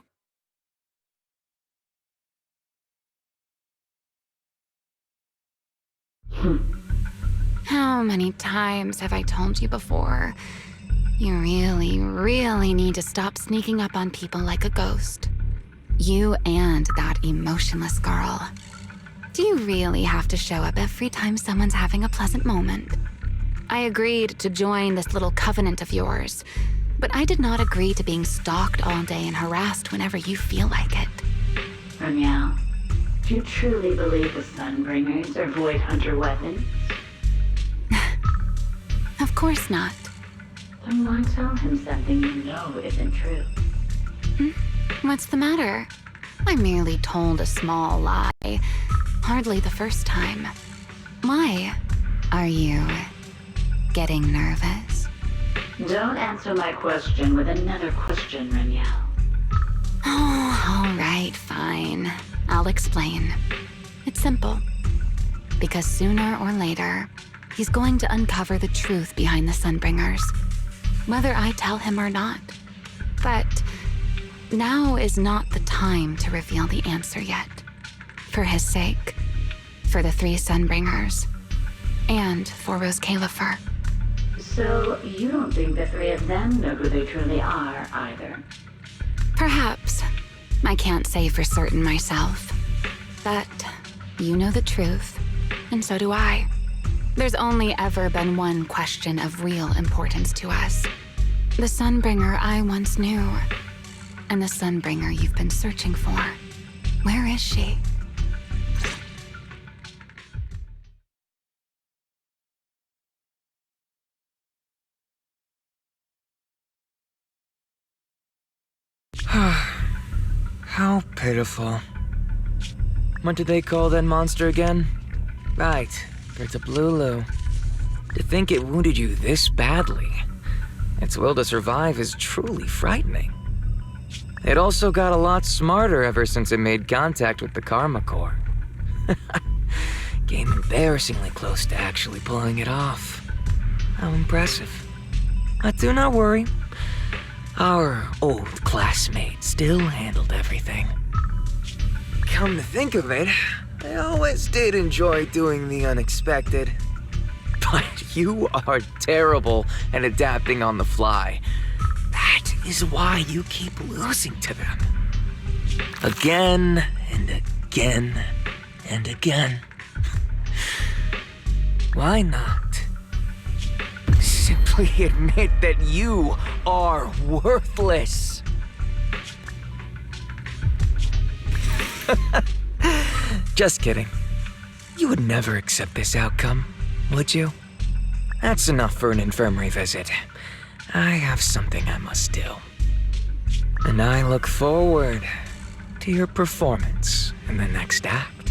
How many times have I told you before? You really, really need to stop sneaking up on people like a ghost. You and that emotionless girl. Do you really have to show up every time someone's having a pleasant moment? I agreed to join this little covenant of yours, but I did not agree to being stalked all day and harassed whenever you feel like it. Ramiel, do you truly believe the Sunbringers are Void Hunter weapons? Of course not. Then why tell him something you know isn't true? What's the matter? I merely told a small lie. Hardly the first time. Why? Are you getting nervous? Don't answer my question with another question, Reniel. Oh, all right, fine. I'll explain. It's simple. Because sooner or later, he's going to uncover the truth behind the Sunbringers, whether I tell him or not. But now is not the time to reveal the answer yet. For his sake, for the 3 Sunbringers, and for Roscaelifer. So, you don't think the 3 of them know who they truly are, either? Perhaps. I can't say for certain myself. But you know the truth, and so do I. There's only ever been one question of real importance to us. The Sunbringer I once knew, and the Sunbringer you've been searching for. Where is she? How pitiful. What did they call that monster again? Right, Bertablulu. To think it wounded you this badly. Its will to survive is truly frightening. It also got a lot smarter ever since it made contact with the Karma Core. Came embarrassingly close to actually pulling it off. How impressive. But do not worry. Our old classmate still handled everything. Come to think of it, I always did enjoy doing the unexpected. But you are terrible at adapting on the fly. That is why you keep losing to them. Again and again and again. Why not? Simply admit that you are worthless. Just kidding. You would never accept this outcome, would you? That's enough for an infirmary visit. I have something I must do. And I look forward to your performance in the next act.